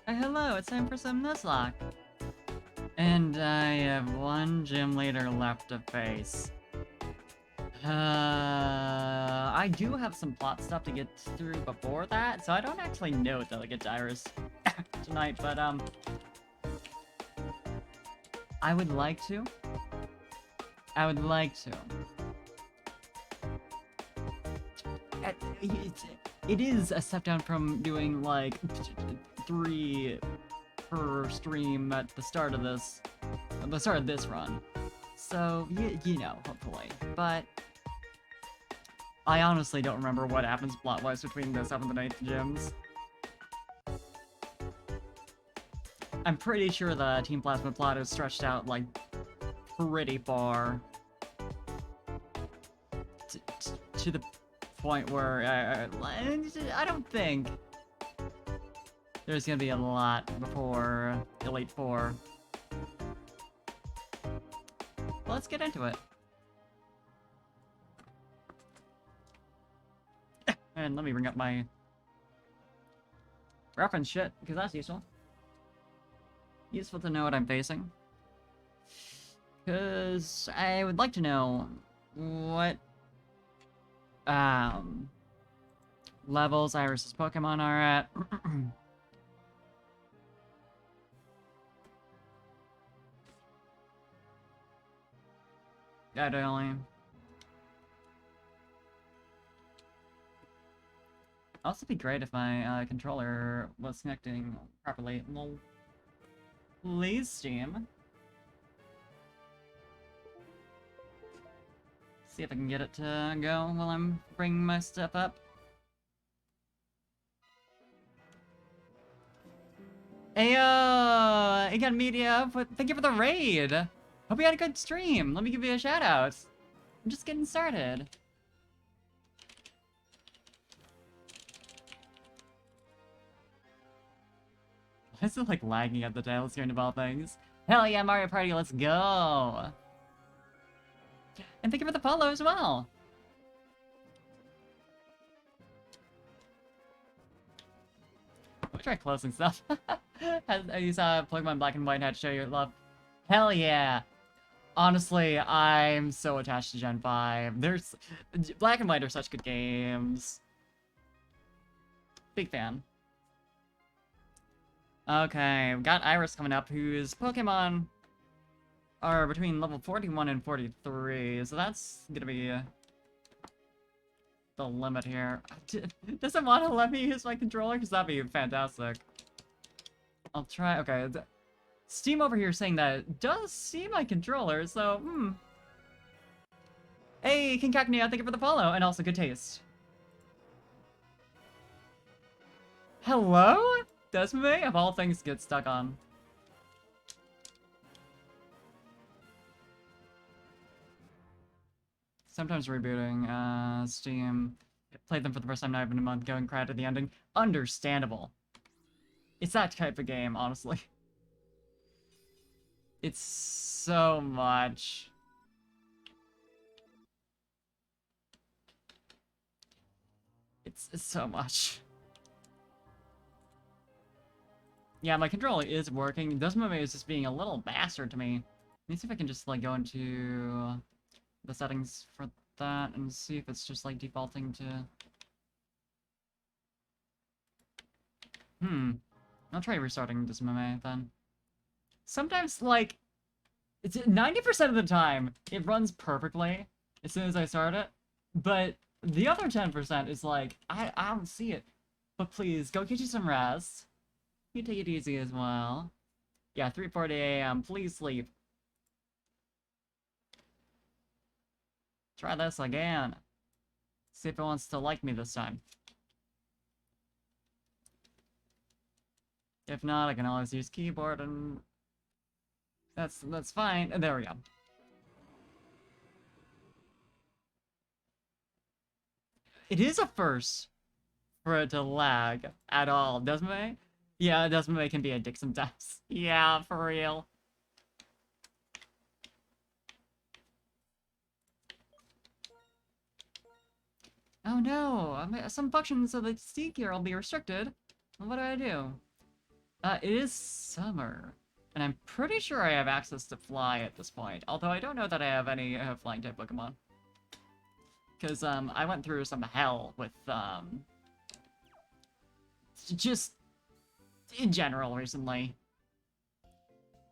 Hello, it's time for some Nuzlocke. And I have one gym leader left to face. I do have some plot stuff to get through before that, so I don't actually know Delegate Iris tonight, but I would like to. I would like to. It is a step down from doing like 3 per stream at the start of this run. So, you know, hopefully. But I honestly don't remember what happens plot-wise between the 7th and 8th gyms. I'm pretty sure the Team Plasma plot is stretched out, like, pretty far. To the point where I don't think there's gonna be a lot before Elite Four. Well, let's get into it. And let me bring up my reference shit, because that's useful. Useful to know what I'm facing. Because I would like to know what levels Iris's Pokemon are at. Ideally. Also be great if my controller was connecting properly. Lol. Please, Steam. See if I can get it to go while I'm bringing my stuff up. Ayo! It got media. Thank you for the raid. Hope you had a good stream. Let me give you a shout out. I'm just getting started. Why is it like lagging at the title screen of all things? Hell yeah, Mario Party, let's go! And thank you for the follow as well! I'll try closing stuff. You saw Pokemon Black and White had to show your love. Hell yeah! Honestly, I'm so attached to Gen 5. Black and White are such good games. Big fan. Okay, we've got Iris coming up, whose Pokemon are between level 41 and 43, so that's gonna be the limit here. Doesn't want to let me use my controller? Because that'd be fantastic. I'll try. Okay, Steam over here saying that it does see my controller, so, Hey, King Cacnea, thank you for the follow, and also good taste. Hello? Desmond, of all things to get stuck on. Sometimes rebooting, Steam. Played them for the first time now in a month, going cry to the ending. Understandable. It's that type of game, honestly. It's so much. It's so much. Yeah, my controller is working. Desmond is just being a little bastard to me. Let me see if I can just, like, go into the settings for that and see if it's just, like, defaulting to... I'll try restarting Desmond then. Sometimes, like, it's 90% of the time, it runs perfectly as soon as I start it, but the other 10% is like, I don't see it. But please, go get you some rest. You take it easy as well. Yeah, 3:40 a.m. Please sleep. Try this again. See if it wants to like me this time. If not, I can always use keyboard and... That's fine. There we go. It is a first for it to lag at all, doesn't it? Yeah, Desmond can be a dick sometimes. Yeah, for real. Oh no, some functions of the C gear will be restricted. What do I do? It is summer, and I'm pretty sure I have access to fly at this point. Although I don't know that I have any flying type Pokemon. Because, I went through some hell with, just in general recently.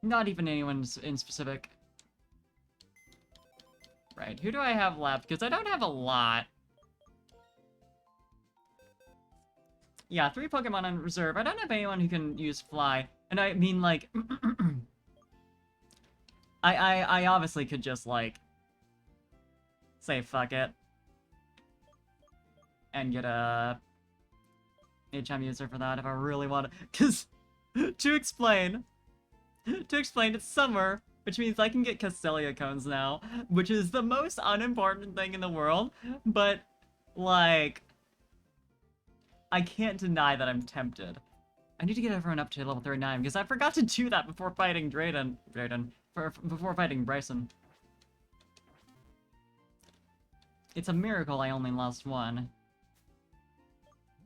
Not even anyone in specific. Right, who do I have left? Because I don't have a lot. Yeah, 3 Pokemon on reserve. I don't have anyone who can use Fly. And I mean, like... I obviously could just, like... say fuck it. And get a... HM user for that if I really want to. Because, to explain, it's summer, which means I can get Castelia cones now, which is the most unimportant thing in the world, but, like... I can't deny that I'm tempted. I need to get everyone up to level 39, because I forgot to do that before fighting before fighting Bryson. It's a miracle I only lost one.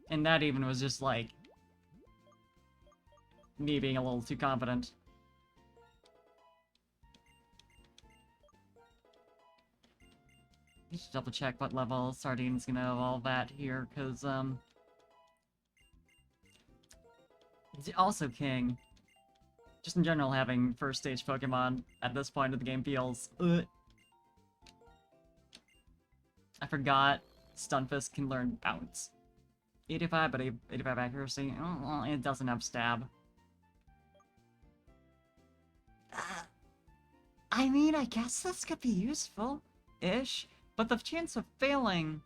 And that even was just, like, me being a little too confident. Need to double check what level Sardine's gonna evolve at here, because, also King. Just in general, having first stage Pokemon at this point of the game feels... I forgot Stunfisk can learn Bounce. 85, but 85 accuracy. Oh, well, it doesn't have Stab. I mean, I guess this could be useful-ish, but the chance of failing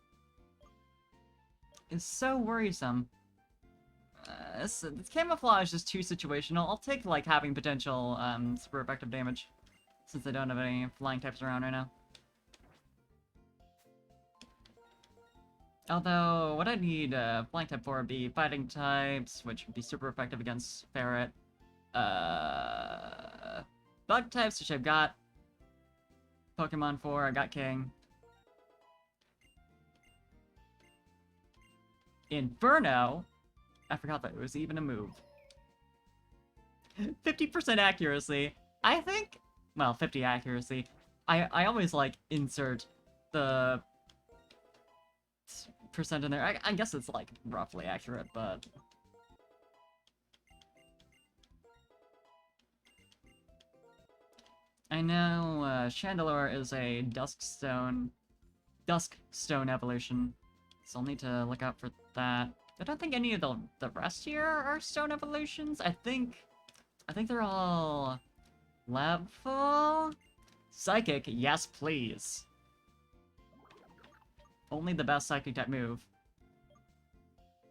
is so worrisome. This camouflage is too situational. I'll take, like, having potential, super effective damage, since I don't have any flying types around right now. Although, what I need, flying type for would be fighting types, which would be super effective against Ferret. Bug types, which I've got Pokemon for. I got King. Inferno? I forgot that it was even a move. 50% accuracy. I think... Well, 50 accuracy. I always, like, insert the percent in there. I guess it's, like, roughly accurate, but... I know Chandelure is a Duskstone evolution, so I'll need to look out for that. I don't think any of the rest here are stone evolutions. I think they're all level. Psychic, yes please. Only the best psychic type move.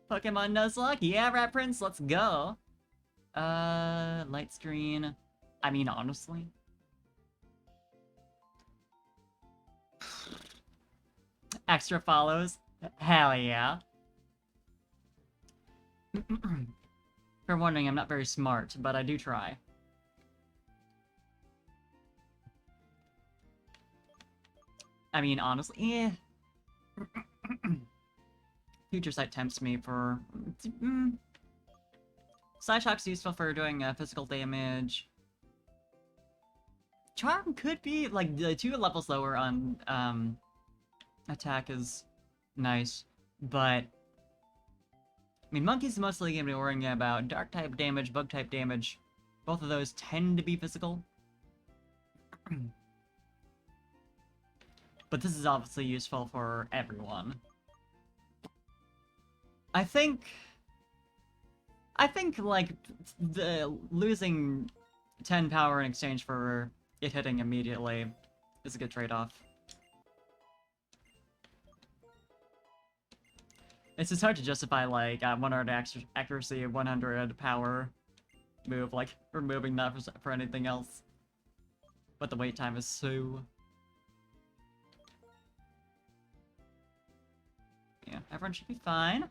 Pokemon Nuzlocke, yeah, Rat Prince, let's go. Light screen. I mean, honestly. Extra follows, hell yeah. For warning, I'm not very smart, but I do try. I mean, honestly, eh. Future Sight tempts me for... Psyshock's useful for doing physical damage. Charm could be, like, the 2 levels lower on, attack is nice, but... I mean, Monkey's mostly gonna be worrying about Dark-type damage, Bug-type damage. Both of those tend to be physical. But this is obviously useful for everyone. I think, like, the losing 10 power in exchange for it hitting immediately is a good trade-off. It's just hard to justify, like, 100 accuracy, 100 power move, like, removing that for anything else. But the wait time is so... Yeah, everyone should be fine.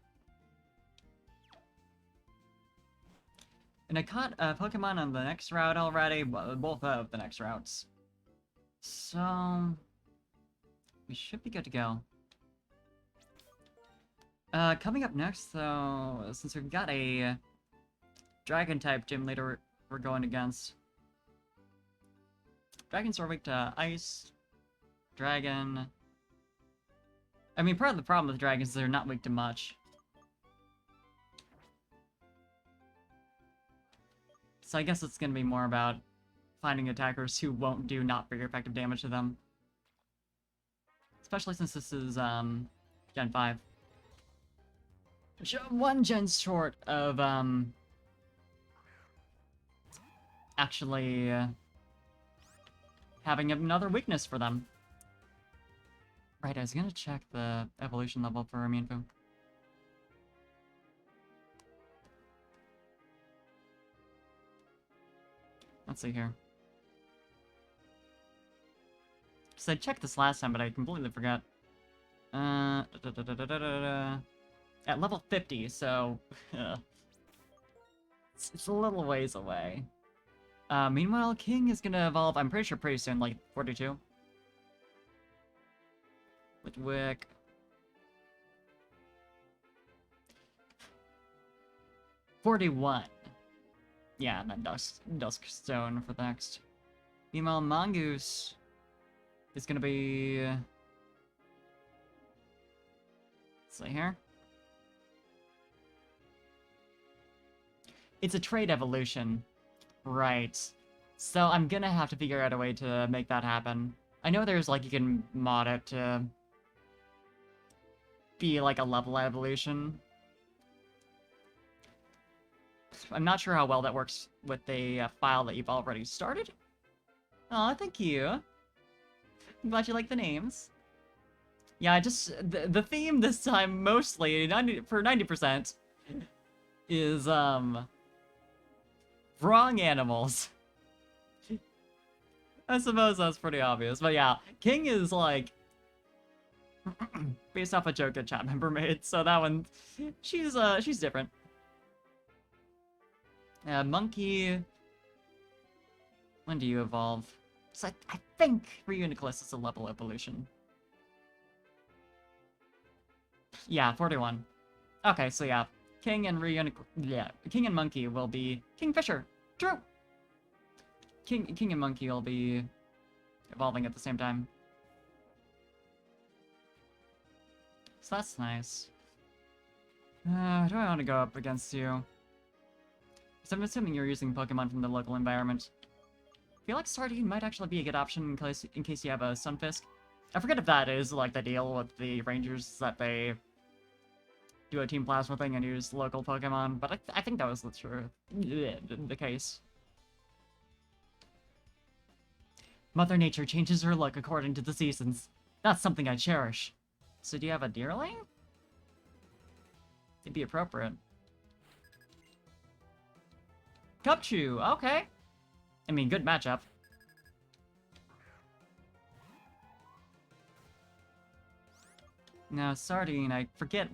And I caught a Pokemon on the next route already, both of the next routes. So... we should be good to go. Coming up next, though, since we've got a Dragon-type gym leader we're going against. Dragons are weak to ice, dragon. I mean, part of the problem with dragons is they're not weak to much. So I guess it's gonna be more about finding attackers who won't do not very effective damage to them. Especially since this is, Gen 5. Which, one gen short of, actually, having another weakness for them. Right, I was gonna check the evolution level for Mienfoo. Let's see here. So I checked this last time, but I completely forgot. At level 50, so it's a little ways away. Meanwhile, King is gonna evolve, I'm pretty sure pretty soon, like 42. Wick. 41. Yeah, and then Duskstone for the next. Meanwhile, Mongoose is gonna be... let's see here. It's a trade evolution. Right. So I'm gonna have to figure out a way to make that happen. I know there's, like, you can mod it to be, like, a level evolution. I'm not sure how well that works with the file that you've already started. Aw, thank you. I'm glad you like the names. Yeah, I just... the theme this time, mostly, for 90%, is, wrong animals. I suppose that's pretty obvious, but yeah, King is, like, based off a joke a chat member made, so that one, she's different. Monkey, when do you evolve? So I think Reuniclus is a level evolution. Yeah, 41. Okay, so yeah, King and King and Monkey will be Kingfisher. True. King and Monkey will be evolving at the same time. So that's nice. Do I want to go up against you? So I'm assuming you're using Pokemon from the local environment. I feel like Sardine might actually be a good option in case you have a Sunfisk. I forget if that is, like, the deal with the Rangers, that they do a Team Plasma thing and use local Pokemon, but I think that was the case. Mother Nature changes her look according to the seasons. That's something I cherish. So do you have a Deerling? It'd be appropriate. Cupchew, okay. I mean, good matchup. Now, Sardine, I forget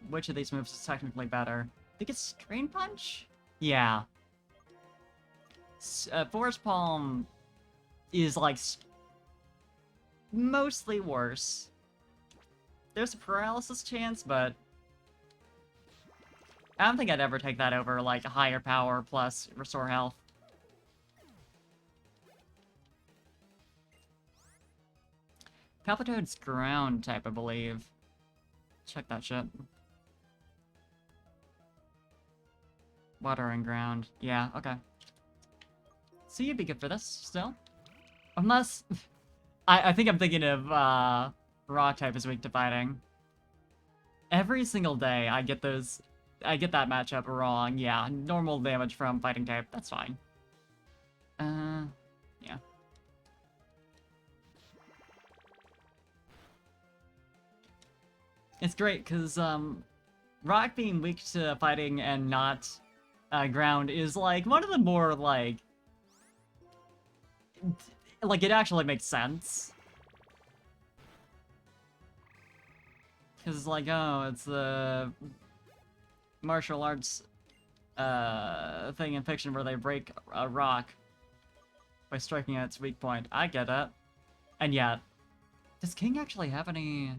which of these moves is technically better. I think it's Drain Punch? Yeah. Force Palm is, like, mostly worse. There's a paralysis chance, but I don't think I'd ever take that over, like, a higher power plus restore health. Palpitoad's ground type, I believe. Check that shit. Water and ground. Yeah, okay. So you'd be good for this, still. Unless... I think I'm thinking of, Rock type is weak to fighting. Every single day, I get that matchup wrong. Yeah, normal damage from fighting type. That's fine. Yeah. It's great, because, Rock being weak to fighting and not, ground is, like, one of the more, like, it actually makes sense. Because it's like, oh, it's the martial arts thing in fiction where they break a rock by striking at its weak point. I get it. And yet, does King actually have any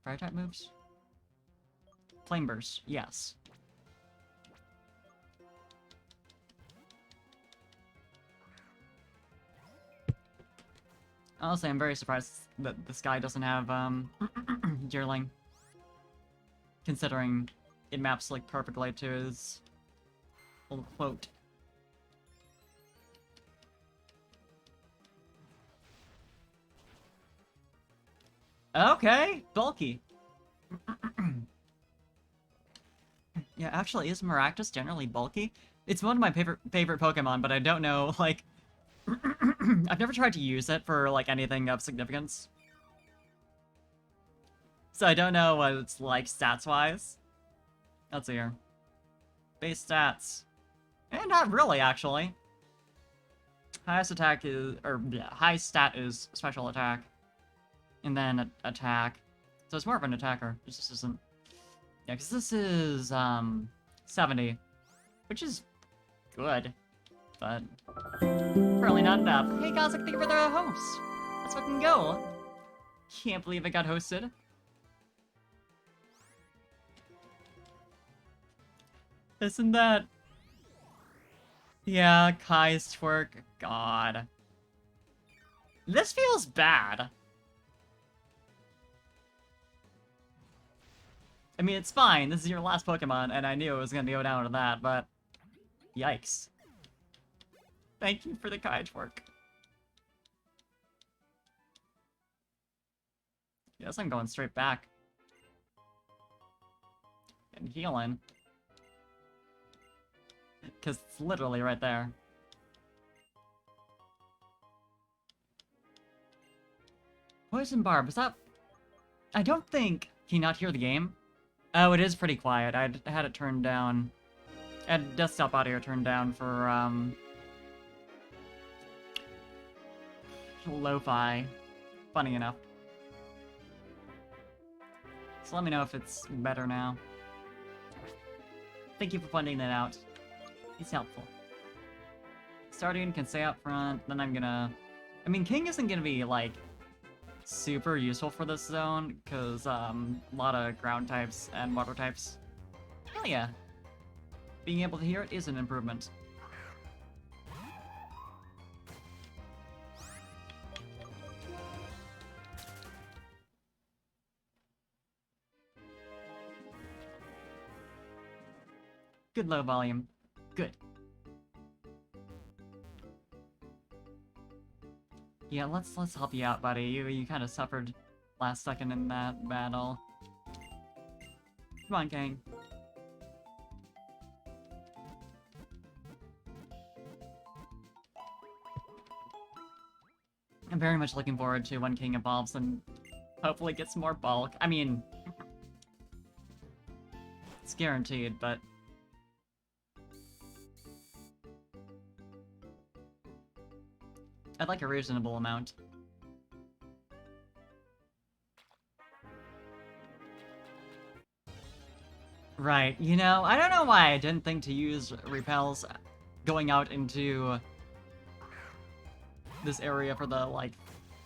fire-type moves? Flame Burst, yes. Honestly, I'm very surprised that this guy doesn't have, Deerling. Considering it maps, like, perfectly to his little quote. Okay, bulky. Yeah, actually, is Maractus generally bulky? It's one of my favorite Pokemon, but I don't know, like... I've never tried to use it for, like, anything of significance. So I don't know what it's like stats-wise. Let's see here. Base stats. Eh, not really, actually. Highest attack is... or, yeah, highest stat is special attack. And then attack. So it's more of an attacker. This just isn't... Yeah, because this is, 70. Which is good. But apparently not enough. Hey guys, thank you for the host. Let's fucking go. Can't believe it got hosted. Isn't that... Yeah, Kai's twerk. God. This feels bad. I mean, it's fine. This is your last Pokemon, and I knew it was gonna go down to that, but... Yikes. Thank you for the Kai twerk. Yes, I'm going straight back. And healing. Because it's literally right there. Poison Barb, is that... I don't think... Can you not hear the game? Oh, it is pretty quiet. I had it turned down. I had desktop audio turned down for, lo-fi. Funny enough. So let me know if it's better now. Thank you for pointing that out. It's helpful. Starting can stay up front, then I'm gonna... I mean, King isn't gonna be, like, super useful for this zone, because, a lot of ground types and water types. Hell yeah. Being able to hear it is an improvement. Good low volume. Good. Yeah, let's help you out, buddy. You kind of suffered last second in that battle. Come on, Kang. I'm very much looking forward to when King evolves and hopefully gets more bulk. I mean, it's guaranteed, but... I'd like a reasonable amount. Right, you know, I don't know why I didn't think to use repels going out into this area for the, like,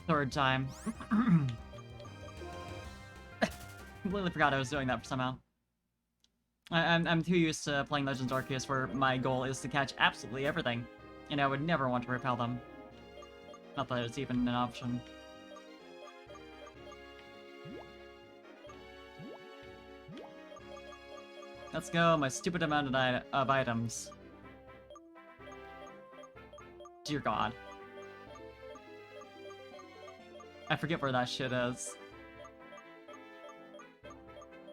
third time. Completely forgot I was doing that somehow. I'm too used to playing Legends Arceus where my goal is to catch absolutely everything, and I would never want to repel them. Not that it's even an option. Let's go, my stupid amount of items. Dear God. I forget where that shit is.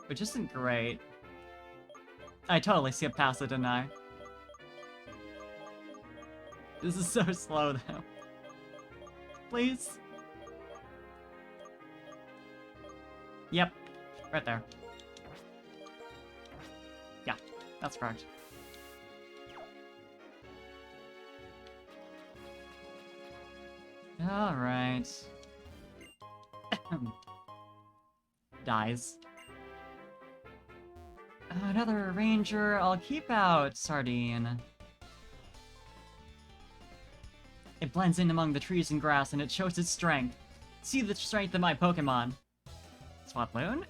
Which isn't great. I totally skipped past it, didn't I? This is so slow, though. Please? Yep. Right there. Yeah, that's correct. Alright. Dies. Another ranger. I'll keep out Sardine. It blends in among the trees and grass, and it shows its strength. See the strength of my Pokemon. Swaploon?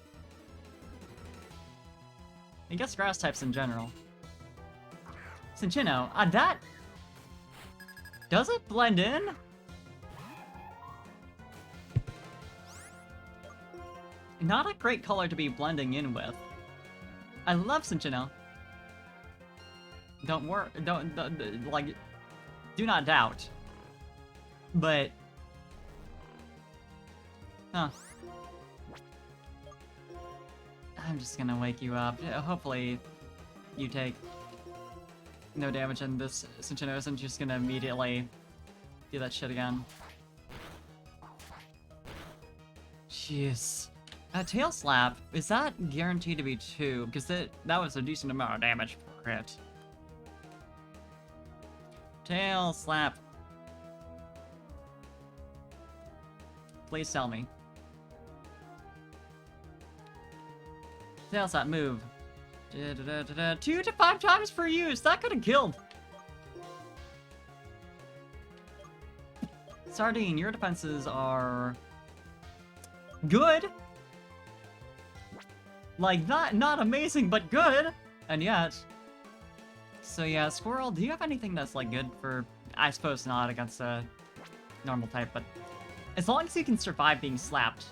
I guess grass types in general. Cinccino. That... Does it blend in? Not a great color to be blending in with. I love Cinccino. Like, do not doubt. But... Huh. I'm just gonna wake you up. Hopefully, you take no damage, and this Cinccino isn't just gonna immediately do that shit again. Jeez. Tail Slap, is that guaranteed to be 2? Because that was a decent amount of damage per crit. Tail Slap. Please tell me. Tail Slap, move. 2 to 5 times per use! That could have killed! Sardine, your defenses are... good! Like, not amazing, but good! And yet... So yeah, Squirrel, do you have anything that's, like, good for... I suppose not against a normal type, but... As long as you can survive being slapped,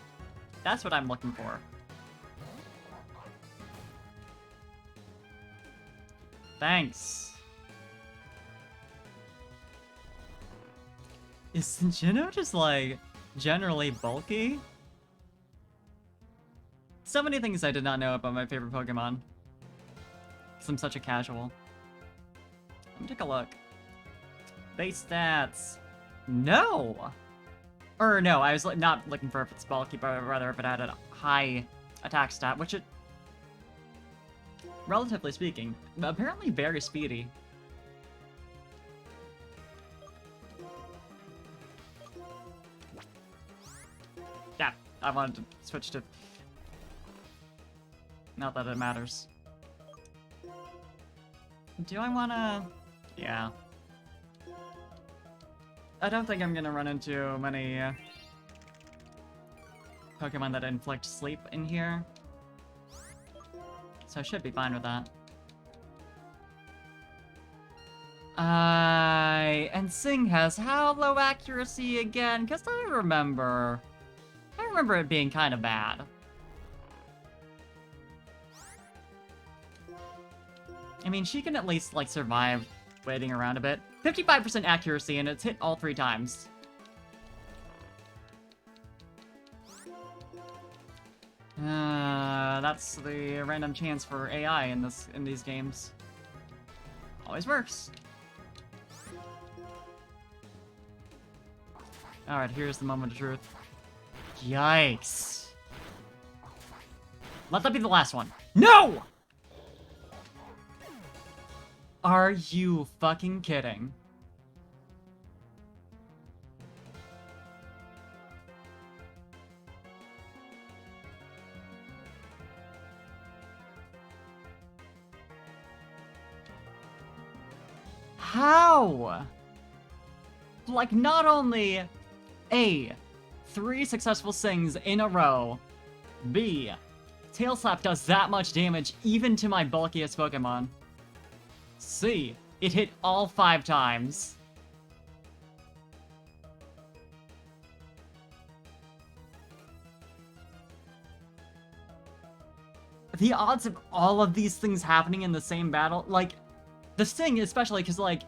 that's what I'm looking for. Thanks. Is Cinccino just, like, generally bulky? So many things I did not know about my favorite Pokemon. Because I'm such a casual. Let me take a look. Base stats. No! Or no, I was not looking for if it's bulky, but rather if it had a high attack stat, which it... Relatively speaking, apparently very speedy. Yeah, I wanted to switch to... Not that it matters. Do I wanna... Yeah. I don't think I'm gonna run into many Pokemon that inflict sleep in here. So I should be fine with that. And Sing has how low accuracy again? Because I remember it being kind of bad. I mean, she can at least, like, survive waiting around a bit. 55% accuracy, and it's hit all 3 times. That's the random chance for AI in these games. Always works. Alright, here's the moment of truth. Yikes. Let that be the last one. No! Are you fucking kidding? How? Like, not only A, 3 successful Sings in a row, B, Tail Slap does that much damage even to my bulkiest Pokemon, C, it hit all 5 times. The odds of all of these things happening in the same battle, like, the Sting especially, because, like,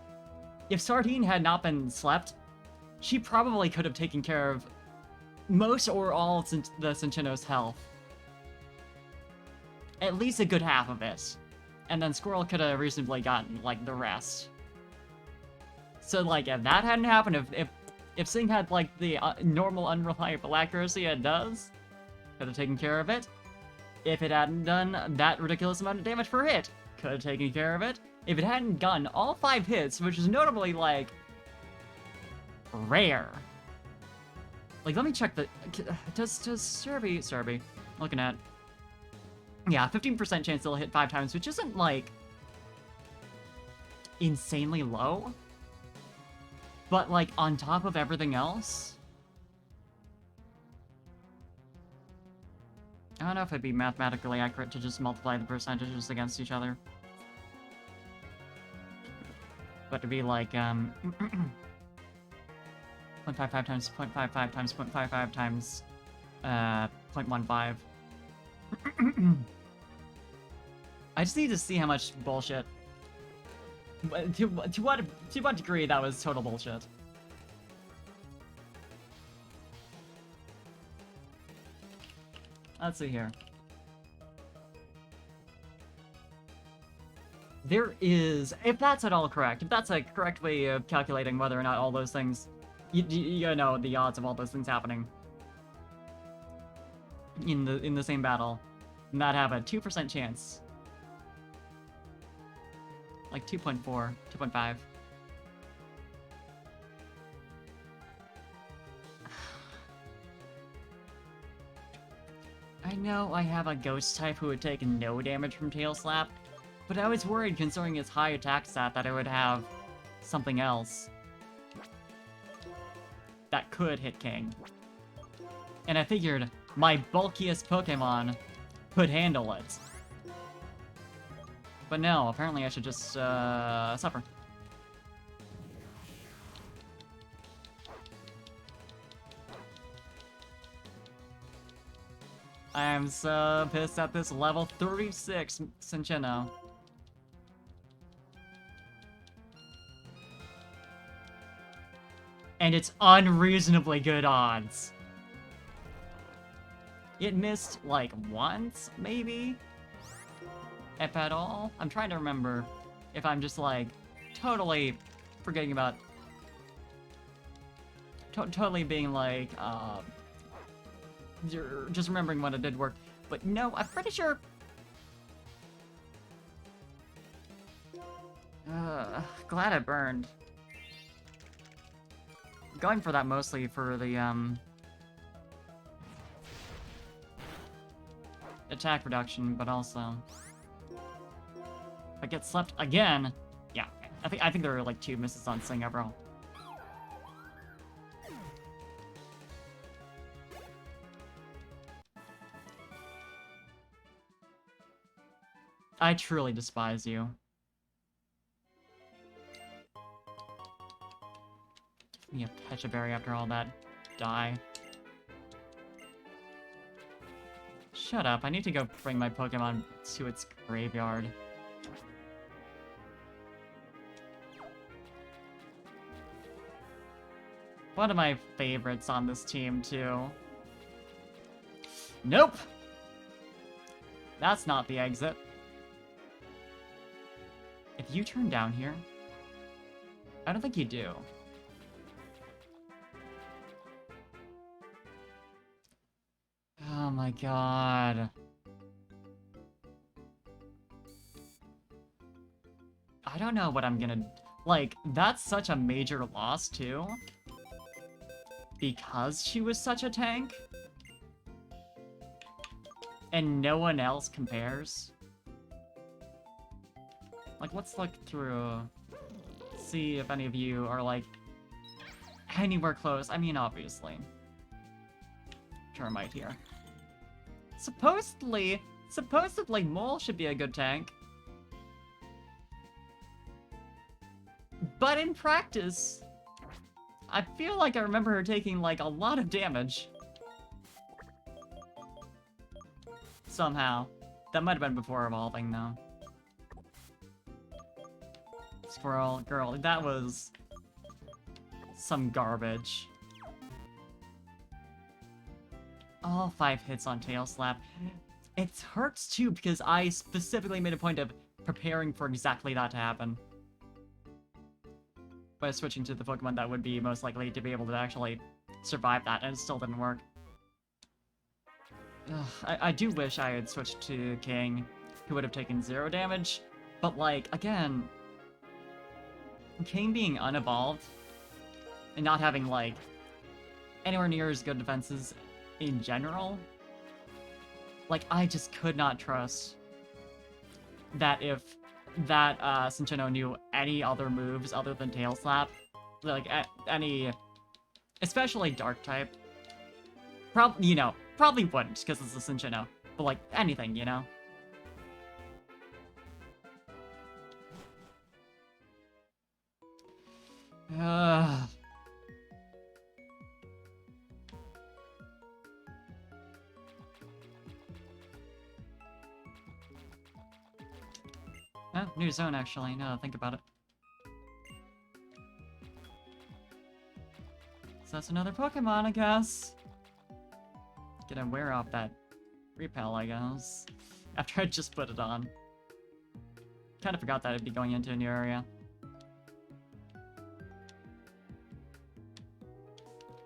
if Sardine had not been slept, she probably could have taken care of most or all of the Cinccino's health. At least a good half of it. And then Squirrel could have reasonably gotten, like, the rest. So, like, if that hadn't happened, if Sing had, like, the normal unreliable accuracy it does, could have taken care of it. If it hadn't done that ridiculous amount of damage per hit, could have taken care of it. If it hadn't gotten all 5 hits, which is notably, like, rare. Like, let me check the... Does Serby... Looking at... Yeah, 15% chance they'll hit 5 times, which isn't, like, insanely low. But, like, on top of everything else... I don't know if it'd be mathematically accurate to just multiply the percentages against each other. But to be like, 0.55 times 0.55 times 0.55 times 0.15. I just need to see how much bullshit. To what degree that was total bullshit. Let's see here. There is, if that's at all correct, if that's a correct way of calculating whether or not all those things, you know the odds of all those things happening in the same battle, and that have a 2% chance. Like 2.4, 2.5. I know I have a ghost type who would take no damage from Tail Slap, but I was worried considering its high attack stat that it would have something else that could hit King. And I figured my bulkiest Pokemon could handle it. But no, apparently I should just suffer. I am so pissed at this level 36 Cinccino. And it's unreasonably good odds. It missed, like, once, maybe? If at all? I'm trying to remember if I'm just, like, totally forgetting about... totally being, like, just remembering when it did work. But no, I'm pretty sure... glad I burned. Going for that mostly for the, attack reduction, but also... If I get slept again... Yeah, I think there are, like, 2 misses on Sing overall. I truly despise you. Give me a Pecha Berry after all that. Die. Shut up, I need to go bring my Pokemon to its graveyard. One of my favorites on this team, too. Nope! That's not the exit. If you turn down here... I don't think you do. Oh my god. I don't know what I'm gonna... Like, that's such a major loss, too. Because she was such a tank. And no one else compares. Like, let's look through... See if any of you are, like, anywhere close. I mean, obviously. Termite here. Supposedly Mole should be a good tank. But in practice, I feel like I remember her taking, like, a lot of damage. Somehow. That might have been before evolving, though. Squirrel, girl, that was some garbage. All 5 hits on Tail Slap. It hurts too because I specifically made a point of preparing for exactly that to happen. By switching to the Pokemon that would be most likely to be able to actually survive that, and it still didn't work. Ugh, I do wish I had switched to King, who would have taken 0 damage, but like, again, King being unevolved, and not having, like, anywhere near as good defenses in general, like, I just could not trust that if that Cinccino knew any other moves other than Tail Slap, like, any, especially Dark type, probably wouldn't, because it's a Cinccino, but, like, anything, you know? Oh, new zone actually, now that I think about it. So that's another Pokemon, I guess. Gonna wear off that repel, I guess. After I just put it on. Kinda forgot that I'd be going into a new area.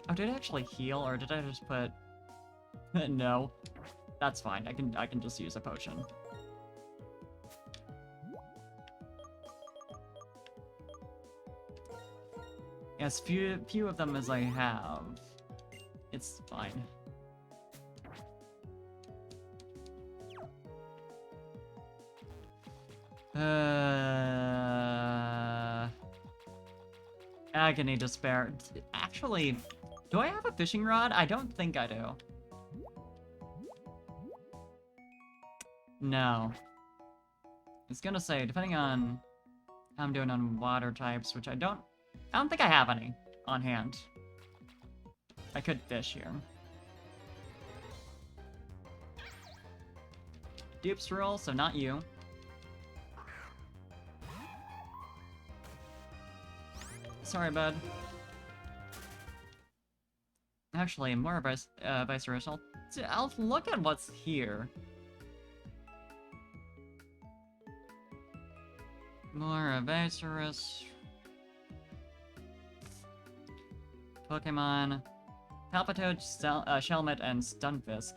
Oh, did it actually heal, or did I just put... No. That's fine, I can just use a potion. As few of them as I have, it's fine. Agony Despair. Actually, do I have a fishing rod? I don't think I do. No. I was gonna say, depending on how I'm doing on water types, which I don't think I have any on hand. I could fish here. Dupes roll, so not you. Sorry, bud. Actually, more vice versa. I'll look at what's here. More Vicerus. Pokemon. Palpitoad, Shelmet, and Stunfisk.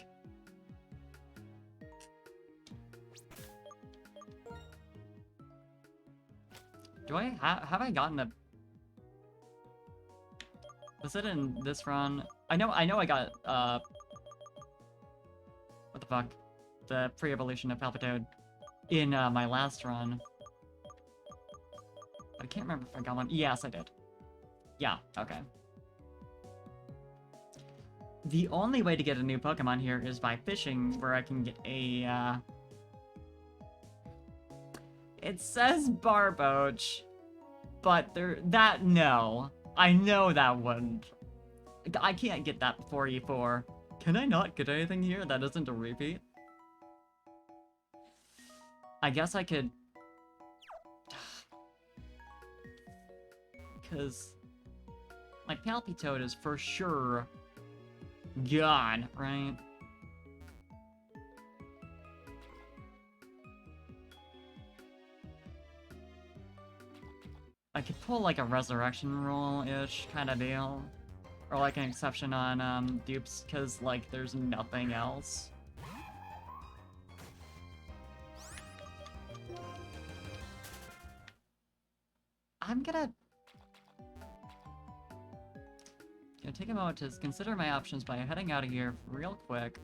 Do I have I gotten a... Was it in this run? I know I got what the fuck? The pre-evolution of Palpitoad in my last run. I can't remember if I got one. Yes, I did. Yeah, okay. The only way to get a new Pokemon here is by fishing, where I can get a, It says Barboach, but no. I know that wouldn't. I can't get that before E4. Can I not get anything here that isn't a repeat? I guess I could... Because... my Palpitoad is for sure... gone, right? I could pull like a resurrection roll-ish kind of deal. Or like an exception on dupes, because like there's nothing else. I'm gonna take a moment to consider my options by heading out of here real quick.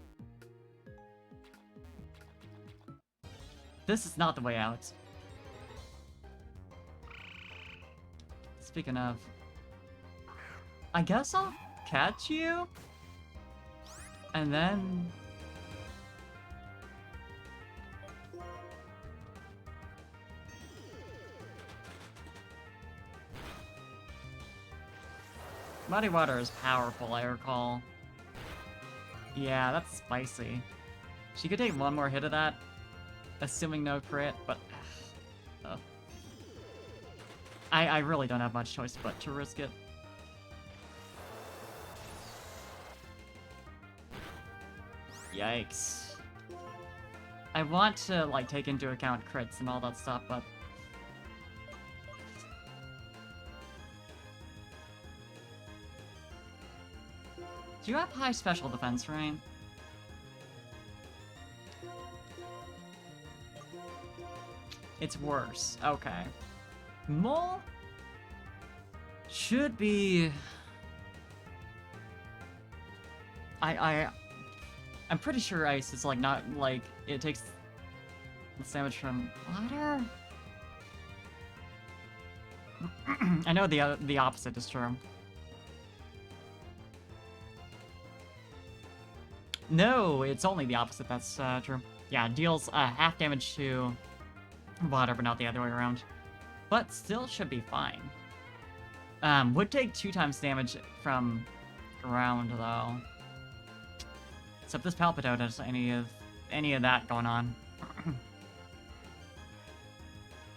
This is not the way out. Speaking of, I guess I'll catch you, and then... Muddy Water is powerful, I recall. Yeah, that's spicy. She could take one more hit of that, assuming no crit, but... I really don't have much choice but to risk it. Yikes. I want to, like, take into account crits and all that stuff, but... Do you have high special defense, right? It's worse. Okay. Mole should be... I'm pretty sure ice is like not like it takes damage from water. I know the opposite is true. No, it's only the opposite that's true. Yeah, deals half damage to water, but not the other way around. But still should be fine. Would take 2 times damage from ground though. Except this Palpitoad has any of that going on.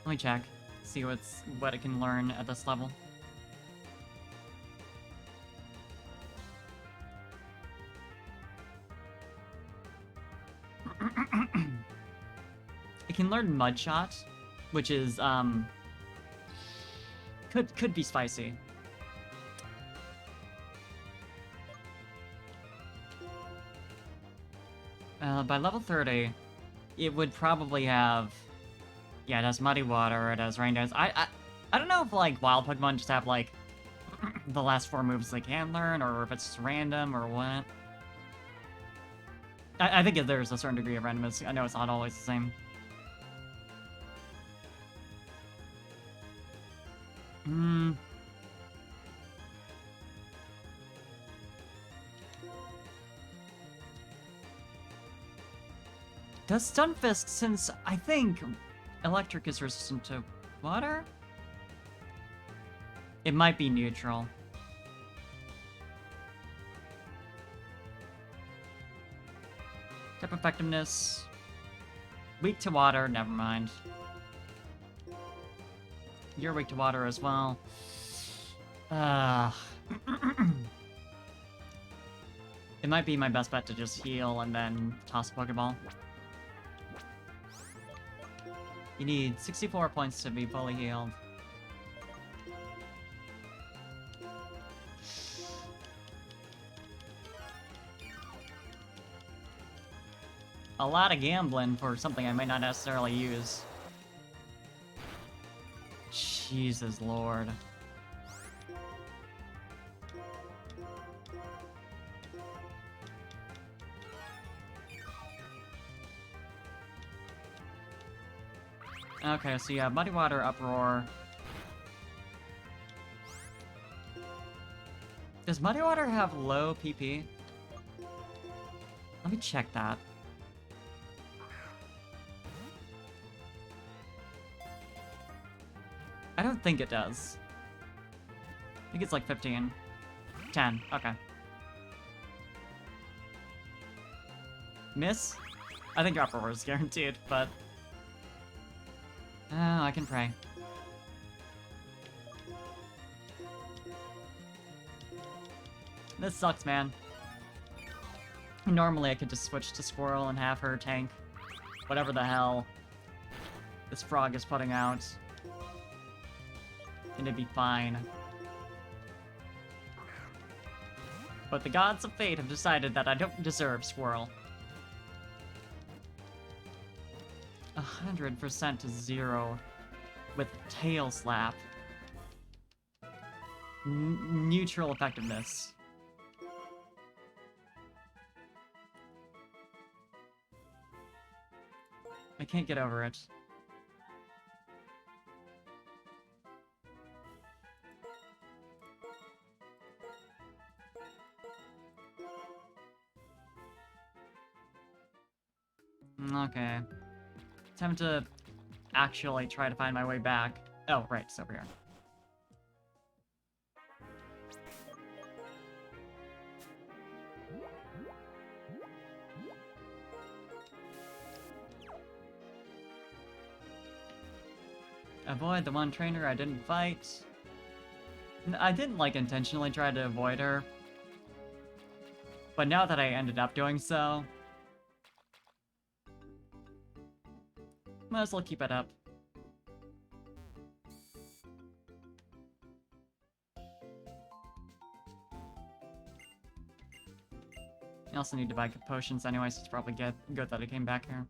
Let me check. See what it can learn at this level. It can learn Mud Shot, which is could be spicy. By level 30, it would probably have... Yeah, it has Muddy Water, it has Rain Dance. I don't know if, like, wild Pokemon just have, like, the last 4 moves they can learn, or if it's just random, or what. I think there's a certain degree of randomness. I know it's not always the same. Does Stunfisk, since I think Electric is resistant to water? It might be neutral. Type effectiveness. Weak to water, never mind. You're weak to water as well. It might be my best bet to just heal and then toss a Pokeball. You need 64 points to be fully healed. A lot of gambling for something I might not necessarily use. Jesus Lord. Okay, so you have Muddy Water, Uproar. Does Muddy Water have low PP? Let me check that. I don't think it does. I think it's like 15. 10, okay. Miss? I think Uproar is guaranteed, but... I can pray. This sucks, man. Normally I could just switch to Squirrel and have her tank whatever the hell this frog is putting out. And it'd be fine. But the gods of fate have decided that I don't deserve Squirrel. 100% to 0 with Tail Slap. Neutral effectiveness. I can't get over it. Okay. Time to actually try to find my way back. Oh, right, it's over here. Avoid the one trainer I didn't fight. I didn't, like, intentionally try to avoid her. But now that I ended up doing so... might as well keep it up. I also need to buy potions anyway, so it's probably good that I came back here.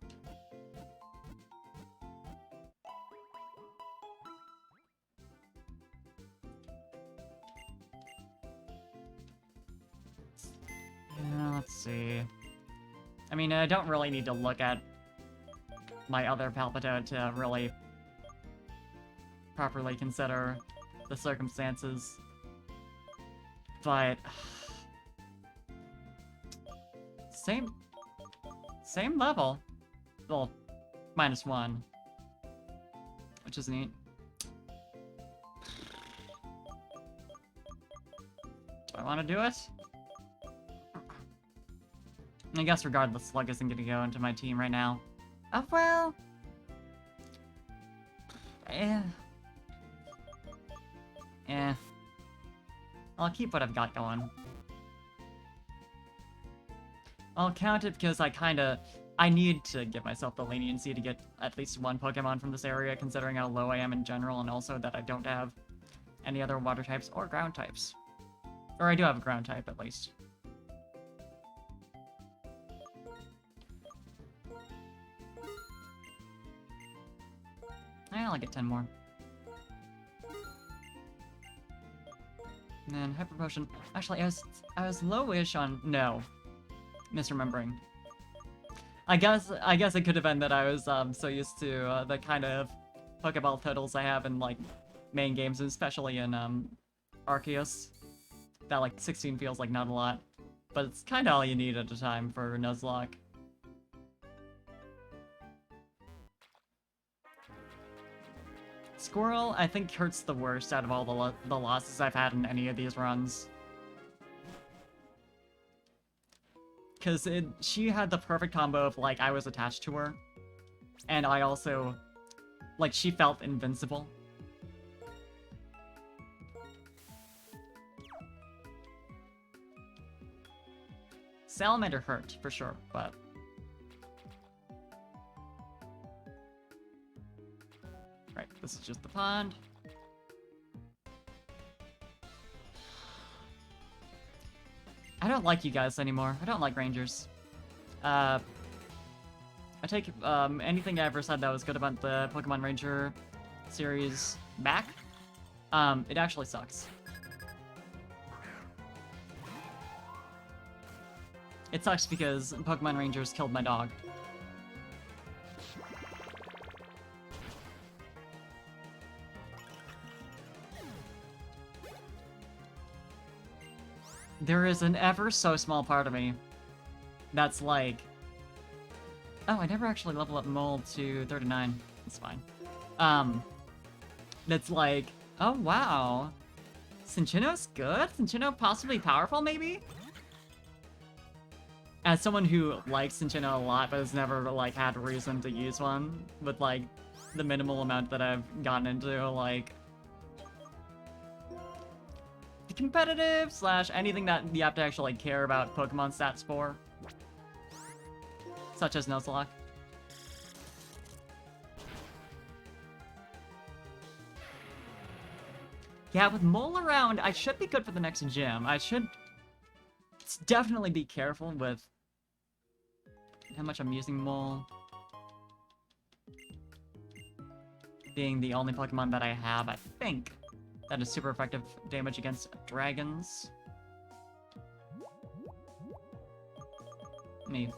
Yeah, let's see. I mean, I don't really need to look at my other Palpito to really properly consider the circumstances. But... Same level. Well, -1. Which is neat. Do I want to do it? I guess regardless, Slug isn't going to go into my team right now. Oh, well... Eh. Eh. I'll keep what I've got going. I'll count it because I need to give myself the leniency to get at least one Pokemon from this area, considering how low I am in general, and also that I don't have any other water types or ground types. Or I do have a ground type, at least. I'll get 10 more. And then Hyper Potion. Actually, I was lowish on... No. Misremembering. I guess it could have been that I was so used to the kind of Pokeball totals I have in like main games, especially in Arceus. That like 16 feels like not a lot, but it's kind of all you need at a time for Nuzlocke. Squirrel, I think, hurts the worst out of all the losses I've had in any of these runs. Because she had the perfect combo of, like, I was attached to her. And I also... Like, she felt invincible. Salamander hurt, for sure, but... Right, this is just the pond. I don't like you guys anymore. I don't like rangers. I take anything I ever said that was good about the Pokemon Ranger series back. It actually sucks. It sucks because Pokemon Rangers killed my dog. There is an ever so small part of me that's like... Oh, I never actually leveled up Mole to 39. That's fine. That's like, oh wow. Cinccino's good? Cinccino possibly powerful, maybe? As someone who likes Cinccino a lot, but has never, like, had reason to use one, with, like, the minimal amount that I've gotten into, like... the competitive / anything that you have to actually care about Pokemon stats for. Such as Nuzlocke. Yeah, with Mole around, I should be good for the next gym. I should definitely be careful with how much I'm using Mole. Being the only Pokemon that I have, I think, that is super effective damage against dragons. Let me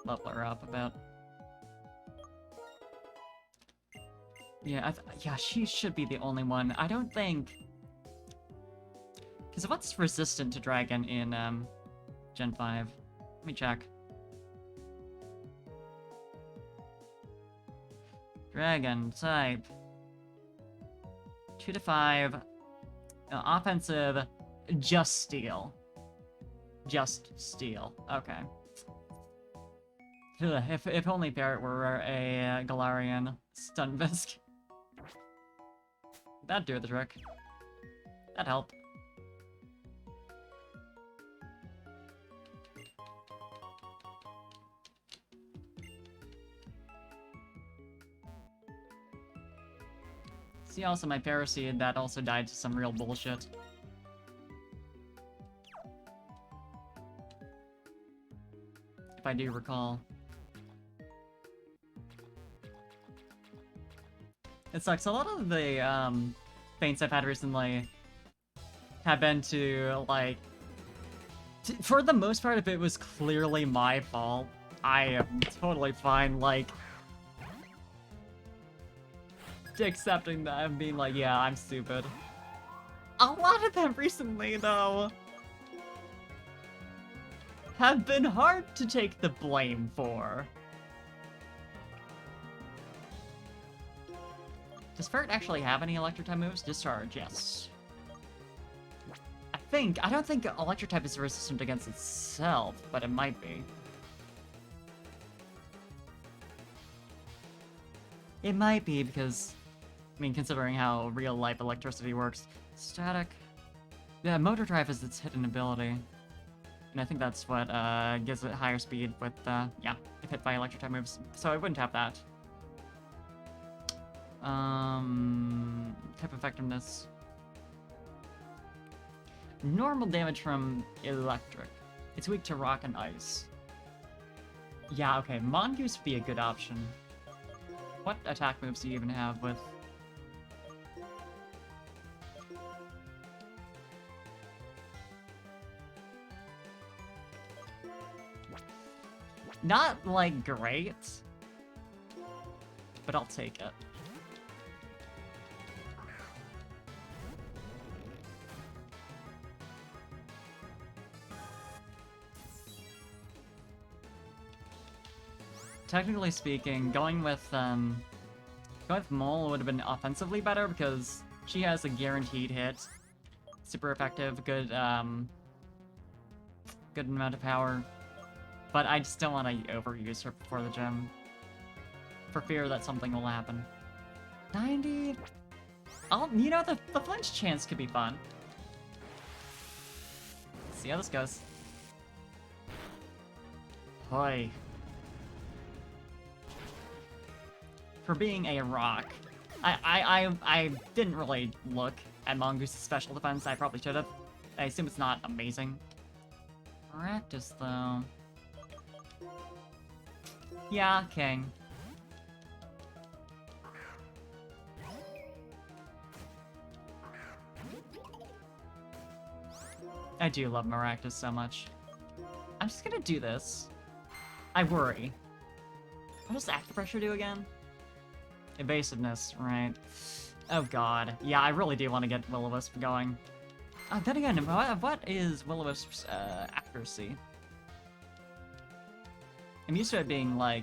level her up a bit. Yeah, yeah, she should be the only one. I don't think... Because what's resistant to Dragon in Gen 5? Let me check. Dragon type. 2 to 5. Offensive. Just Steel. Just Steel. Okay. Ugh, if only Barret were a Galarian Stunfisk. That'd do the trick. That'd help. See also my Paraseed that also died to some real bullshit. If I do recall. It sucks. A lot of the feints I've had recently have been to, like... for the most part, if it was clearly my fault, I am totally fine, like... accepting that and being like, yeah, I'm stupid. A lot of them recently, though, have been hard to take the blame for. Does Ferret actually have any Electric-type moves? Discharge, yes. I don't think Electric-type is resistant against itself, but it might be. It might be, because I mean, considering how real-life electricity works. Static. Yeah, motor drive is its hidden ability. And I think that's what gives it higher speed with, yeah, if hit by electric type moves. So I wouldn't have that. Type effectiveness. Normal damage from electric. It's weak to rock and ice. Yeah, okay, Mongoose would be a good option. What attack moves do you even have with... Not, like, great. But I'll take it. Technically speaking, going with Mole would have been offensively better because she has a guaranteed hit. Super effective, good good amount of power. But I just don't want to overuse her before the gym. For fear that something will happen. 90? You know, the flinch chance could be fun. Let's see how this goes. Hoi. For being a rock. I didn't really look at Mongoose's special defense. I probably should have. I assume it's not amazing. Practice, though. Yeah, King. I do love Maractus so much. I'm just gonna do this. I worry. What does Active Pressure do again? Evasiveness, right. Oh god. Yeah, I really do want to get Will-O-Wisp going. Then again, what is Will-O-Wisp's accuracy? I'm used to it being like,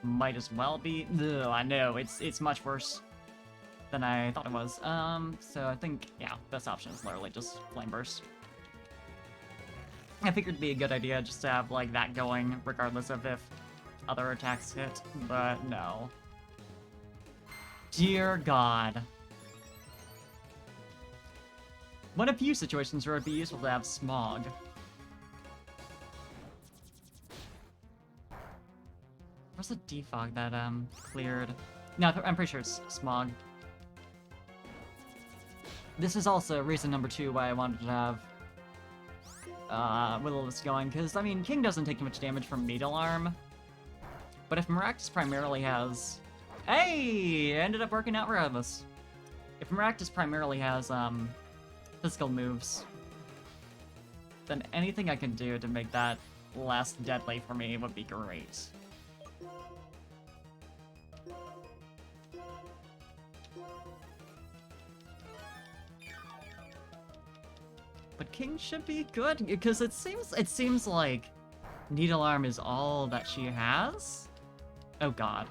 might as well be. Ugh, I know, it's much worse than I thought it was. So I think, yeah, best option is literally just Flame Burst. I figured it'd be a good idea just to have like that going, regardless of if other attacks hit, but no. Dear God. One of few situations where it'd be useful to have Smog. Where's the defog that cleared? No, I'm pretty sure it's Smog. This is also reason number 2 why I wanted to have Will-O-Wisp going, because, I mean, King doesn't take too much damage from Needle Arm. But if Maractus primarily has... Hey! It ended up working out regardless. If Maractus primarily has, physical moves, then anything I can do to make that less deadly for me would be great. But King should be good, because it seems like Needle Arm is all that she has? Oh god.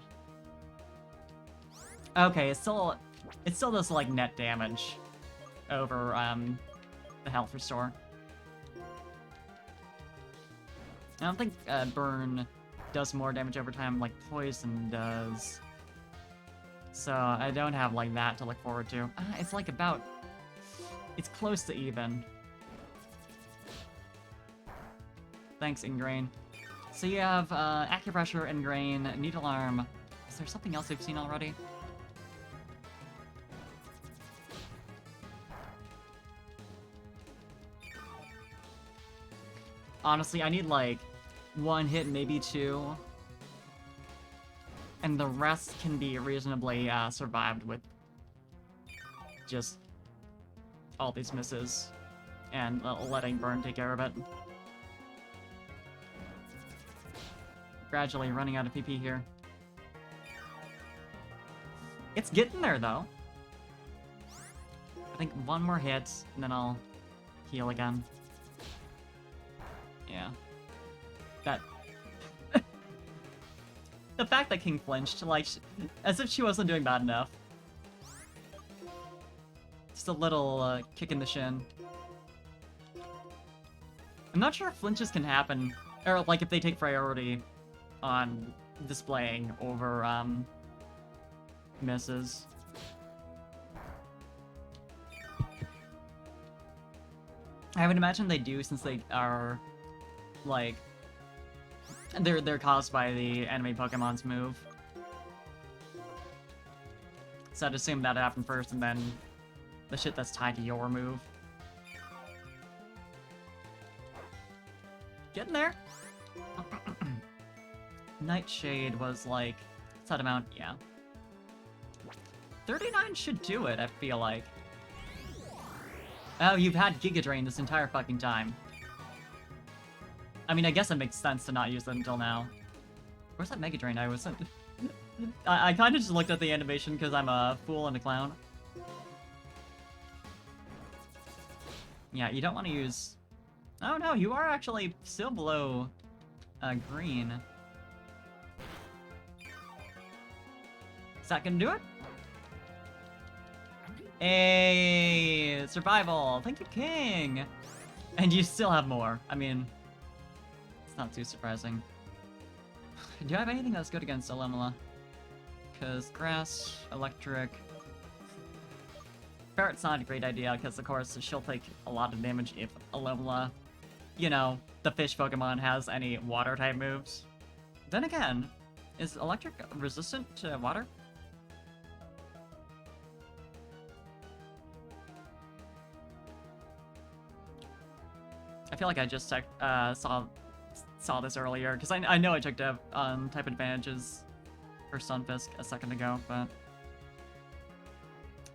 Okay, it still does like net damage over the health restore. I don't think burn does more damage over time like poison does. So I don't have like that to look forward to. It's like about... It's close to even. Thanks, Ingrain. So you have Acupressure, Ingrain, Needle Arm. Is there something else we've seen already? Honestly, I need like 1 hit, maybe 2. And the rest can be reasonably survived with just all these misses and letting Burn take care of it. Gradually running out of PP here. It's getting there, though. I think 1 more hit, and then I'll heal again. Yeah. That... The fact that King flinched, like, as if she wasn't doing bad enough. Just a little kick in the shin. I'm not sure if flinches can happen, or like if they take priority on displaying over misses. I would imagine they do, since they are, like, they're caused by the enemy Pokemon's move. So I'd assume that happened first, and then the shit that's tied to your move. Getting there. Nightshade was like, set amount, yeah. 39 should do it, I feel like. Oh, you've had Giga Drain this entire fucking time. I mean, I guess it makes sense to not use it until now. Where's that Mega Drain I was... I kind of just looked at the animation because I'm a fool and a clown. Yeah, you don't want to use... Oh no, you are actually still below green. Is that gonna do it? Hey, survival! Thank you, King! And you still have more. I mean, it's not too surprising. Do you have anything that's good against Alemala? Because grass, electric... Ferret's not a great idea, because of course she'll take a lot of damage if Alemala, you know, the fish Pokemon has any water-type moves. Then again, is electric resistant to water? I feel like I just saw this earlier, because I know I checked out type advantages for Stunfisk a second ago, but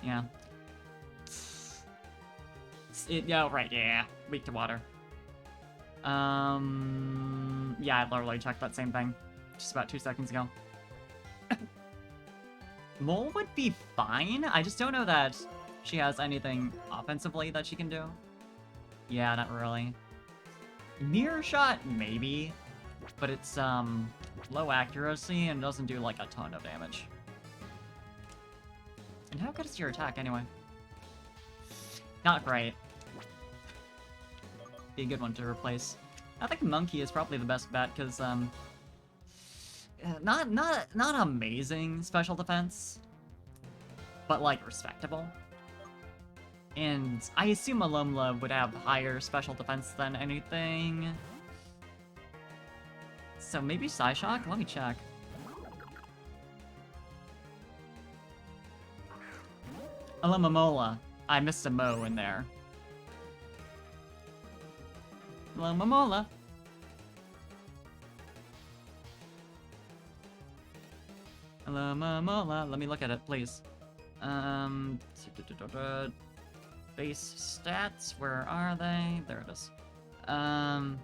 yeah. Yeah, right, yeah, weak to water. Yeah, I literally checked that same thing just about 2 seconds ago. Mole would be fine, I just don't know that she has anything offensively that she can do. Yeah, not really. Mirror Shot, maybe, but it's low accuracy and doesn't do like a ton of damage. And how good is your attack anyway? Not great. Be a good one to replace. I think Monkey is probably the best bet because not amazing special defense, but like respectable. And I assume Alomola would have higher special defense than anything. So maybe Psyshock? Let me check. Alomola. I missed a Mo in there. Alomola. Alomola. Let me look at it, please. Base stats, where are they? There it is. And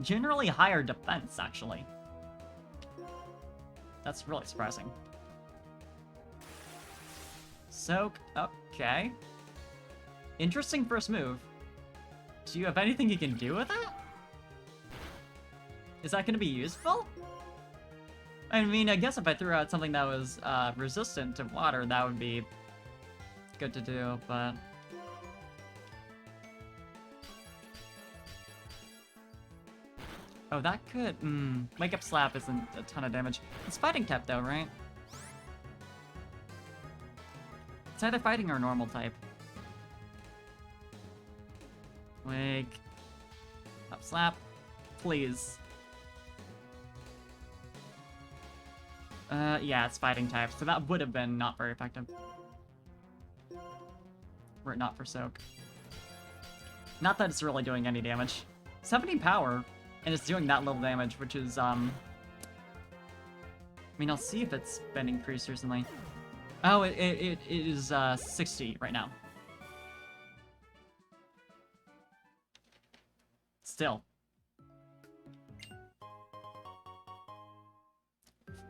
generally higher defense, actually. That's really surprising. Soak, okay. Interesting first move. Do you have anything you can do with it? Is that going to be useful? I mean, I guess if I threw out something that was resistant to water, that would be good to do, but... Oh, that could... Wake Up Slap isn't a ton of damage. It's fighting type though, right? It's either fighting or normal type. Wake Up Slap, please. Yeah, it's fighting type, so that would have been not very effective. Were it not for Soak. Not that it's really doing any damage. 70 power, and it's doing that little damage, which is, I mean, I'll see if it's been increased recently. Oh, it is, 60 right now. Still.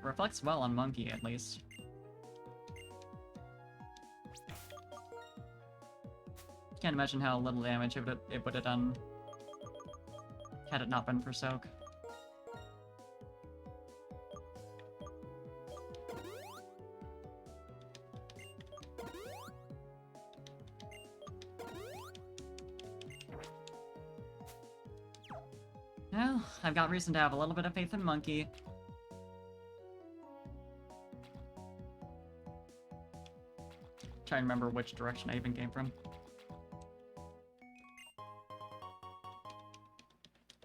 Reflects well on Monkey, at least. Can't imagine how little damage it would have done had it not been for Soak. Well, I've got reason to have a little bit of faith in Monkey. Trying to remember which direction I even came from.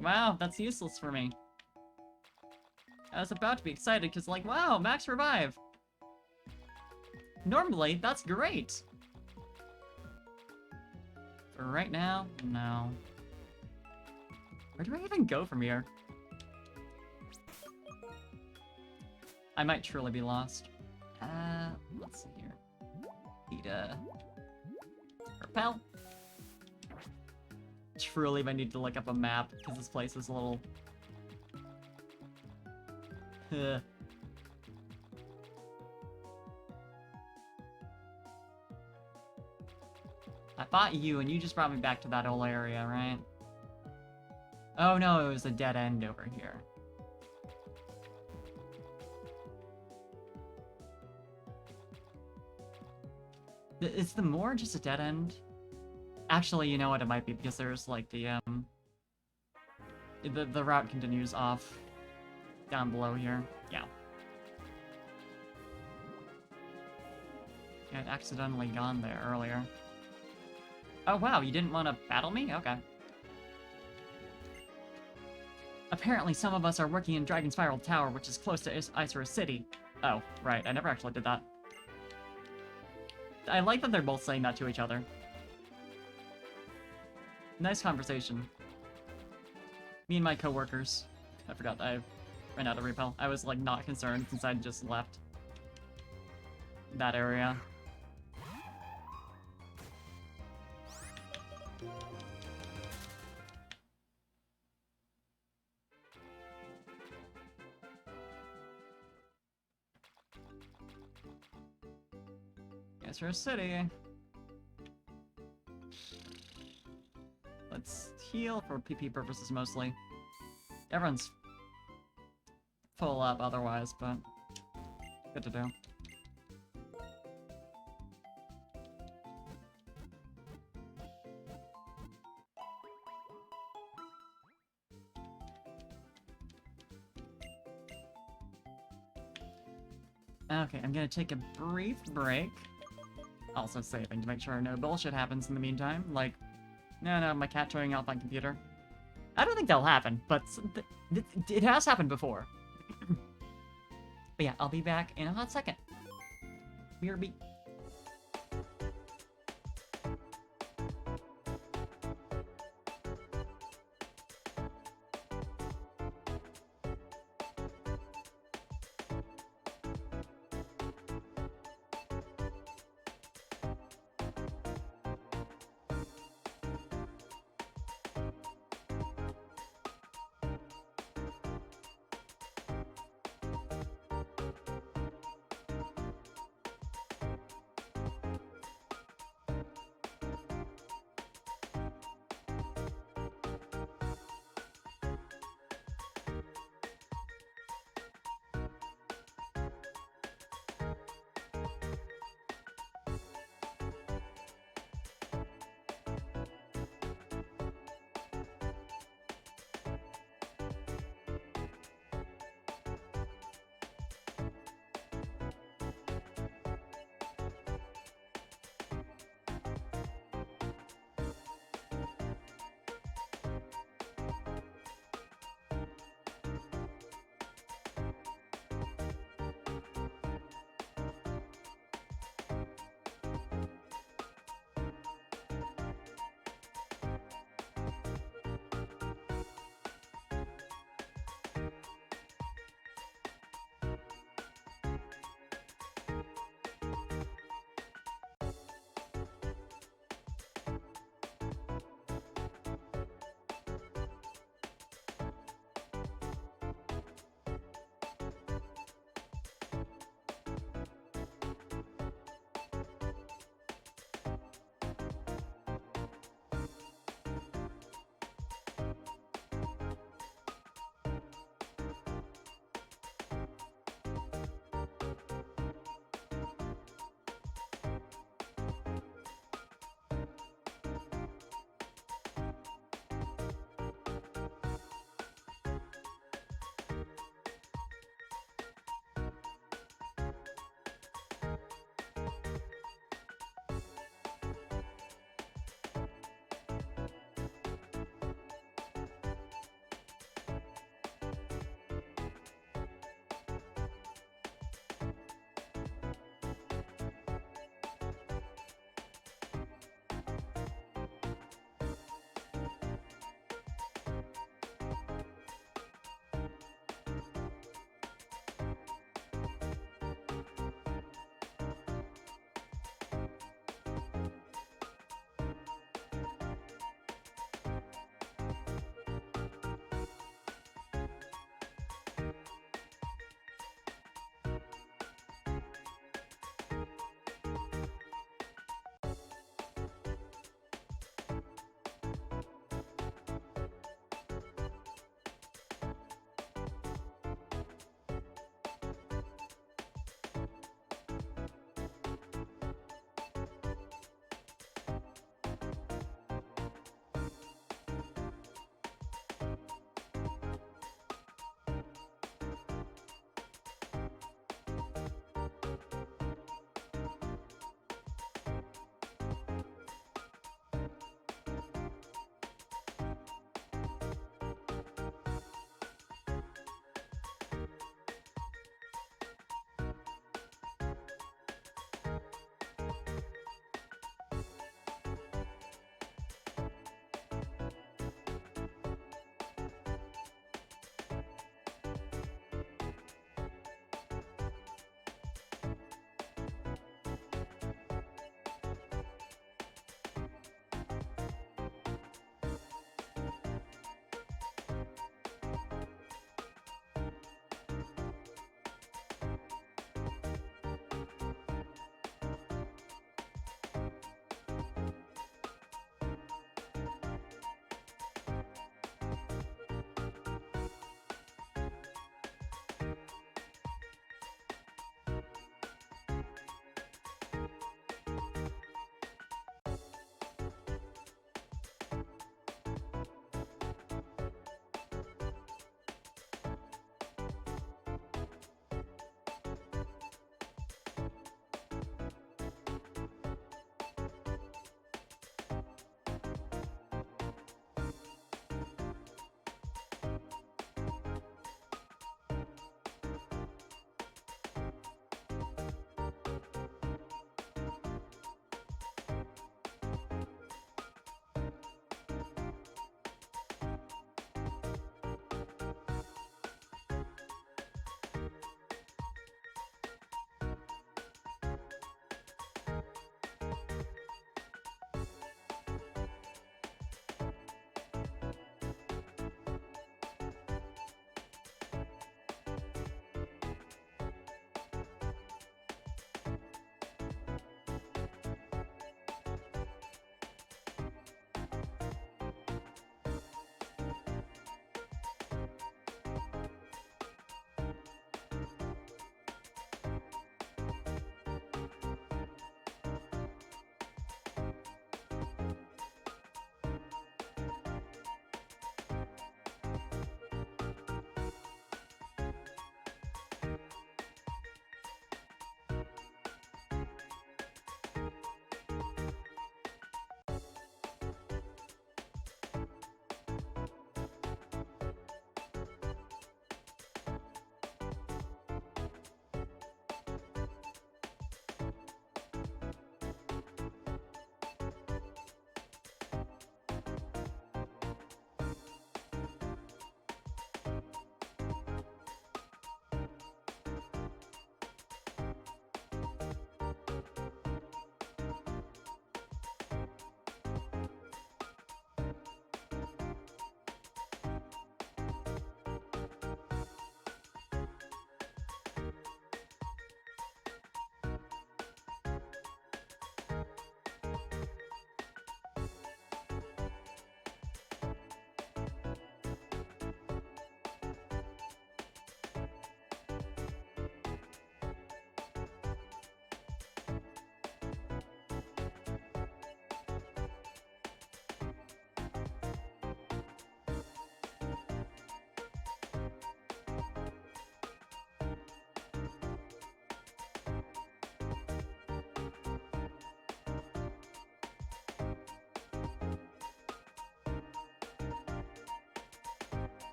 Wow, that's useless for me. I was about to be excited because, like, wow, max revive. Normally, that's great. For right now, no. Where do I even go from here? I might truly be lost. Let's see here. Need repel. Truly, I need to look up a map because this place is a little. I fought you, and you just brought me back to that old area, right? Oh no, it was a dead end over here. Is the moor just a dead end? Actually, you know what, it might be, because there's, like, the route continues off down below here. Yeah. I had accidentally gone there earlier. Oh wow, you didn't want to battle me? Okay. Apparently some of us are working in Dragon Spiral Tower, which is close to Isra City. Oh, right, I never actually did that. I like that they're both saying that to each other. Nice conversation. Me and my coworkers. I forgot I ran out of repel. I was, like, not concerned since I just left that area. Isra City. Let's heal for PP purposes mostly. Everyone's full up otherwise, but good to do. Okay, I'm gonna take a brief break. Also saving to make sure no bullshit happens in the meantime, like, no, my cat showing off on computer. I don't think that'll happen, but it has happened before. But yeah, I'll be back in a hot second. BRB.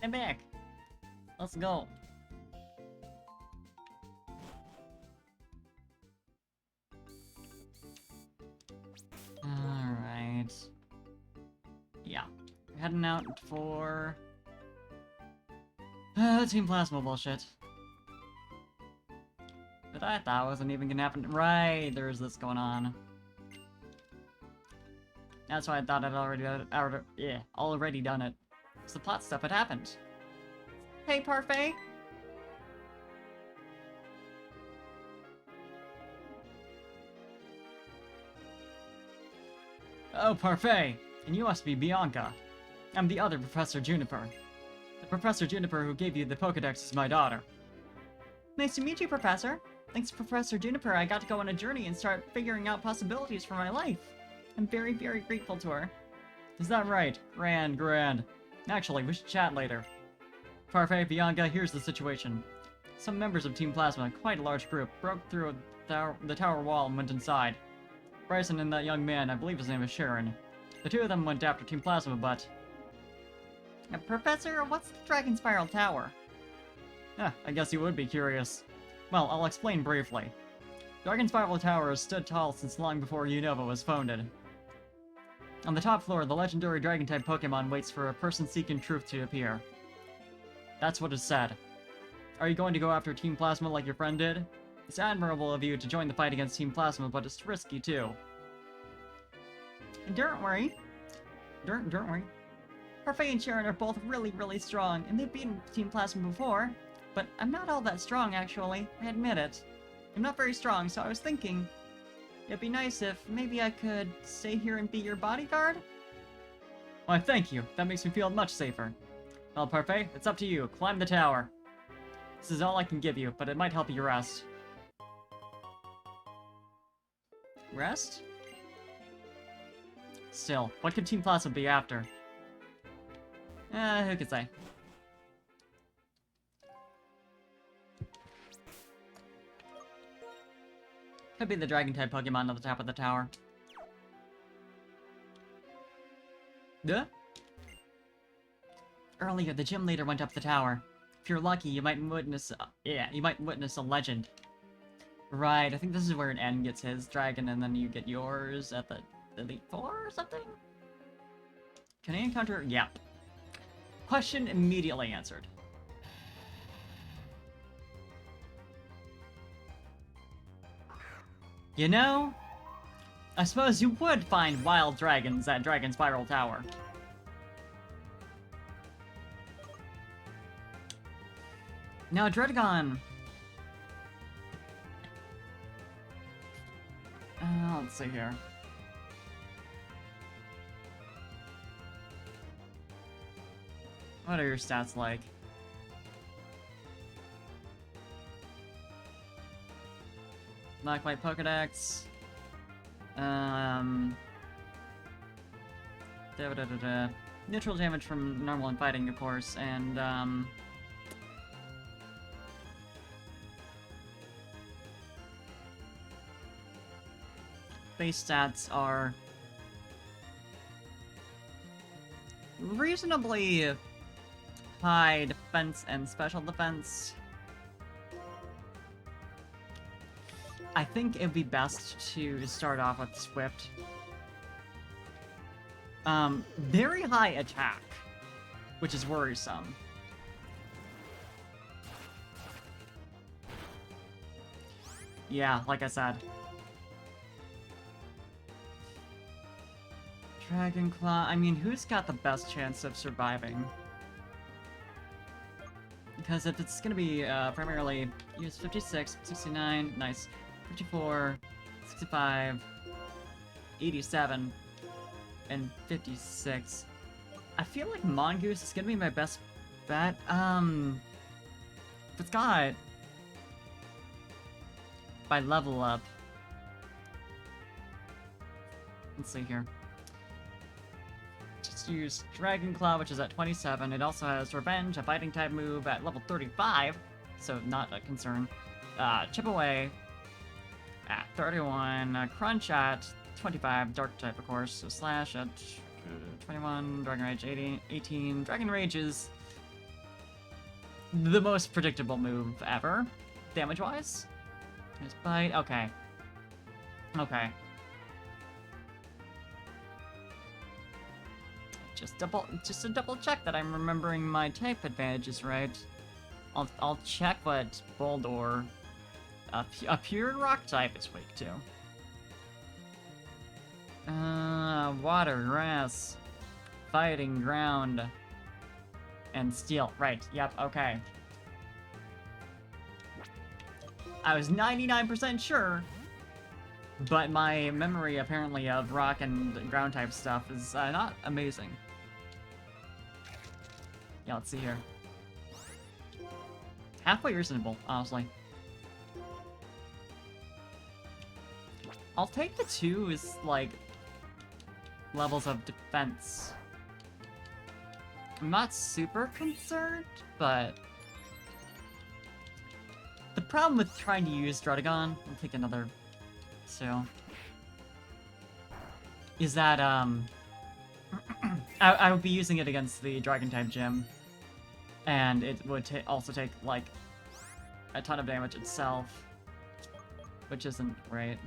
I'm back. Let's go. Alright. Yeah. We're heading out for... Team Plasma bullshit. But I thought wasn't even gonna happen. Right, there's this going on. That's why I thought I'd already done it. So the plot stuff had happened. Hey, Parfait! Oh, Parfait! And you must be Bianca. I'm the other Professor Juniper. The Professor Juniper who gave you the Pokedex is my daughter. Nice to meet you, Professor. Thanks to Professor Juniper, I got to go on a journey and start figuring out possibilities for my life. I'm very, very grateful to her. Is that right? Grand. Actually, we should chat later. Parfait, Bianca, here's the situation. Some members of Team Plasma, quite a large group, broke through the tower wall and went inside. Bryson and that young man, I believe his name is Sharon. The two of them went after Team Plasma, but... Professor, what's the Dragon Spiral Tower? I guess you would be curious. Well, I'll explain briefly. Dragon Spiral Tower has stood tall since long before Unova was founded. On the top floor, the legendary Dragon-type Pokemon waits for a person seeking truth to appear. That's what is said. Are you going to go after Team Plasma like your friend did? It's admirable of you to join the fight against Team Plasma, but it's risky too. Don't worry. Don't worry. Parfait and Sharon are both really, really strong, and they've beaten Team Plasma before. But I'm not all that strong, actually. I admit it. I'm not very strong, so I was thinking... It'd be nice if maybe I could stay here and be your bodyguard? Why, thank you. That makes me feel much safer. Well, Parfait, it's up to you. Climb the tower. This is all I can give you, but it might help you rest. Rest? Still, what could Team Plasma be after? Who could say? Could be the Dragon-type Pokemon at the top of the tower. Duh? Earlier, the gym leader went up the tower. If you're lucky, you might witness... you might witness a legend. Right, I think this is where an N gets his dragon, and then you get yours at the Elite Four or something? Can I encounter... Yep. Question immediately answered. You know, I suppose you would find wild dragons at Dragon Spiral Tower. Now, Dredagon... let's see here. What are your stats like? Black White Pokedex. Neutral damage from normal and fighting, of course, and base stats are reasonably high defense and special defense. I think it'd be best to start off with Swift. Very high attack, which is worrisome. Yeah, like I said. Dragonclaw, I mean, who's got the best chance of surviving? Because if it's gonna be primarily use 56, 69, nice, 54, 65, 87, and 56. I feel like Mongoose is gonna be my best bet. If it's got by level up. Let's see here. Just use Dragon Claw, which is at 27. It also has Revenge, a fighting type move at level 35, so not a concern. Chip Away at 31, Crunch at 25, Dark type, of course, so Slash at 21, Dragon Rage 18. Dragon Rage is the most predictable move ever, damage-wise. His bite. Okay. Okay. Just to double check that I'm remembering my type advantages right. I'll check what Boldor, a pure rock type, is weak to. Water, grass, fighting, ground, and steel. Right. Yep. Okay. I was 99% sure, but my memory apparently of rock and ground type stuff is not amazing. Yeah, let's see here. Halfway reasonable, honestly. I'll take the 2 as, like, levels of defense. I'm not super concerned, but... the problem with trying to use Druddigon, I'll take another 2, is that, I would be using it against the Dragon-type gym, and it would also take, like, a ton of damage itself, which isn't great.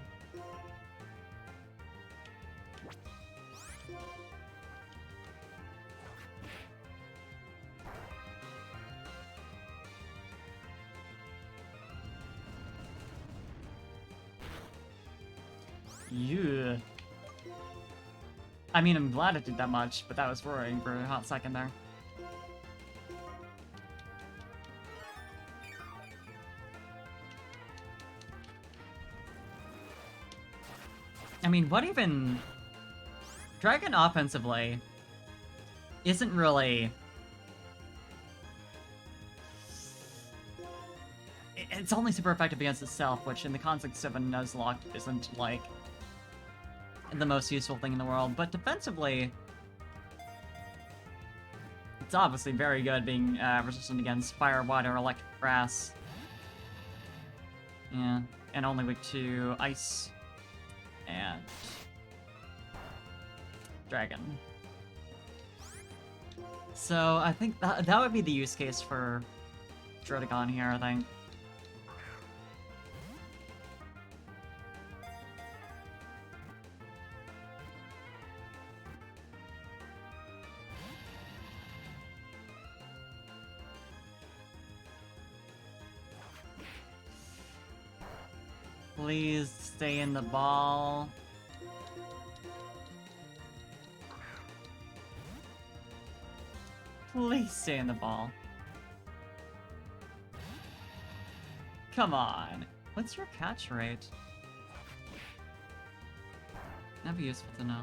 Yeah. I mean, I'm glad it did that much, but that was worrying for a hot second there. I mean, what even... Dragon offensively isn't really... It's only super effective against itself, which in the context of a Nuzlocke isn't, like, the most useful thing in the world. But defensively, it's obviously very good being resistant against fire, water, electric, grass. Yeah, and only weak to ice and dragon. So I think that would be the use case for Druddigon here, I think. Please stay in the ball. Please stay in the ball. Come on. What's your catch rate? That'd be useful to know.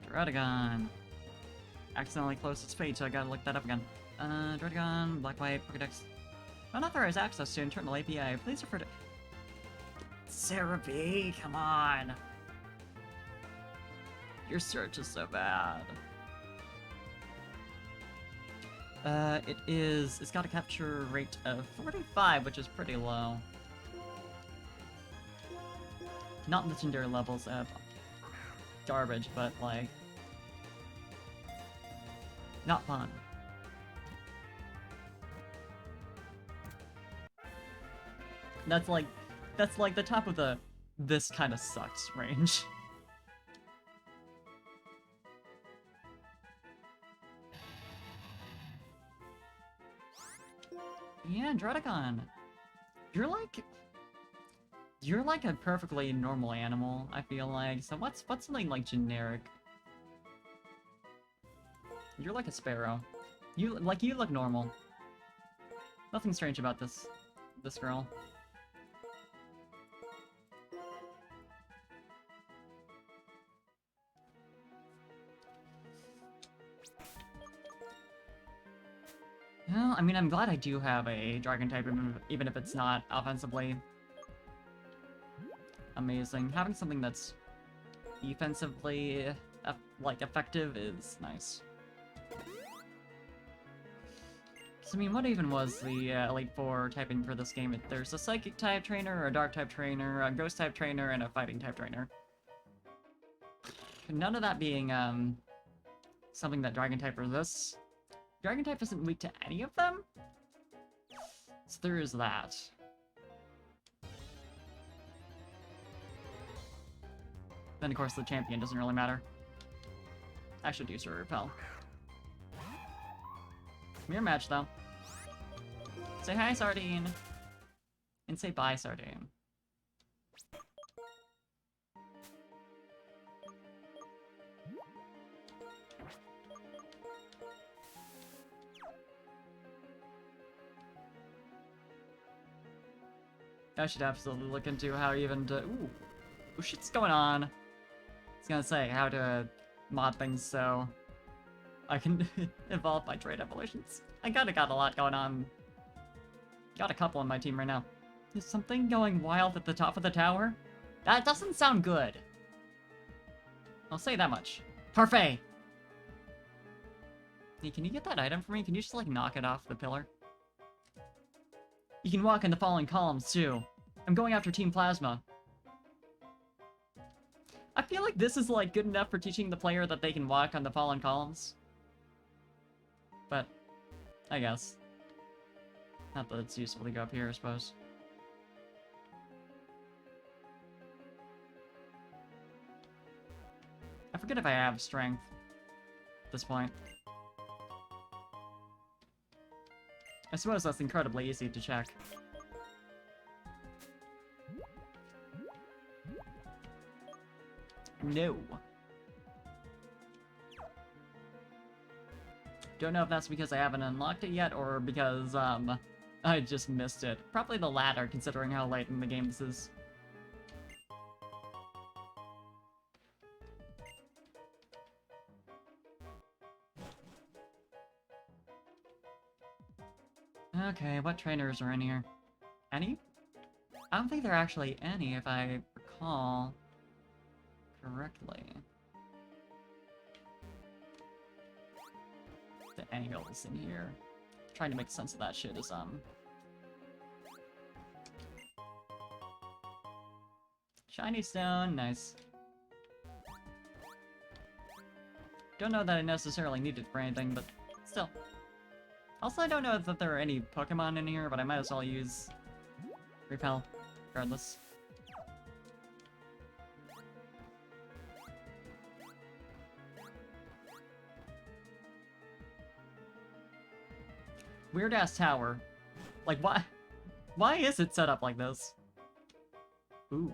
Druddigon. Accidentally closed its page, so I gotta look that up again. Druddigon, Black White, Pokedex. Unauthorized access to internal API. Please refer to... Sarah B, come on. Your search is so bad. It's got a capture rate of 45, which is pretty low. Not legendary levels of garbage, but like... not fun. That's like the top of the this kind of sucks range. Yeah, Druddigon. You're like a perfectly normal animal, I feel like. So what's something like generic? You're like a sparrow. You look normal. Nothing strange about this girl. Well, I mean, I'm glad I do have a dragon type, even if it's not offensively amazing. Having something that's defensively, like, effective is nice. So, I mean, what even was the Elite Four typing for this game? There's a Psychic type trainer, a Dark type trainer, a Ghost type trainer, and a Fighting type trainer. None of that being, something that Dragon-type resists. Dragon-type isn't weak to any of them? So there is that. Then, of course, the champion doesn't really matter. I should use her repel. Mirror match, though. Say hi, Sardine. And say bye, Sardine. I should absolutely look into how even to... Ooh, shit's going on. I was gonna say, how to mod things so I can evolve my trade evolutions. I got a lot going on. Got a couple on my team right now. Is something going wild at the top of the tower? That doesn't sound good. I'll say that much. Parfait! Hey, can you get that item for me? Can you just, like, knock it off the pillar? You can walk in the fallen columns, too. I'm going after Team Plasma. I feel like this is, like, good enough for teaching the player that they can walk on the fallen columns. But, I guess. Not that it's useful to go up here, I suppose. I forget if I have strength at this point. I suppose that's incredibly easy to check. No. Don't know if that's because I haven't unlocked it yet, or because, I just missed it. Probably the latter, considering how late in the game this is. Okay, what trainers are in here? Any? I don't think there are actually any, if I recall correctly. The angles in here. Trying to make sense of that shit is, Shiny stone, nice. Don't know that I necessarily need it for anything, but still. Also, I don't know that there are any Pokemon in here, but I might as well use Repel, regardless. Weird-ass tower. Like, why? Why is it set up like this? Ooh.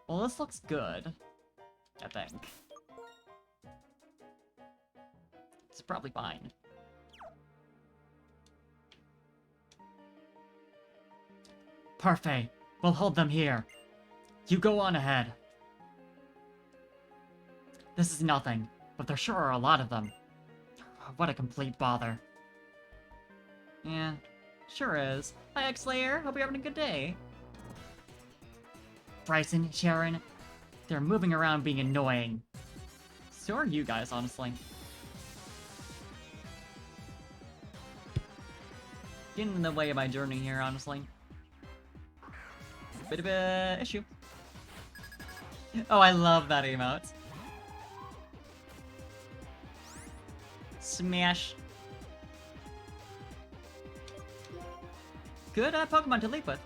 Well, this looks good, I think. It's probably fine. Parfait. We'll hold them here. You go on ahead. This is nothing, but there sure are a lot of them. What a complete bother. Yeah, sure is. Hi, X-Slayer. Hope you're having a good day. Bryson, Sharon, they're moving around being annoying. So are you guys, honestly. Getting in the way of my journey here, honestly. Bit of a issue. Oh, I love that emote. Smash. Good Pokemon to leap with.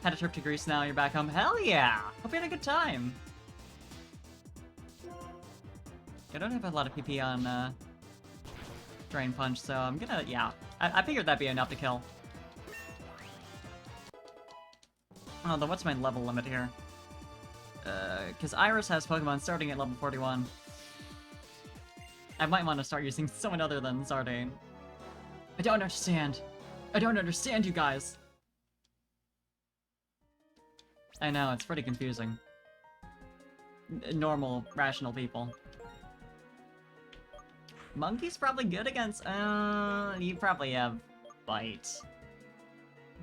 Had a trip to Greece, now you're back home. Hell yeah! Hope you had a good time. I don't have a lot of PP on Drain Punch, so I'm gonna, yeah. I figured that'd be enough to kill. Oh, then what's my level limit here? Because Iris has Pokemon starting at level 41. I might want to start using someone other than Zardane. I don't understand. I don't understand, you guys. I know, it's pretty confusing. Normal, rational people. Monkey's probably good against, you probably have Bite.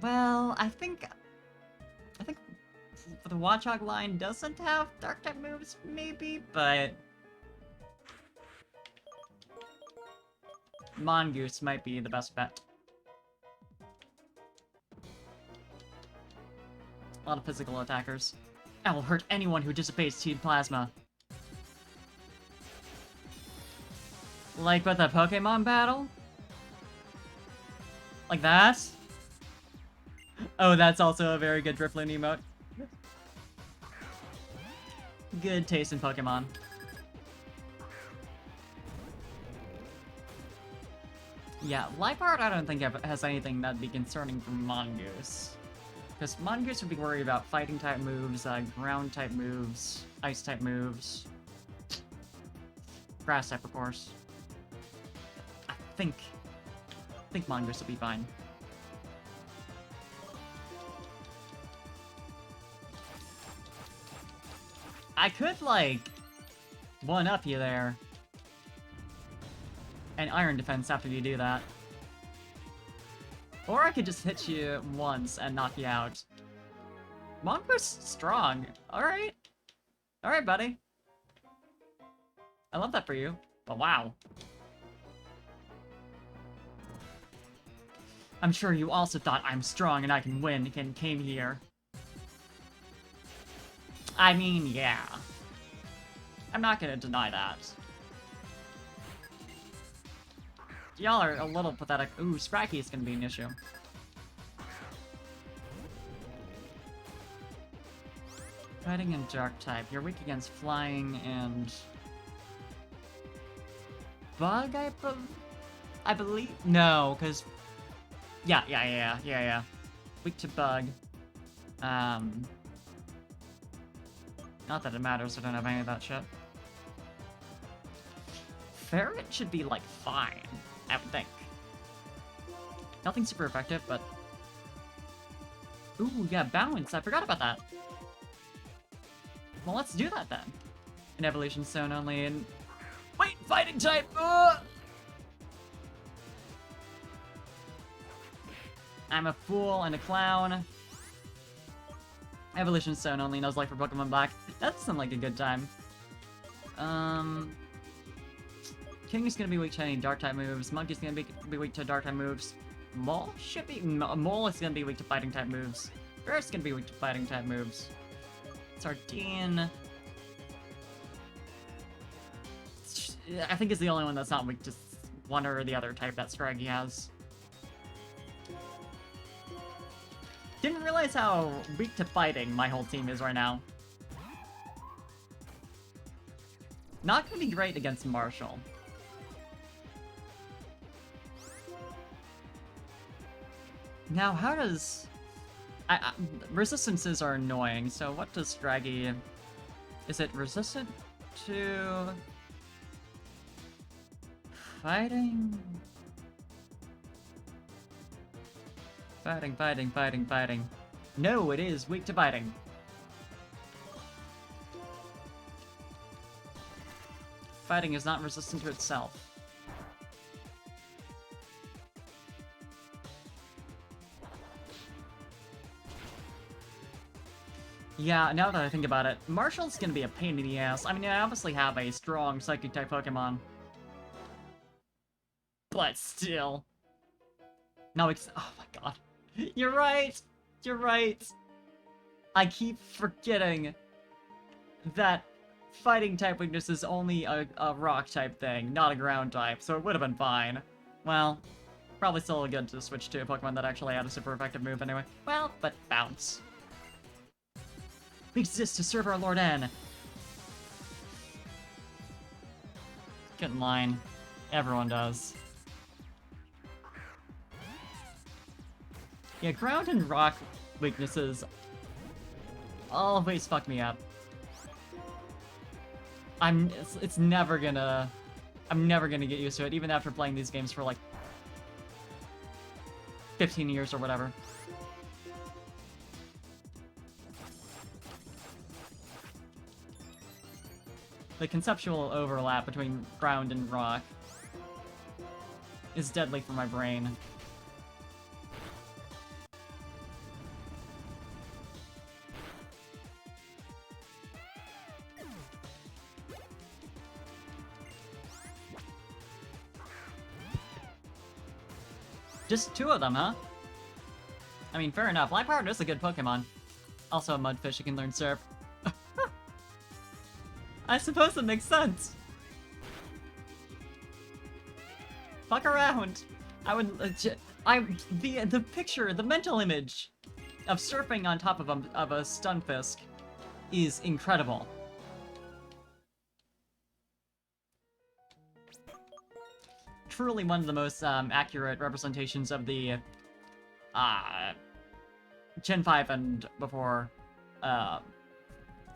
Well, I think the Watchog line doesn't have Dark-type moves, maybe, but Mongoose might be the best bet. A lot of physical attackers. I will hurt anyone who dissipates Team Plasma. Like with a Pokemon battle? Like that? Oh, that's also a very good Drifloon emote. Good taste in Pokemon. Yeah, Life Art I don't think has anything that'd be concerning for Mongoose. Because Mongoose would be worried about fighting type moves, ground type moves, ice type moves. Grass type, of course. I think Mongoose will be fine. I could, like, one-up you there. And Iron Defense after you do that. Or I could just hit you once and knock you out. Mongoose strong. Alright. Alright, buddy. I love that for you. But wow. I'm sure you also thought I'm strong and I can win and came here. I mean, yeah. I'm not gonna deny that. Y'all are a little pathetic. Ooh, Spraggy is gonna be an issue. Fighting and Dark type. You're weak against Flying and... Bug, I believe? No, because... Yeah. Weak to Bug. Not that it matters, I don't have any of that shit. Ferret should be, like, fine, I would think. Nothing super effective, but... Ooh, yeah, Balance, I forgot about that. Well, let's do that then. An Evolution Stone only, and... Wait, Fighting type! I'm a fool and a clown. Evolution Stone only, knows life for Pokemon Black. That doesn't like a good time. King is gonna be weak to any Dark type moves. Monkey's gonna be weak to Dark type moves. Mole should be... Mole is gonna be weak to Fighting type moves. Ferret's gonna be weak to Fighting type moves. Sardine... I think is the only one that's not weak to one or the other type that Scraggy has. Didn't realize how weak to fighting my whole team is right now. Not gonna be great against Marshall. Now, how does... resistances are annoying, so what does Scraggy... Is it resistant to... Fighting? Fighting. No, it is weak to fighting. Fighting is not resistant to itself. Yeah, now that I think about it, Marshall's gonna be a pain in the ass. I mean, I obviously have a strong Psychic-type Pokemon. But still. No, oh my god. You're right! You're right! I keep forgetting that Fighting-type weakness is only a Rock-type thing, not a Ground-type, so it would have been fine. Well, probably still good to switch to a Pokemon that actually had a super effective move anyway. Well, but Bounce. We exist to serve our Lord N. Good line. Everyone does. Yeah, Ground and Rock weaknesses always fuck me up. It's never gonna... I'm never gonna get used to it, even after playing these games for like 15 years or whatever. The conceptual overlap between Ground and Rock is deadly for my brain. Just two of them, huh? I mean, fair enough. Liepard is a good Pokemon. Also a Mudfish, you can learn Surf. I suppose it makes sense. Fuck around. I would. The picture, the mental image of surfing on top of a Stunfisk is incredible. Truly one of the most accurate representations of the Gen 5 and before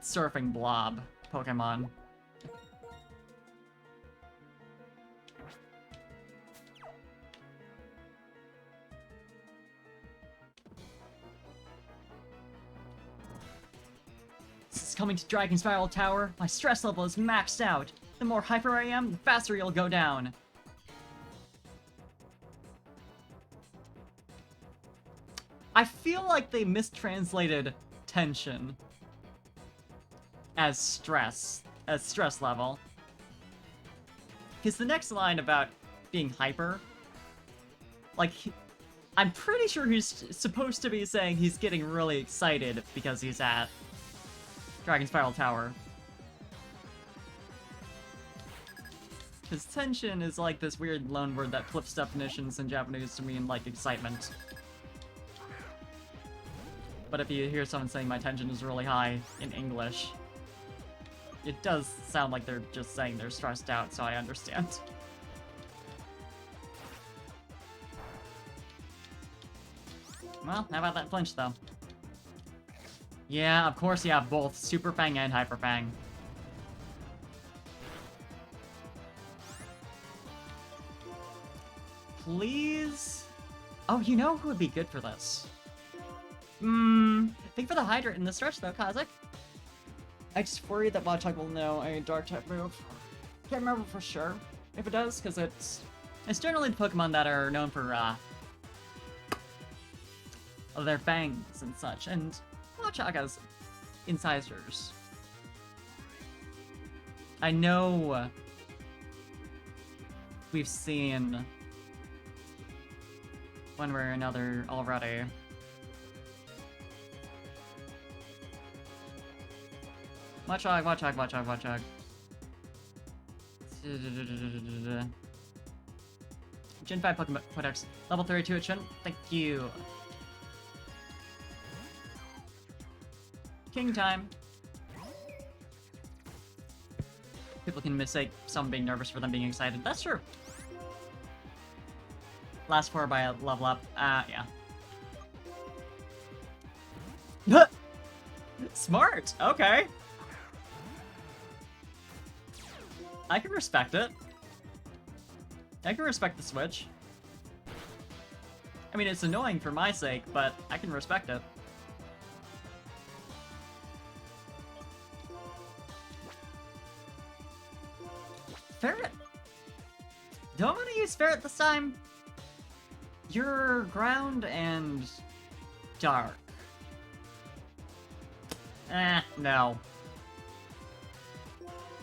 surfing blob Pokemon. This is coming to Dragon Spiral Tower. My stress level is maxed out. The more hyper I am, the faster you'll go down. I feel like they mistranslated tension as stress level. Because the next line about being hyper, like, I'm pretty sure he's supposed to be saying he's getting really excited because he's at Dragon Spiral Tower. Because tension is like this weird loan word that flips definitions in Japanese to mean, like, excitement. But if you hear someone saying my tension is really high in English, it does sound like they're just saying they're stressed out, so I understand. Well, how about that flinch, though? Yeah, of course you have both Super Fang and Hyper Fang. Please? Oh, you know who would be good for this? Think for the Hydrant in the stretch, though, Kazik. I just worry that Machop will know a Dark-type move. Can't remember for sure if it does, because it's generally the Pokemon that are known for, their fangs and such, and Machop has incisors. I know we've seen one way or another already. Watchog. Gen 5 Pokemon Codex. Level 32 at Shin. Thank you. King time. People can mistake someone being nervous for them being excited. That's true. Last 4 by a level up. Yeah. Smart! Okay. I can respect it. I can respect the switch. I mean, it's annoying for my sake, but I can respect it. Ferret! Do I want to use Ferret this time? You're ground and dark. No.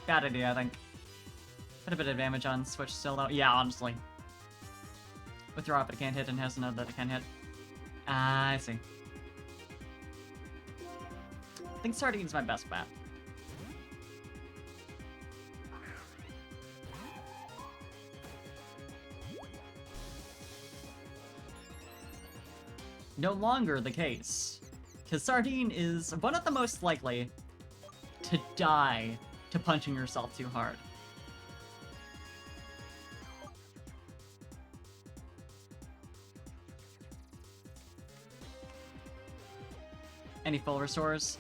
Bad idea, I think. Put a bit of damage on switch still though. Yeah, honestly. Withdraw if it can't hit and has to know that it can hit. I see. I think Sardine's my best bet. No longer the case. Because Sardine is one of the most likely to die to punching yourself too hard. Any full restores?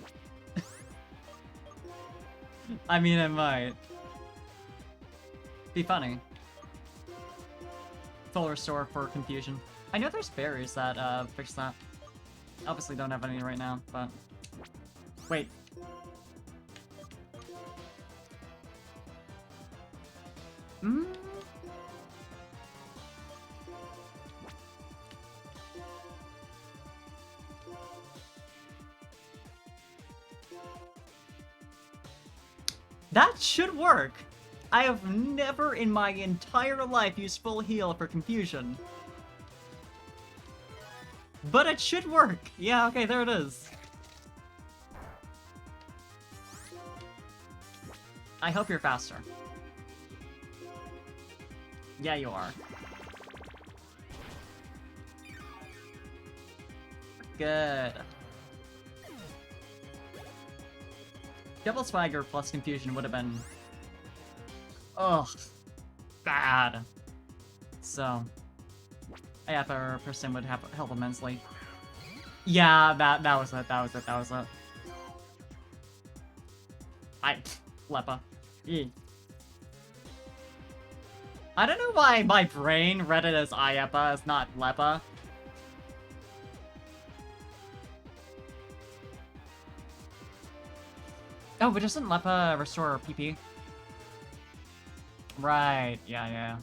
I mean, it might. Be funny. Full restore for confusion. I know there's berries that fix that. Obviously don't have any right now, but... Wait. That should work! I have never in my entire life used full heal for confusion. But it should work! Yeah, okay, there it is. I hope you're faster. Yeah, you are. Good. Double Swagger plus Confusion would have been... Ugh. Bad. So... Ayapa or Sim would help immensely. Yeah, that was it, that was it, that was it. Leppa. Eek. I don't know why my brain read it as Ayapa, as not Leppa. Oh, but doesn't Leppa restore PP? Right, yeah.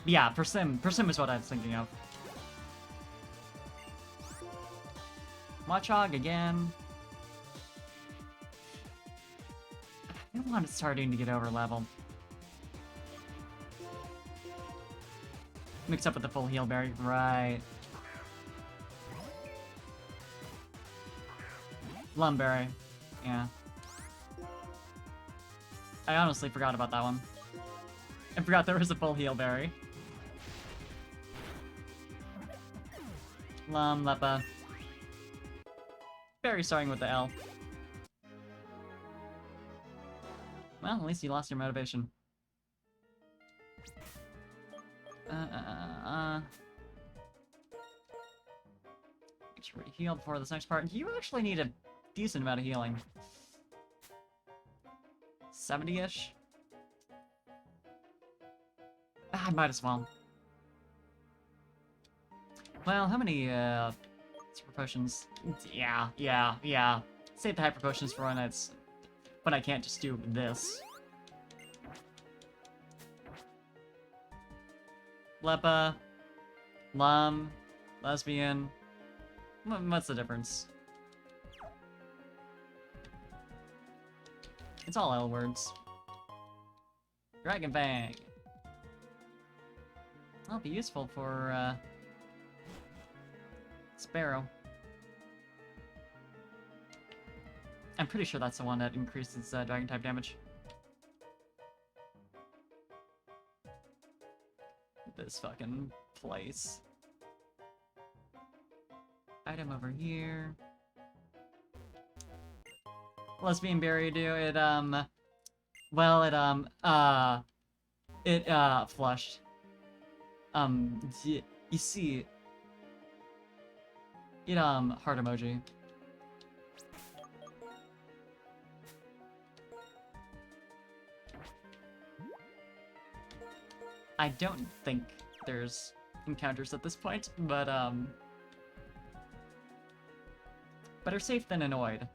Yeah, Persim is what I was thinking of. Machog again. I don't want it starting to get over level. Mix up with the full heal berry, right. Lumberry, yeah. I honestly forgot about that one. I forgot there was a full heal berry. Leppa. Berry starting with the L. Well, at least you lost your motivation. Make sure we heal before this next part. You actually need a decent amount of healing. 70-ish? I might as well. Well, how many, super potions? Yeah. Save the hyper potions for when I can't just do this. Leppa. Lesbian. What's the difference? It's all L words. Dragon Bang. That'll be useful for, Sparrow. I'm pretty sure that's the one that increases dragon type damage. This fucking place. Item over here. Lesbian berry do it, well, it flushed. You see, it, heart emoji. I don't think there's encounters at this point, but, better safe than annoyed.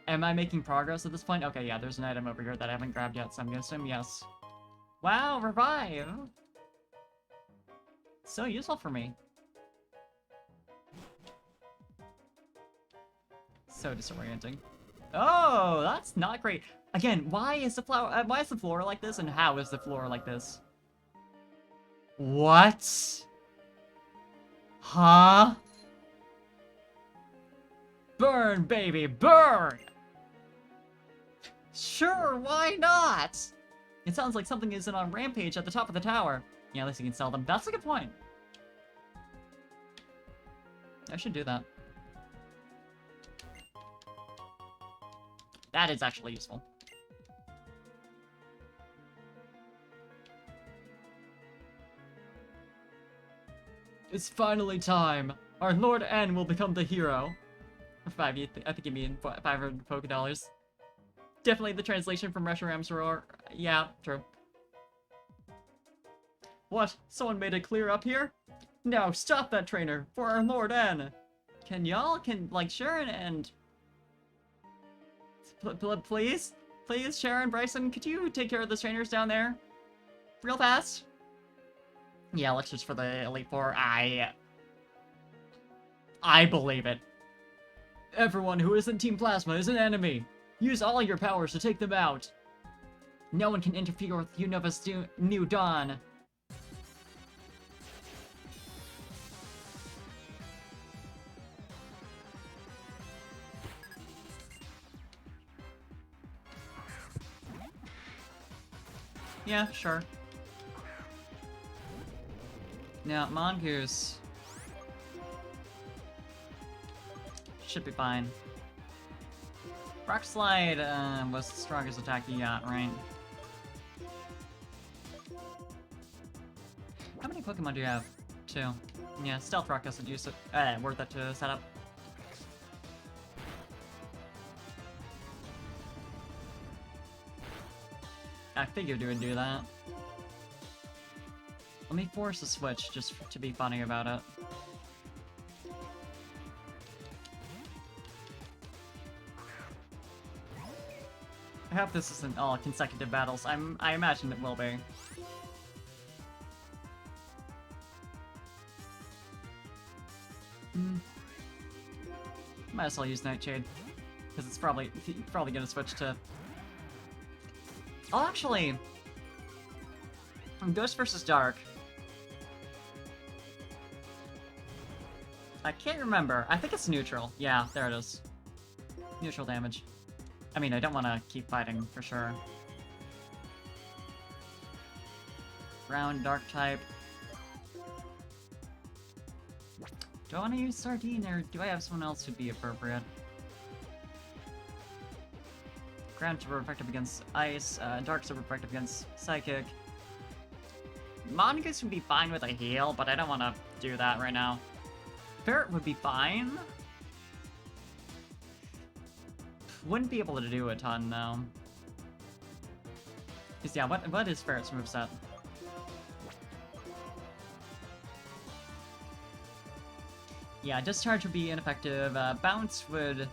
Am I making progress at this point? Okay, yeah, there's an item over here that I haven't grabbed yet, so I'm gonna assume yes. Wow, revive! So useful for me. So disorienting. Oh, that's not great. Again, why is the floor like this, and how is the floor like this? What? Huh? Burn, baby, burn! Sure, why not? It sounds like something isn't on Rampage at the top of the tower. Yeah, at least you can sell them. That's a good point. I should do that. That is actually useful. It's finally time. Our Lord N will become the hero. I think you mean 500 Poké Dollars. Definitely the translation from Reshiram's roar. Yeah, true. What? Someone made it clear up here? No, stop that trainer, for our Lord N. Like, Sharon and... Please? Please, Sharon, Bryson, could you take care of the trainers down there? Real fast? Yeah, let's just for the Elite Four. I believe it. Everyone who isn't Team Plasma is an enemy. Use all your powers to take them out. No one can interfere with Unova's new dawn. Yeah, sure. Now, Mongoose should be fine. Rock Slide was the strongest attack you got, right? How many Pokemon do you have? 2. Yeah, Stealth Rock doesn't use it. Worth it to set up. I figured you would do that. Let me force a switch just to be funny about it. I hope this isn't all consecutive battles. I imagine it will be. Might as well use Nightshade, because it's probably gonna switch to. Oh, actually, Ghost versus Dark. I can't remember. I think it's neutral. Yeah, there it is. Neutral damage. I mean, I don't want to keep fighting, for sure. Ground, Dark type. Do I want to use Sardine, or do I have someone else who'd be appropriate? Ground super effective against Ice, Dark super effective against Psychic. Mongoose would be fine with a heal, but I don't want to do that right now. Ferret would be fine. Wouldn't be able to do a ton, though. Because, yeah, what is Ferret's moveset? Yeah, Discharge would be ineffective. Bounce would...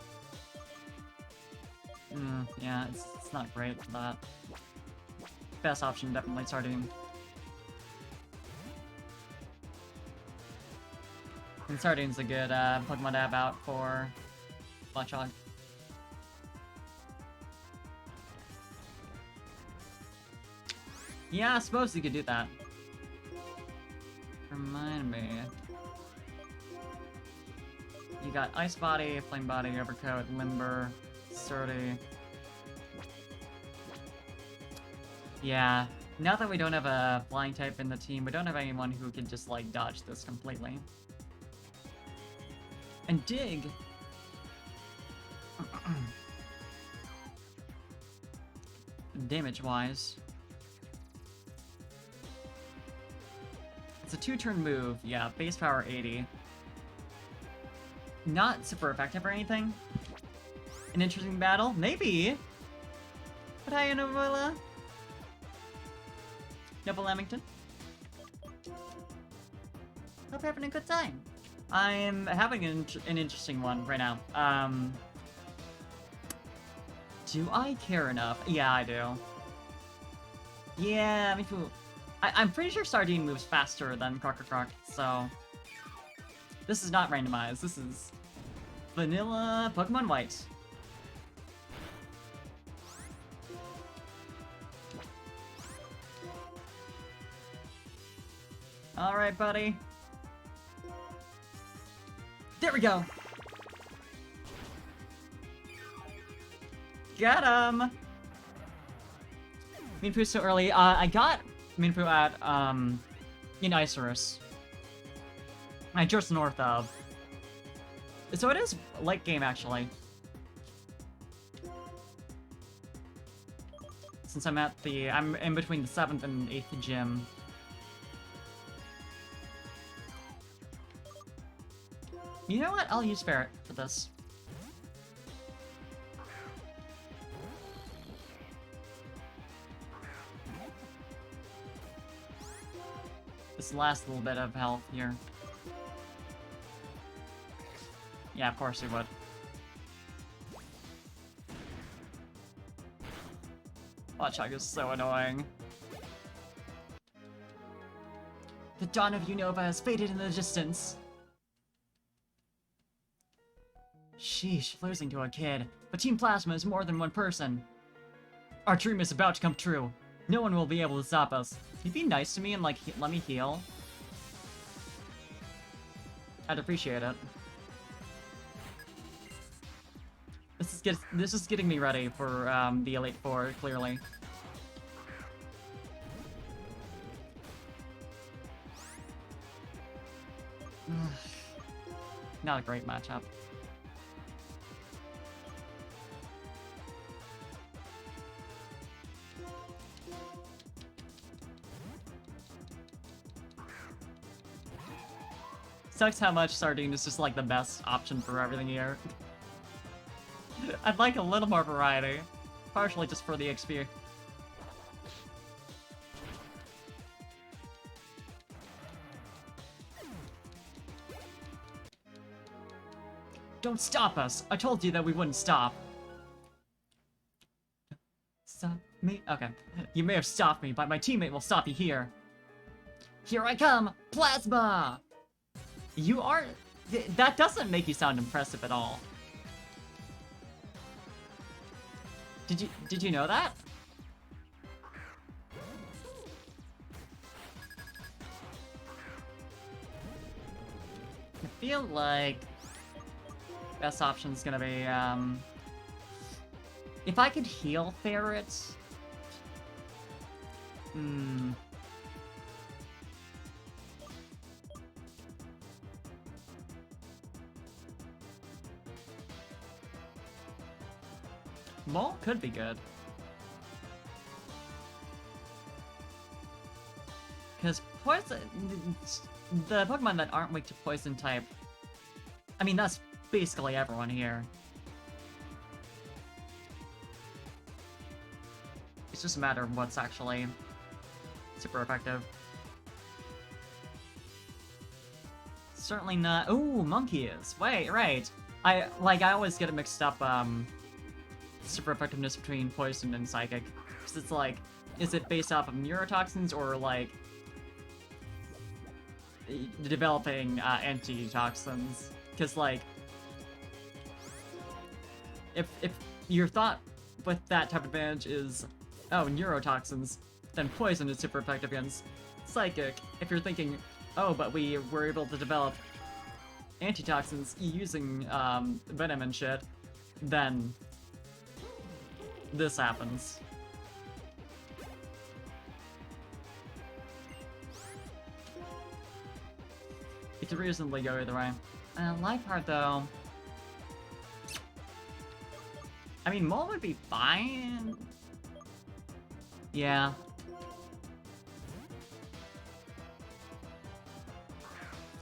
yeah, it's not great for that. Best option, definitely Sardine. And Sardine's a good Pokemon to have out for Watchog. Yeah, I suppose you could do that. Remind me. You got Ice Body, Flame Body, Overcoat, Limber, Sturdy. Yeah, now that we don't have a flying type in the team, we don't have anyone who can just, like, dodge this completely. And Dig... damage-wise... it's a 2-turn move, yeah, base power 80. Not super effective or anything. An interesting battle? Maybe! But hi, Novola. Noble Lamington. Hope you're having a good time. I'm having an interesting one right now. Do I care enough? Yeah, I do. Yeah, me too. I'm pretty sure Sardine moves faster than Crocker Croc, so... This is not randomized, this is... vanilla Pokemon White. Alright, buddy. There we go! Got him! Minfu so early. I got Minfu at, in Isurus. Just north of. So it is late game, actually. Since I'm in between the 7th and 8th gym. You know what? I'll use Ferret for this. This last little bit of health here. Yeah, of course he would. Watchog is so annoying. The dawn of Unova has faded in the distance. Sheesh, losing to a kid. But Team Plasma is more than one person. Our dream is about to come true. No one will be able to stop us. Can you be nice to me and, like, let me heal? I'd appreciate it. This is getting me ready for the Elite Four, clearly. Not a great matchup. Sucks how much Sardine is just like the best option for everything here. I'd like a little more variety. Partially just for the XP. Don't stop us! I told you that we wouldn't stop. Stop me? Okay. You may have stopped me, but my teammate will stop you here. Here I come! Plasma! You are... That doesn't make you sound impressive at all. Did you know that? I feel like best option is gonna be if I could heal Ferret. Mole could be good. Because poison... The Pokemon that aren't weak to poison type... I mean, that's basically everyone here. It's just a matter of what's actually super effective. Certainly not... Ooh, Monkey is. Wait, right. I always get it mixed up, super effectiveness between poison and psychic, because it's like, is it based off of neurotoxins or like developing antitoxins? Because like, if your thought with that type of advantage is, oh, neurotoxins, then poison is super effective against psychic. If you're thinking, oh, but we were able to develop antitoxins using venom and shit, then this happens. It could reasonably go either way. Liepard, though... I mean, Mole would be fine. Yeah.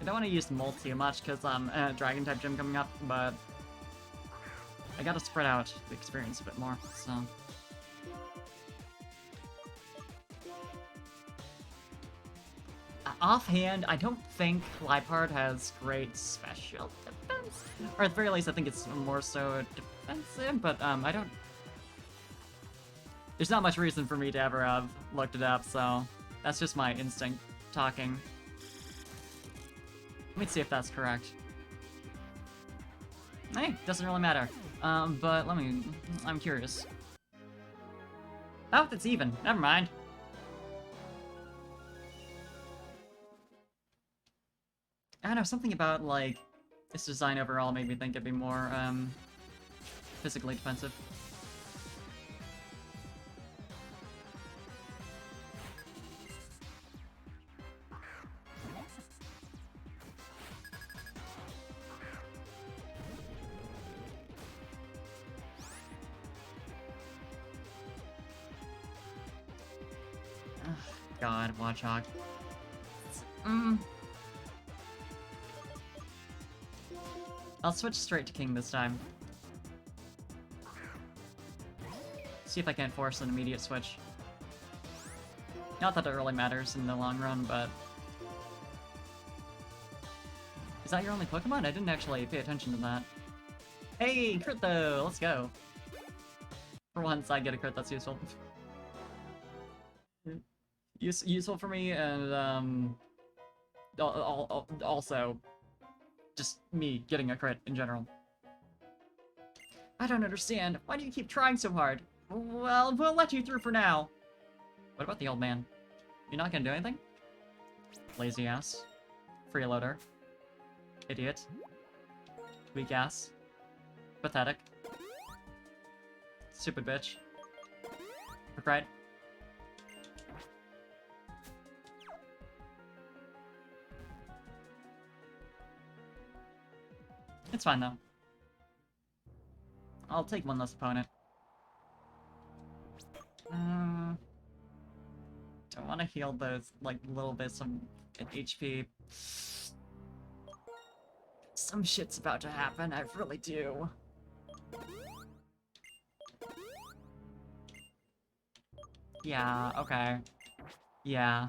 I don't want to use Mole too much, because Dragon-type gym coming up, but... I gotta spread out the experience a bit more, so... Offhand, I don't think Liepard has great special defense. Or at the very least, I think it's more so defensive, but I don't... There's not much reason for me to ever have looked it up, so... That's just my instinct talking. Let me see if that's correct. Hey, doesn't really matter. But let me... I'm curious. Oh, that's even. Never mind. I don't know, something about, like, its design overall made me think it'd be more, physically defensive. God, Watchog. I'll switch straight to King this time. See if I can't force an immediate switch. Not that it really matters in the long run, but... Is that your only Pokemon? I didn't actually pay attention to that. Hey, crit though! Let's go! For once, I get a crit that's useful. Useful for me, and also just me getting a crit in general. I don't understand. Why do you keep trying so hard? Well, we'll let you through for now. What about the old man? You're not gonna do anything? Lazy ass. Freeloader. Idiot. Weak ass. Pathetic. Stupid bitch. Right? It's fine though. I'll take one less opponent. I want to heal those, like, little bits of HP. Some shit's about to happen, I really do. Yeah, okay. Yeah.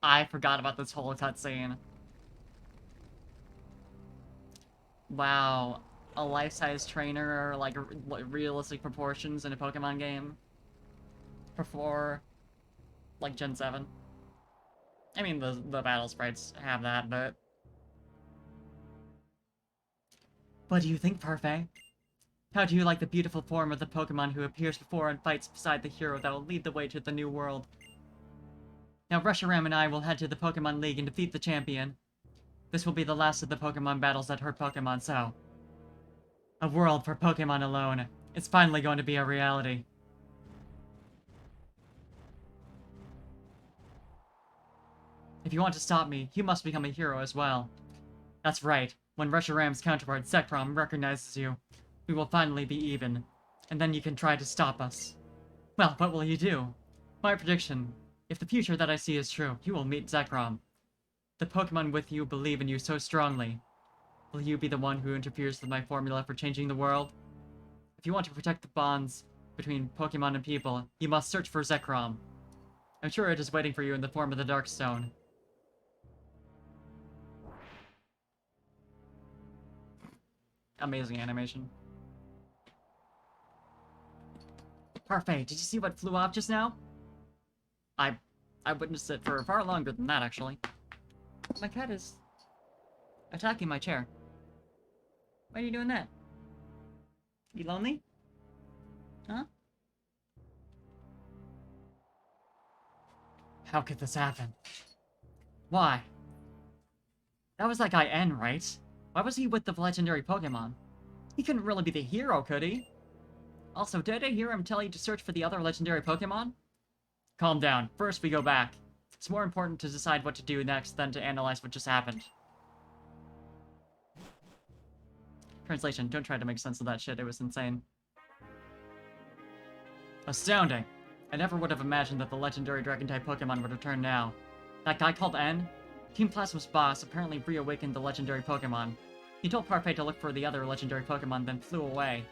I forgot about this whole cutscene. Wow. A life-size trainer, like, realistic proportions in a Pokemon game. Before, like, Gen 7. I mean, the battle sprites have that, but... What do you think, Parfait? How do you like the beautiful form of the Pokemon who appears before and fights beside the hero that will lead the way to the new world? Now Reshiram and I will head to the Pokemon League and defeat the champion. This will be the last of the Pokemon battles that hurt Pokemon so. A world for Pokemon alone. It's finally going to be a reality. If you want to stop me, you must become a hero as well. That's right. When Reshiram's counterpart Zekrom recognizes you, we will finally be even. And then you can try to stop us. Well, what will you do? My prediction. If the future that I see is true, you will meet Zekrom. The Pokemon with you believe in you so strongly. Will you be the one who interferes with my formula for changing the world? If you want to protect the bonds between Pokemon and people, you must search for Zekrom. I'm sure it is waiting for you in the form of the Dark Stone. Amazing animation. Parfait, did you see what flew off just now? I witnessed it for far longer than that, actually. My cat is attacking my chair. Why are you doing that? You lonely? Huh? How could this happen? Why? That was that guy N, right? Why was he with the legendary Pokemon? He couldn't really be the hero, could he? Also, did I hear him tell you to search for the other legendary Pokemon? Calm down. First, we go back. It's more important to decide what to do next than to analyze what just happened. Translation, don't try to make sense of that shit. It was insane. Astounding! I never would have imagined that the legendary Dragon-type Pokemon would return now. That guy called N? Team Plasma's boss apparently reawakened the legendary Pokemon. He told Parfait to look for the other legendary Pokemon, then flew away.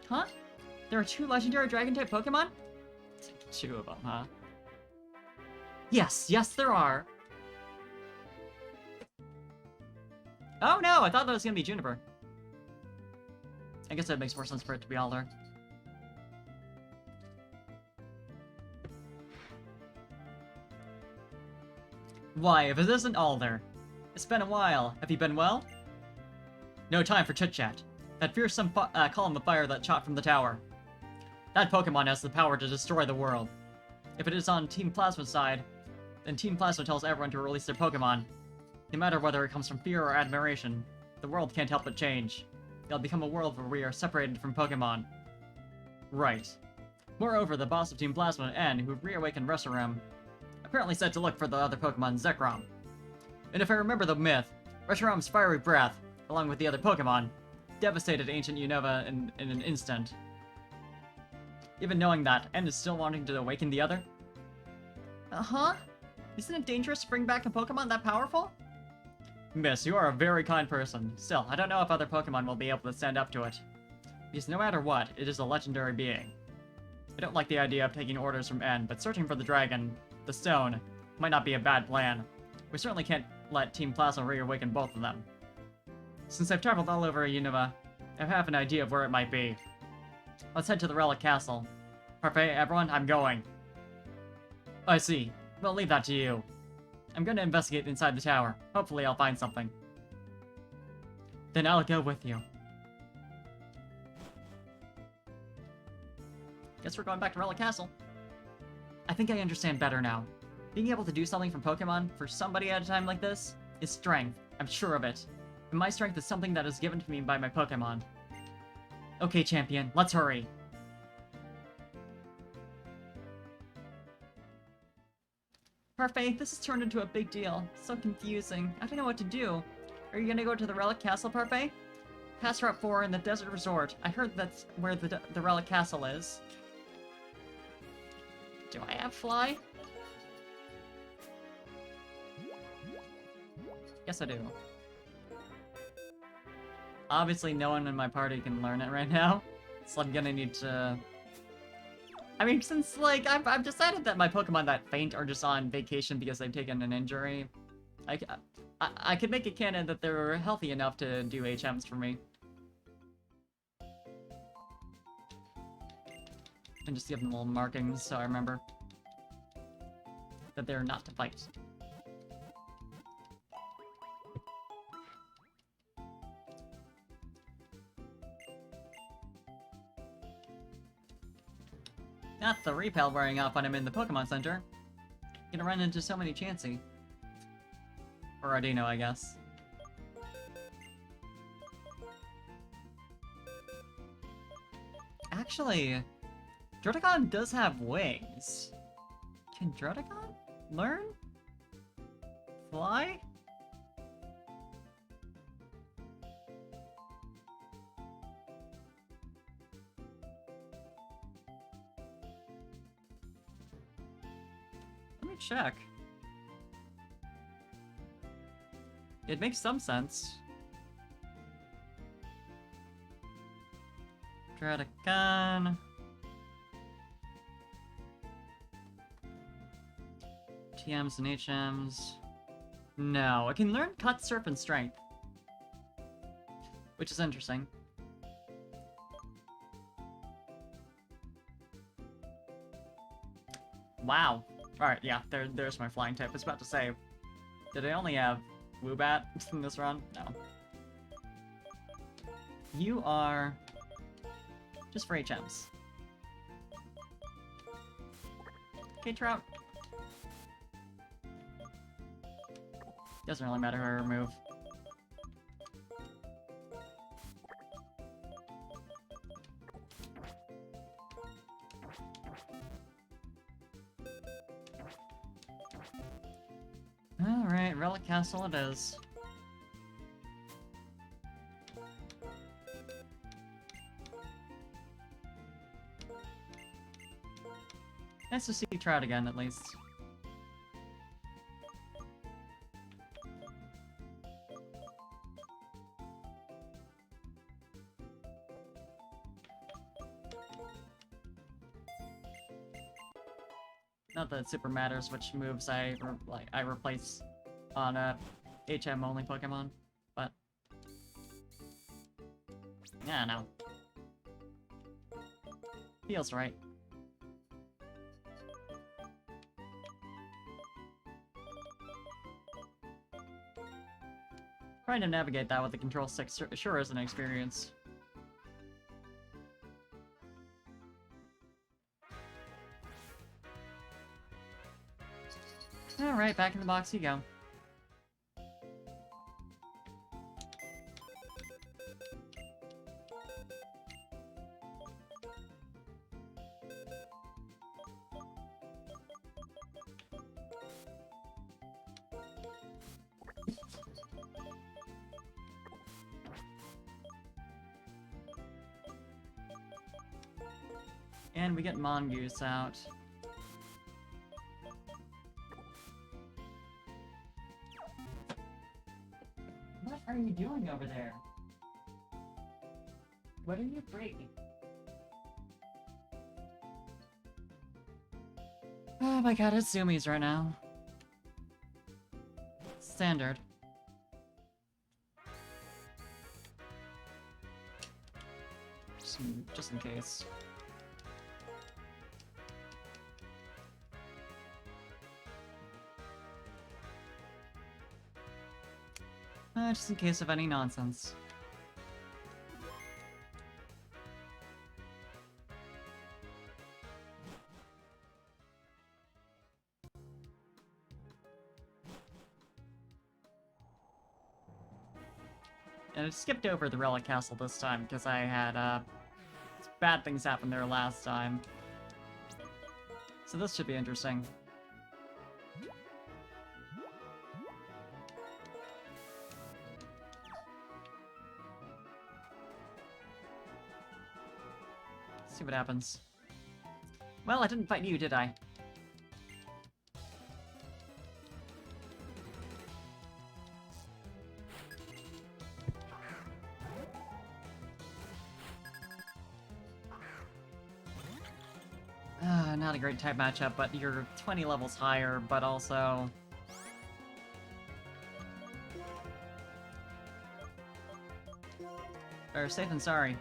Huh? There are 2 legendary Dragon-type Pokemon? 2 of them, huh? Yes, there are! Oh no, I thought that was gonna be Juniper. I guess that makes more sense for it to be Alder. Why, if it isn't Alder? It's been a while. Have you been well? No time for chit-chat. That fearsome column of fire that shot from the tower. That Pokemon has the power to destroy the world. If it is on Team Plasma's side, then Team Plasma tells everyone to release their Pokemon. No matter whether it comes from fear or admiration, the world can't help but change. It'll become a world where we are separated from Pokemon. Right. Moreover, the boss of Team Plasma, N, who reawakened Reshiram, apparently said to look for the other Pokemon, Zekrom. And if I remember the myth, Reshiram's fiery breath, along with the other Pokemon, devastated ancient Unova in an instant. Even knowing that, N is still wanting to awaken the other? Uh-huh? Isn't it dangerous to bring back a Pokemon that powerful? Miss, you are a very kind person. Still, I don't know if other Pokemon will be able to stand up to it. Because no matter what, it is a legendary being. I don't like the idea of taking orders from N, but searching for the dragon, the stone, might not be a bad plan. We certainly can't let Team Plasma reawaken both of them. Since I've traveled all over Unova, I have an idea of where it might be. Let's head to the Relic Castle. Parfait, everyone, I'm going. I see. We'll leave that to you. I'm gonna investigate inside the tower. Hopefully I'll find something. Then I'll go with you. Guess we're going back to Relic Castle. I think I understand better now. Being able to do something from Pokemon for somebody at a time like this is strength. I'm sure of it. And my strength is something that is given to me by my Pokemon. Okay, champion, let's hurry. Parfait, this has turned into a big deal. So confusing. I don't know what to do. Are you gonna go to the Relic Castle, Parfait? Pass Route 4 in the Desert Resort. I heard that's where the Relic Castle is. Do I have Fly? Yes, I do. Obviously, no one in my party can learn it right now, so I'm gonna need to... I mean, since, like, I've decided that my Pokemon that faint are just on vacation because they've taken an injury, I could make a canon that they're healthy enough to do HMs for me. And just give them little markings so I remember that they're not to fight. Not the repel wearing off when I'm in the Pokemon Center. Gonna run into so many Chansey. Or Ardino, I guess. Actually, Druddigon does have wings. Can Druddigon learn? Fly? Let me check. It makes some sense. Druddigon. TMs and HMs. No, it can learn Cut, Surf, and Strength. Which is interesting. Wow. Alright, yeah, there's my flying type. I was about to say, did I only have Woobat in this run? No. You are just for HMs. Okay, Trout. Doesn't really matter who I remove. Alright, Relic Castle it is. Nice to see Trout again, at least. Not that it super matters which moves I replace on HM only Pokemon, but yeah, no. Feels right. Trying to navigate that with the Control Stick sure is an experience. Alright, back in the box you go. And we get Mongoose out. What are you doing over there? What are you breaking? Oh my god, it's Zoomies right now. Standard. Just in case. Just in case of any nonsense. And I skipped over the Relic Castle this time because I had bad things happen there last time. So this should be interesting. Let's see what happens. Well, I didn't fight you, did I? Not a great type matchup, but you're 20 levels higher, but also... Better safe than sorry.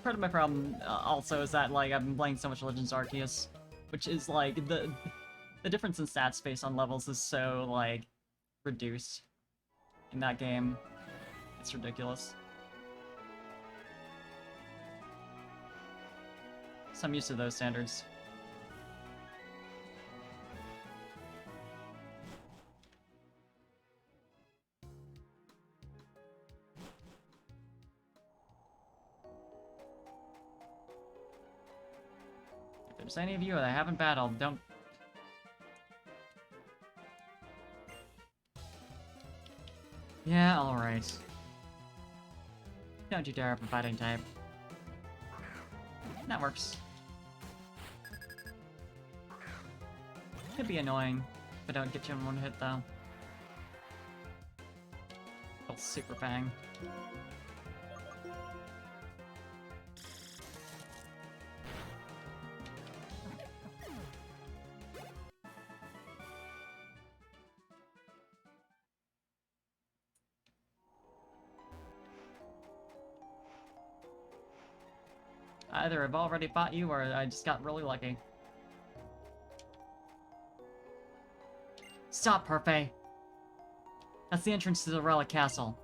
Part of my problem also is that, like, I've been playing so much Legends Arceus, which is, like, the difference in stats based on levels is so, like, reduced in that game. It's ridiculous. So I'm used to those standards. If there's any of you that I haven't battled, don't... Yeah, alright. Don't you dare have a fighting type. That works. Could be annoying if I don't get you in one hit, though. Oh, Super Fang. Either I've already fought you, or I just got really lucky. Stop, Parfait! That's the entrance to the Relic Castle.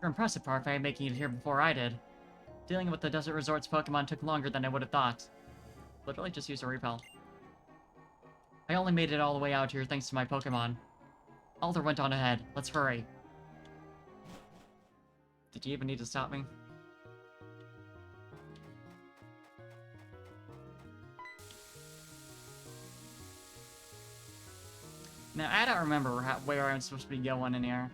You're impressive, Parfait, making it here before I did. Dealing with the Desert Resort's Pokemon took longer than I would have thought. Literally just use a repel. I only made it all the way out here thanks to my Pokemon. Alder went on ahead. Let's hurry. Did you even need to stop me? Now, I don't remember where I'm supposed to be going in here.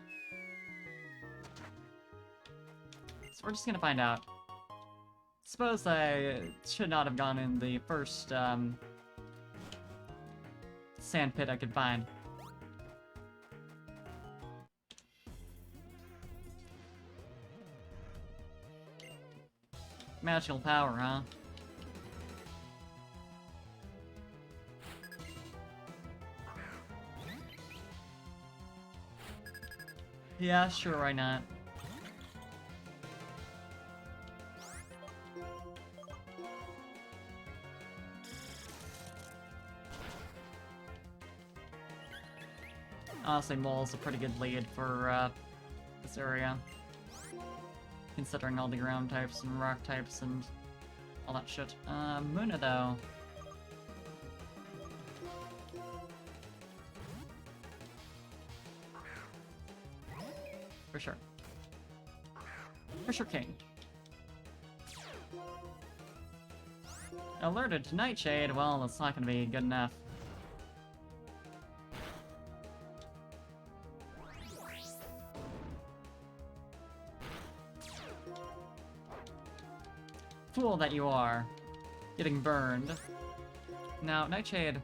So we're just gonna find out. Suppose I should not have gone in the first, sand pit I could find. Magical power, huh? Yeah, sure, why not? Honestly, Mole's a pretty good lead for, this area. Considering all the ground types and rock types and all that shit. Munna, though. For sure. For sure, King. Alerted to Nightshade? Well, that's not gonna be good enough. Fool that you are. Getting burned. Now, Nightshade...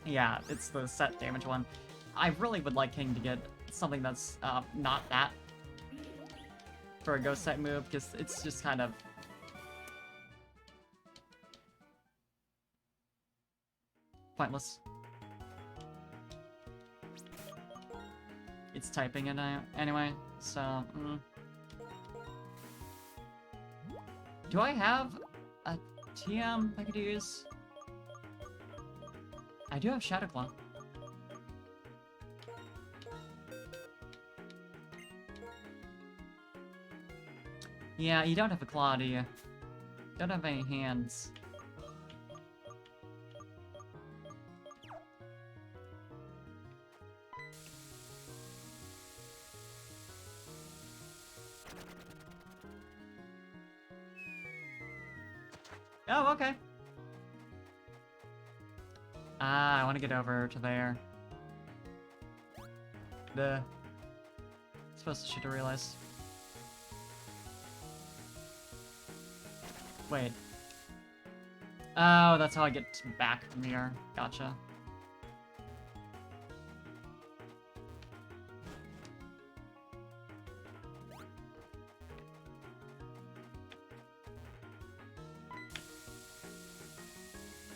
Yeah, it's the set damage one. I really would like King to get something that's, not that. For a ghost type move, because it's just kind of... pointless. it's typing it anyway, so... Do I have a TM I could use? I do have Shadow Claw. Yeah, you don't have a claw, do you? Don't have any hands. Oh, okay. Ah, I want to get over to there. Should have realized. Wait. Oh, that's how I get back from here. Gotcha.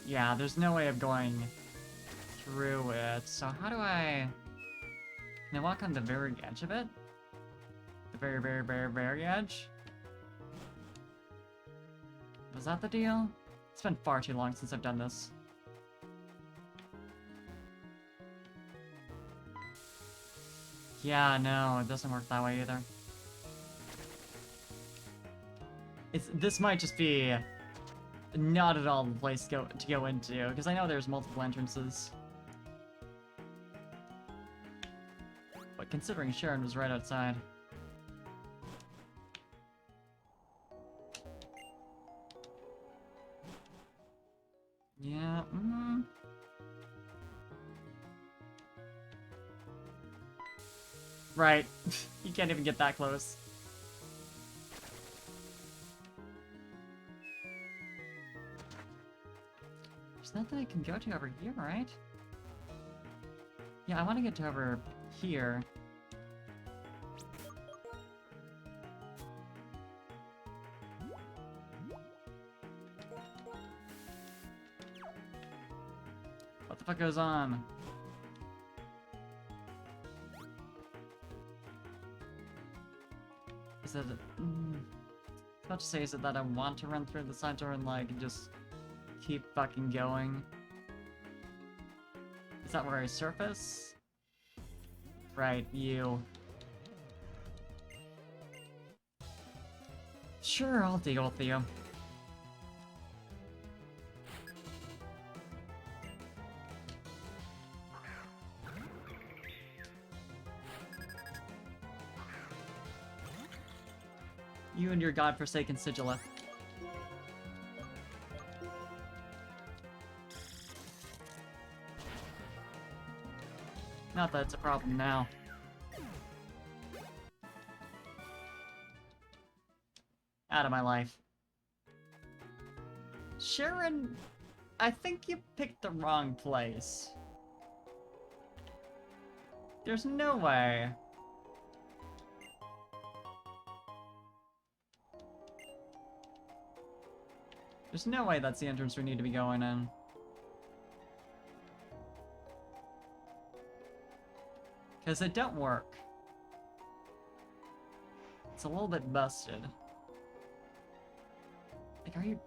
Yeah, there's no way of going through it, so how do I... Can I walk on the very edge of it? The very, very, very, very edge? Was that the deal? It's been far too long since I've done this. Yeah, no, it doesn't work that way either. This might just be not at all the place to go into, because I know there's multiple entrances. But considering Sharon was right outside. Yeah, Right. You can't even get that close. There's nothing I can go to over here, right? Yeah, I want to get to over here. What the fuck goes on? Is it... I was about to say, is it that I want to run through the side door and, like, just keep fucking going? Is that where I surface? Right, you. Sure, I'll deal with you. You and your godforsaken Sigilla. Not that it's a problem now. Out of my life. Sharon, I think you picked the wrong place. There's no way. There's no way that's the entrance we need to be going in. Because it don't work. It's a little bit busted. Like, are you...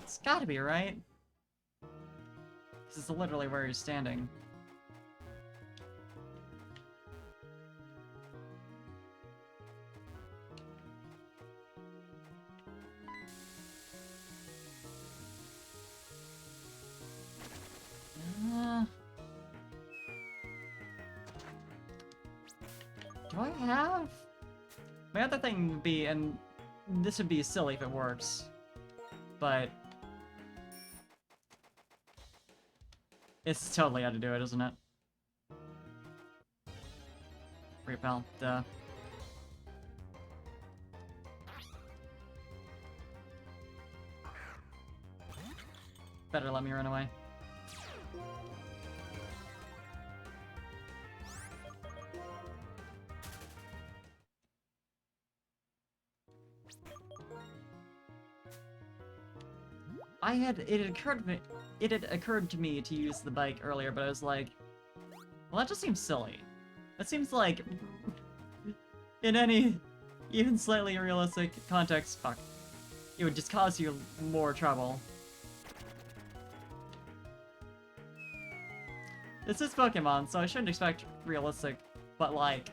It's gotta be, right? This is literally where you're standing. Do I have... My other thing would be, and this would be silly if it works, but... It's totally how to do it, isn't it? Repel, duh. Better let me run away. It had occurred to me to use the bike earlier, but I was like, well, that just seems silly. That seems like, in any even slightly realistic context, fuck, it would just cause you more trouble. This is Pokemon, so I shouldn't expect realistic, but like...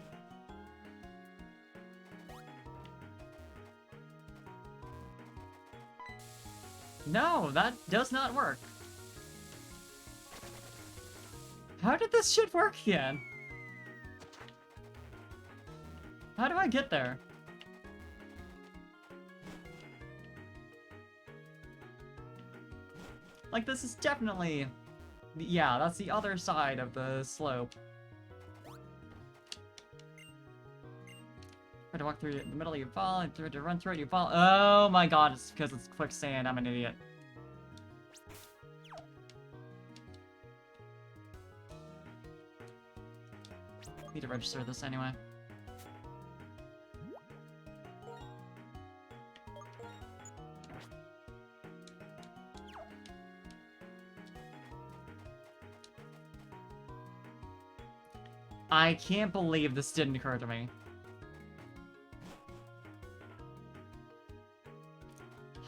No, that does not work. How did this shit work again? How do I get there? Like, this is definitely... Yeah, that's the other side of the slope. Try to walk through the middle, you fall, and try to run through it, you fall. Oh my god, it's because it's quicksand, I'm an idiot. Need to register this anyway. I can't believe this didn't occur to me.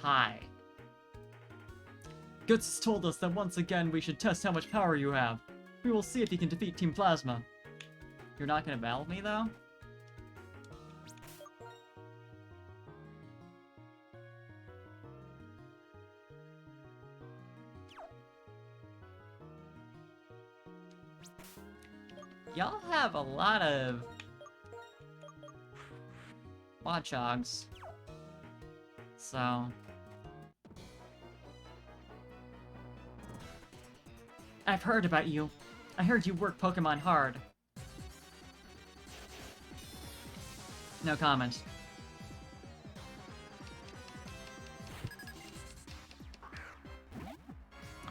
Hi. Guts has told us that once again we should test how much power you have. We will see if you can defeat Team Plasma. You're not gonna battle me, though? Y'all have a lot of... Watchogs. So... I've heard about you. I heard you work Pokemon hard. No comment.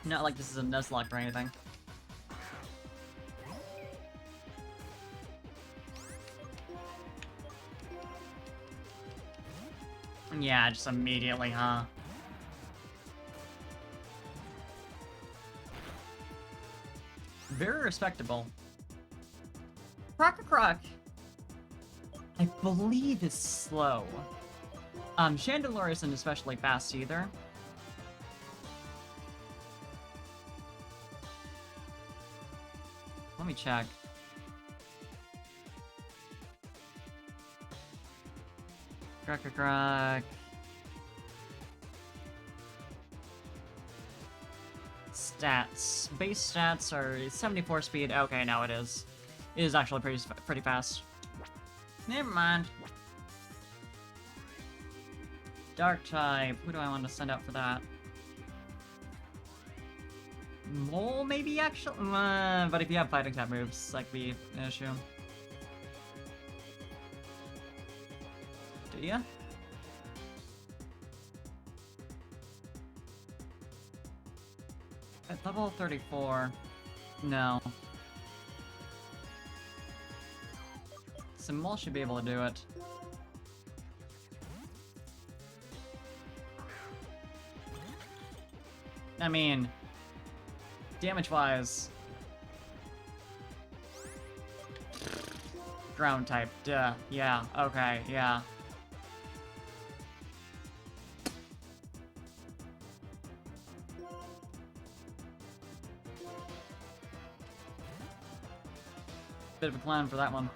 Not like this is a Nuzlocke or anything. Yeah, just immediately, huh? Very respectable. Croc. I believe is slow. Chandelure isn't especially fast either. Let me check. Croc. Stats. Base stats are 74 speed. Okay, now it is. It is actually pretty fast. Never mind. Dark type. Who do I want to send out for that? Mole, maybe, actually? But if you have fighting type moves, that could be an issue. Do ya? At level 34. No. Mole should be able to do it. I mean, damage-wise... Ground type, duh. Yeah, okay, yeah. Bit of a clown for that one.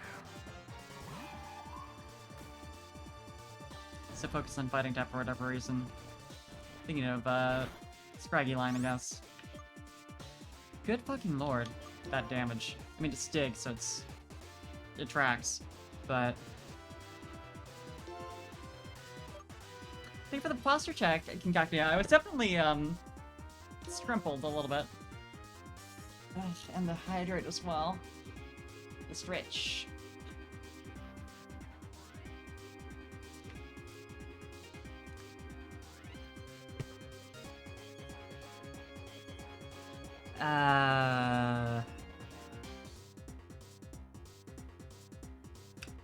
So focus on fighting type for whatever reason. Thinking of, Scraggy line, I guess. Good fucking lord, that damage. I mean, it's Stig, so it tracks, but... Thank you for the posture check, Concactia. I was definitely, scrimpled a little bit. And the hydrate as well. The stretch.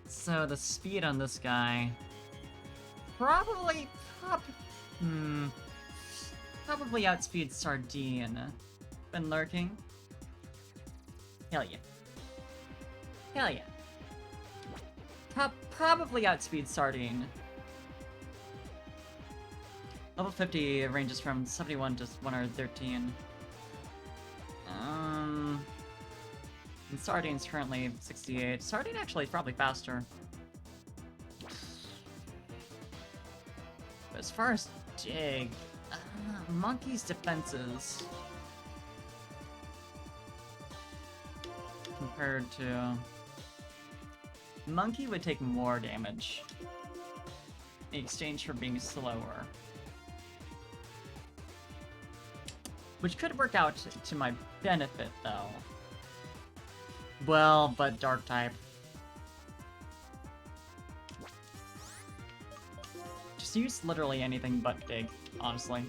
So the speed on this guy... Probably outspeeds Sardine. Been lurking. Hell yeah. Hell yeah. Probably outspeed Sardine. Level 50 ranges from 71 to 113. And Sardine's currently 68. Sardine actually is probably faster. But as far as Dig, Monkey's defenses compared to Monkey would take more damage in exchange for being slower. Which could work out to my benefit, though. Well, but Dark type. Just use literally anything but Dig, honestly.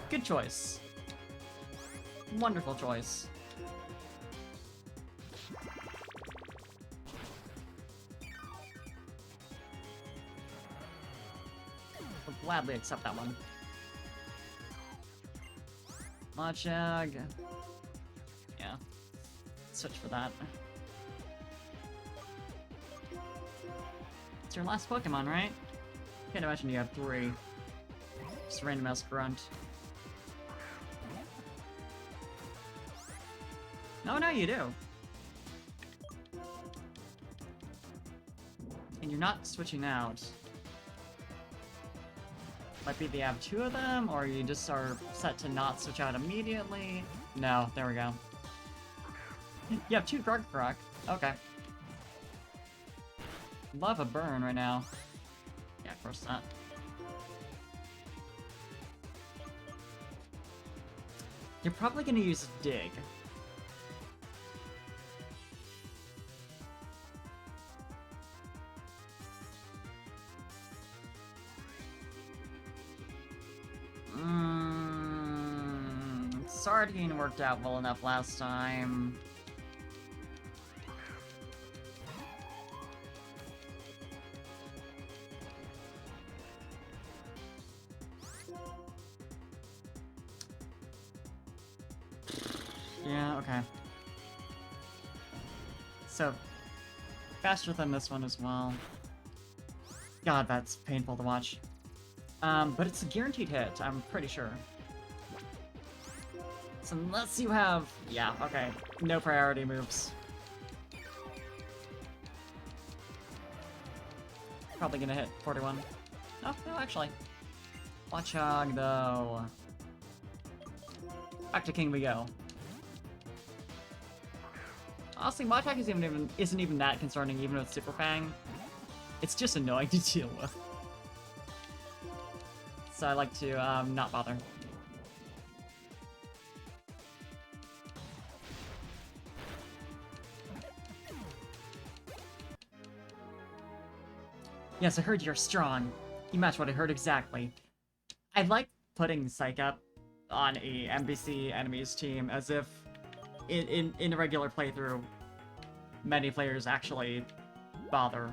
Good choice. Wonderful choice. I'll gladly accept that one. Machag. Yeah. Switch for that. It's your last Pokemon, right? Can't imagine you have 3. Just random ass grunt. No, you do. And you're not switching out. Might be they have 2 of them, or you just are set to not switch out immediately. No, there we go. You have 2 Grogrock. Okay. Love a burn right now. Yeah, of course not. You're probably gonna use Dig. Sardine worked out well enough last time. Yeah, okay. So, faster than this one as well. God, that's painful to watch. But it's a guaranteed hit, I'm pretty sure. So unless you have... Yeah, okay. No priority moves. Probably gonna hit 41. Oh, no, actually. Watchog, though. Back to King we go. Honestly, Watchog isn't even that concerning, even with Super Fang. It's just annoying to deal with. So I like to, not bother. Yes, I heard you're strong. You match what I heard exactly. I like putting Psych Up on a NPC enemies team as if in a regular playthrough, many players actually bother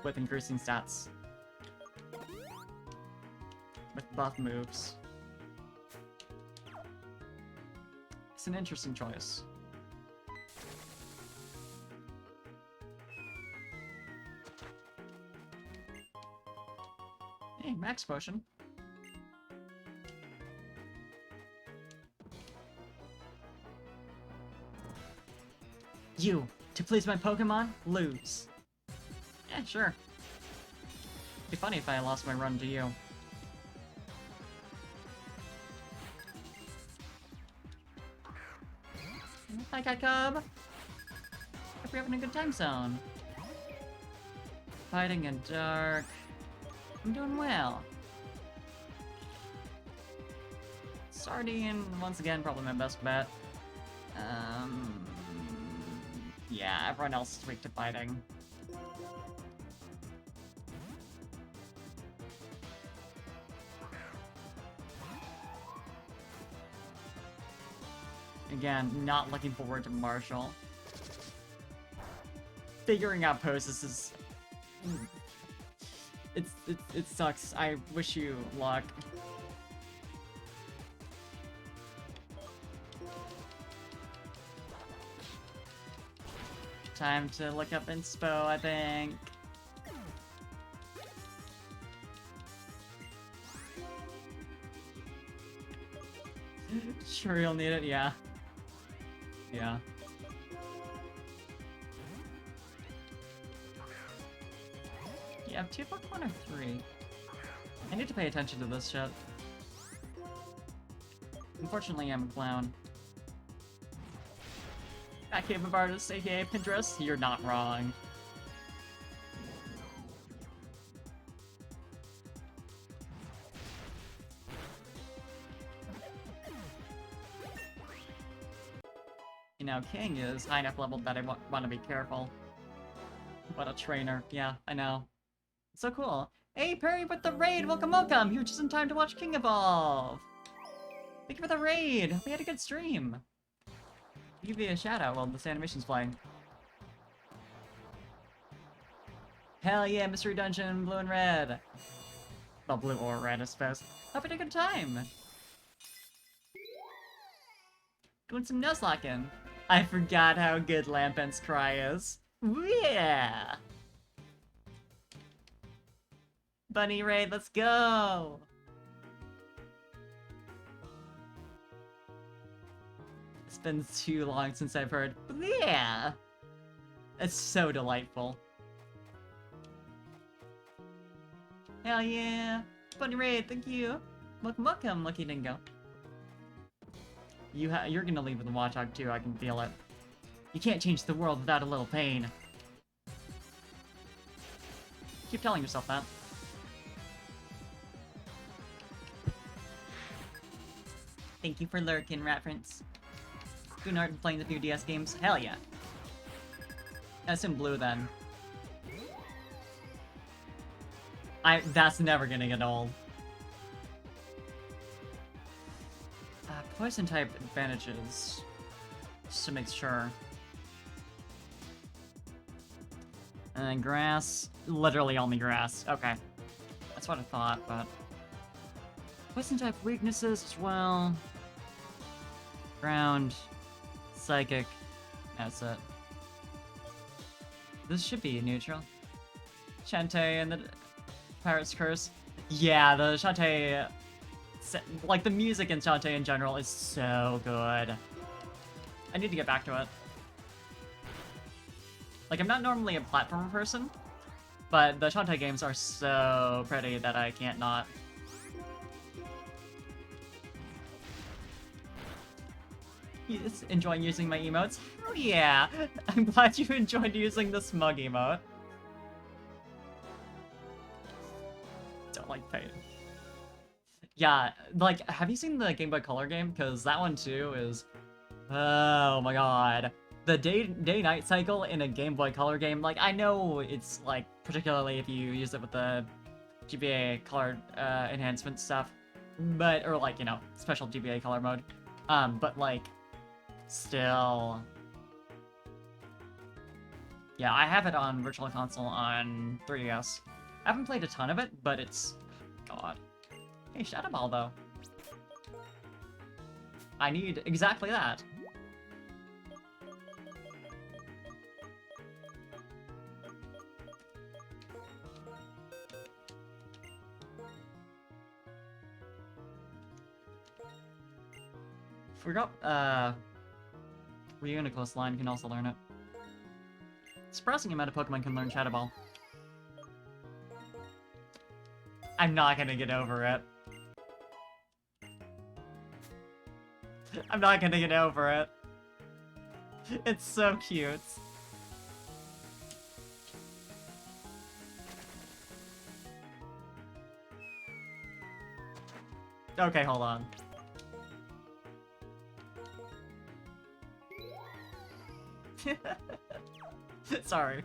with increasing stats. With buff moves. It's an interesting choice. Hey, Max Potion. You, to please my Pokemon, lose. Yeah, sure. It'd be funny if I lost my run to you. Hi, Kai Cub! Hope you're having a good time zone. Fighting in dark. I'm doing well. Sardine, once again, probably my best bet. Yeah, everyone else is weak to fighting. Again, not looking forward to Marshall. Figuring out poses is... It sucks. I wish you luck. Time to look up inspo, I think. Sure you'll need it, yeah. Yeah. You have 2 Pokemon or 3? I need to pay attention to this shit. Unfortunately, I'm a clown. Backcave of Artists, aka Pinterest, you're not wrong. You know, King is high enough level that I want to be careful. What a trainer. Yeah, I know. So cool. Hey, Perry with the raid! Welcome, welcome! You're just in time to watch King Evolve! Thank you for the raid! We had a good stream! I'll give you a shout out while this animation's playing. Hell yeah, Mystery Dungeon, blue and red! Well, blue or red, I suppose. Hope you had a good time! Doing some Nuzlocking. I forgot how good Lampent's Cry is. Yeah! Bunny raid, let's go! It's been too long since I've heard, yeah! It's so delightful. Hell yeah! Bunny raid, thank you! Welcome, Lucky Dingo. You're gonna leave with the Watchog too, I can feel it. You can't change the world without a little pain. Keep telling yourself that. Thank you for lurking, reference. Gunnar playing the few DS games? Hell yeah. That's in blue then. That's never gonna get old. Poison type advantages. Just to make sure. And then grass. Literally only grass. Okay. That's what I thought, but... Poison type weaknesses as well. Ground. Psychic. That's it. This should be neutral. Shantae and the Pirate's Curse. Yeah, the Shantae... Like, the music in Shantae in general is so good. I need to get back to it. Like, I'm not normally a platformer person, but the Shantae games are so pretty that I can't not. He's enjoying using my emotes? Hell yeah! I'm glad you enjoyed using the smug emote. Don't like pain. Yeah, like, have you seen the Game Boy Color game? Because that one too is... Oh my god. The day-night cycle in a Game Boy Color game, like, I know it's, like, particularly if you use it with the GBA color enhancement stuff, but, or, like, you know, special GBA color mode, but, like, still... Yeah, I have it on Virtual Console on 3DS. I haven't played a ton of it, but it's... God. Hey, Shadow Ball, though. I need exactly that. Forgot, Reuniclus line can also learn it. Surprising amount of Pokemon can learn Shadow Ball. I'm not gonna get over it. I'm not gonna get over it. It's so cute. Okay, hold on. Sorry.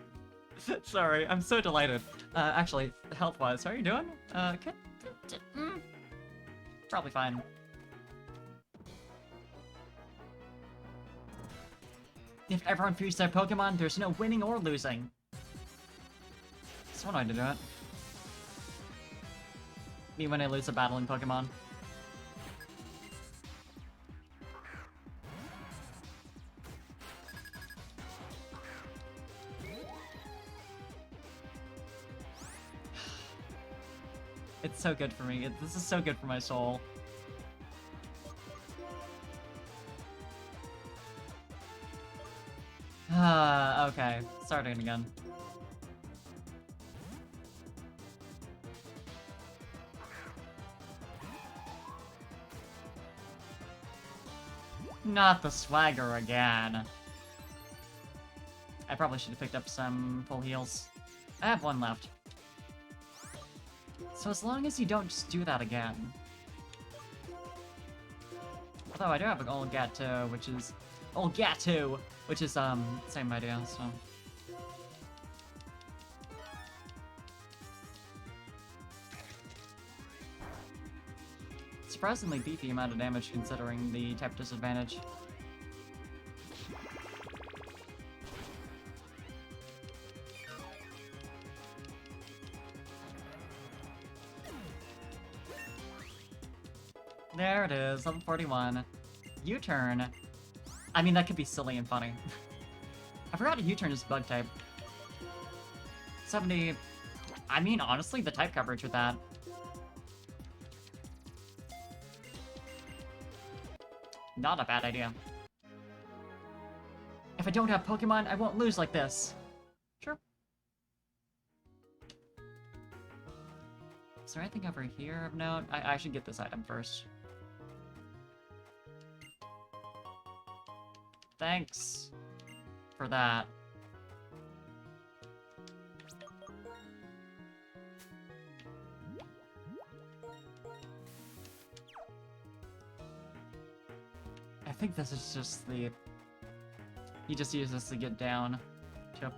Sorry, I'm so delighted. Actually, health-wise, how are you doing? Probably fine. If everyone fears their Pokemon, there's no winning or losing. That's one way to do it. Me when I lose a battle in Pokemon. It's so good for me. This is so good for my soul. Okay. Starting again. Not the swagger again. I probably should have picked up some full heals. I have one left. So as long as you don't just do that again. Although I do have an old Gato, which is... same idea, so... Surprisingly beefy amount of damage considering the type disadvantage. There it is, level 41. U-turn. I mean, that could be silly and funny. I forgot a U-turn is bug type. 70... I mean, honestly, the type coverage with that. Not a bad idea. If I don't have Pokemon, I won't lose like this. Sure. Is there anything over here of note? I should get this item first. Thanks for that. I think this is just the... He just used this to get down to a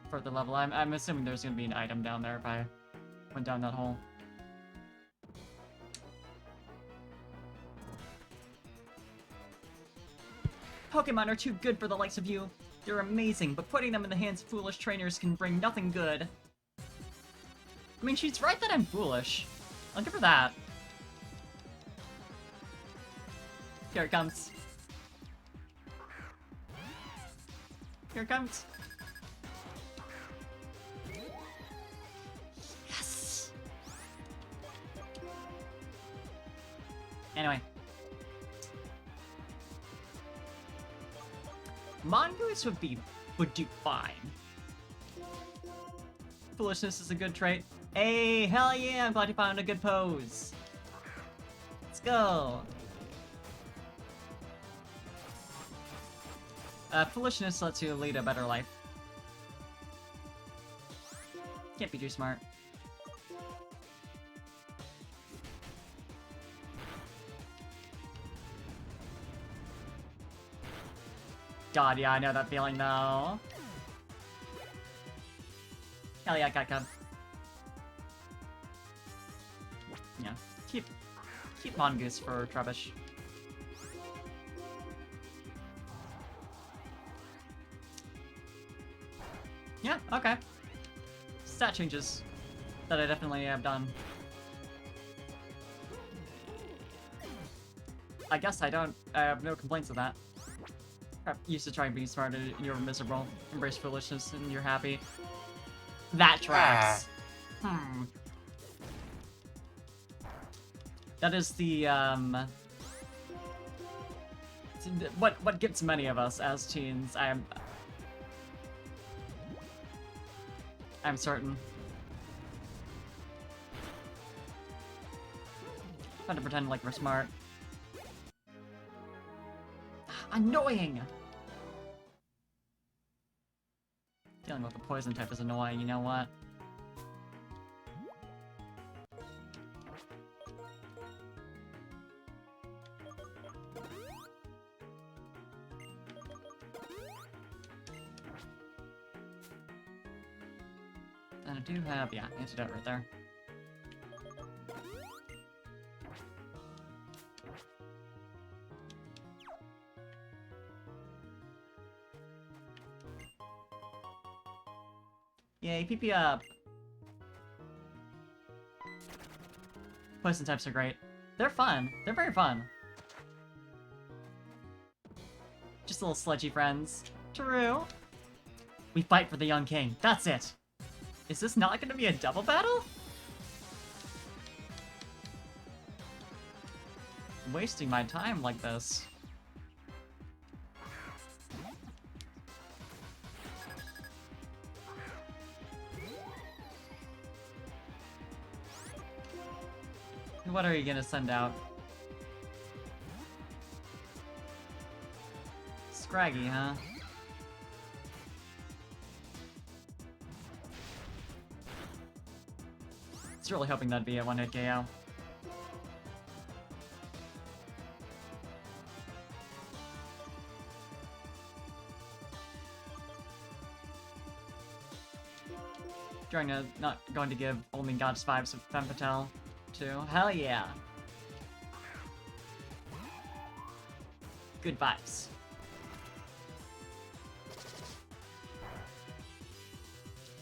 further level. I'm assuming there's gonna be an item down there if I went down that hole. Pokemon are too good for the likes of you. They're amazing, but putting them in the hands of foolish trainers can bring nothing good. I mean, she's right that I'm foolish. I'll give her that. Here it comes. Here it comes. Yes! Anyway. Mongoose would do fine. Foolishness is a good trait. Hey, hell yeah, I'm glad you found a good pose. Let's go. Foolishness lets you lead a better life. Can't be too smart. God, yeah, I know that feeling though. Hell yeah, Catcub. Yeah, keep Mongoose for Trubbish. Yeah, okay. Stat changes that I definitely have done. I guess I have no complaints with that. I used to try and be smart and you're miserable. Embrace foolishness and you're happy. That tracks. That is the, what gets many of us as teens, I'm certain. Trying to pretend like we're smart. Annoying! Dealing with the poison type is annoying, you know what? And I do have, yeah, antidote right there. Yay, PP up! Poison types are great. They're fun. They're very fun. Just little sludgy friends. True. We fight for the young king. That's it. Is this not gonna be a double battle? wasting my time like this. What are you gonna send out? Scraggy, huh? It's really hoping that'd be a one-hit KO. Not going to give only God's vibes of Femme Fatale too. Hell yeah. Good vibes.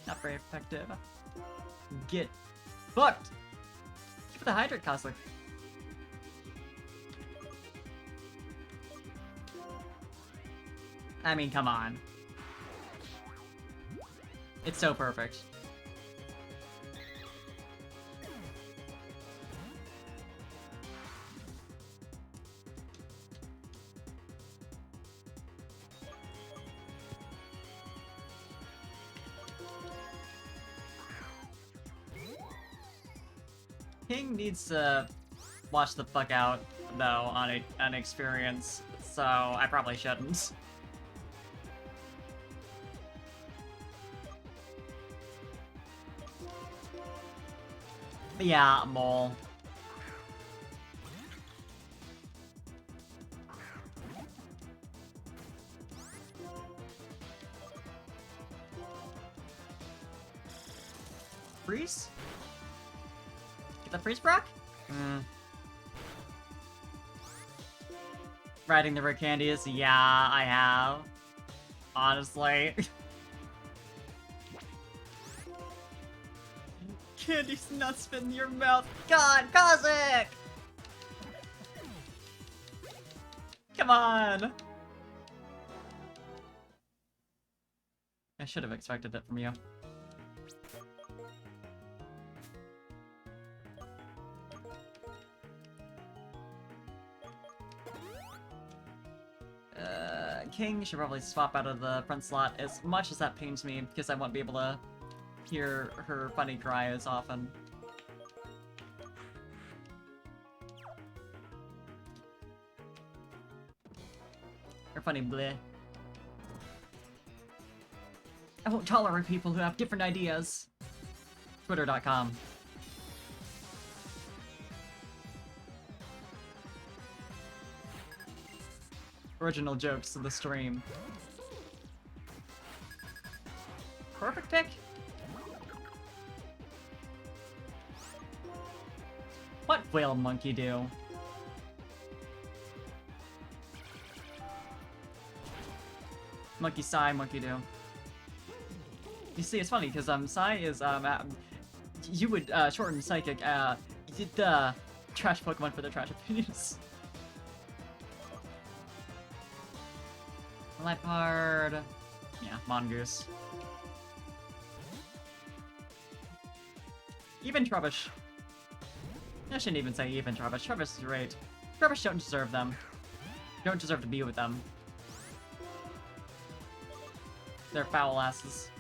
Not very effective. Get fucked! Keep the Hydrate Caustic. I mean, come on. It's so perfect. King needs to watch the fuck out, though, on an experience, so I probably shouldn't. But yeah, mole. Freeze? Get the freeze proc? Riding the Ricandius? Yeah, I have. Honestly. Candy's nuts fit in your mouth. God, Cossack! Come on! I should have expected that from you. King should probably swap out of the front slot, as much as that pains me, because I won't be able to hear her funny cry as often. Her funny bleh. I won't tolerate people who have different ideas. Twitter.com. Original jokes to the stream. Perfect pick? What will Monkey do? Monkey Psy, Monkey do. You see, it's funny, because, Psy is, you would, shorten Psychic, the trash Pokemon for their trash opinions. Leopard. Yeah, Mongoose. Even Trubbish. I shouldn't even say even Trubbish. Trubbish is great. Trubbish don't deserve them. Don't deserve to be with them. They're foul asses.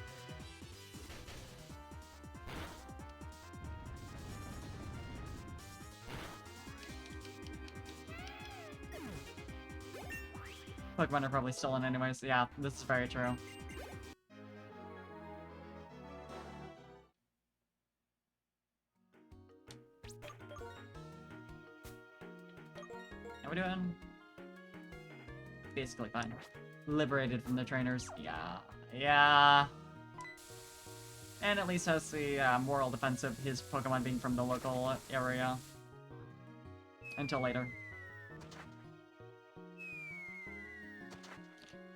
Pokemon are probably stolen anyways. Yeah, this is very true. How we doing? Basically fine. Liberated from the trainers. Yeah. Yeah. And at least has the moral defense of his Pokemon being from the local area. Until later.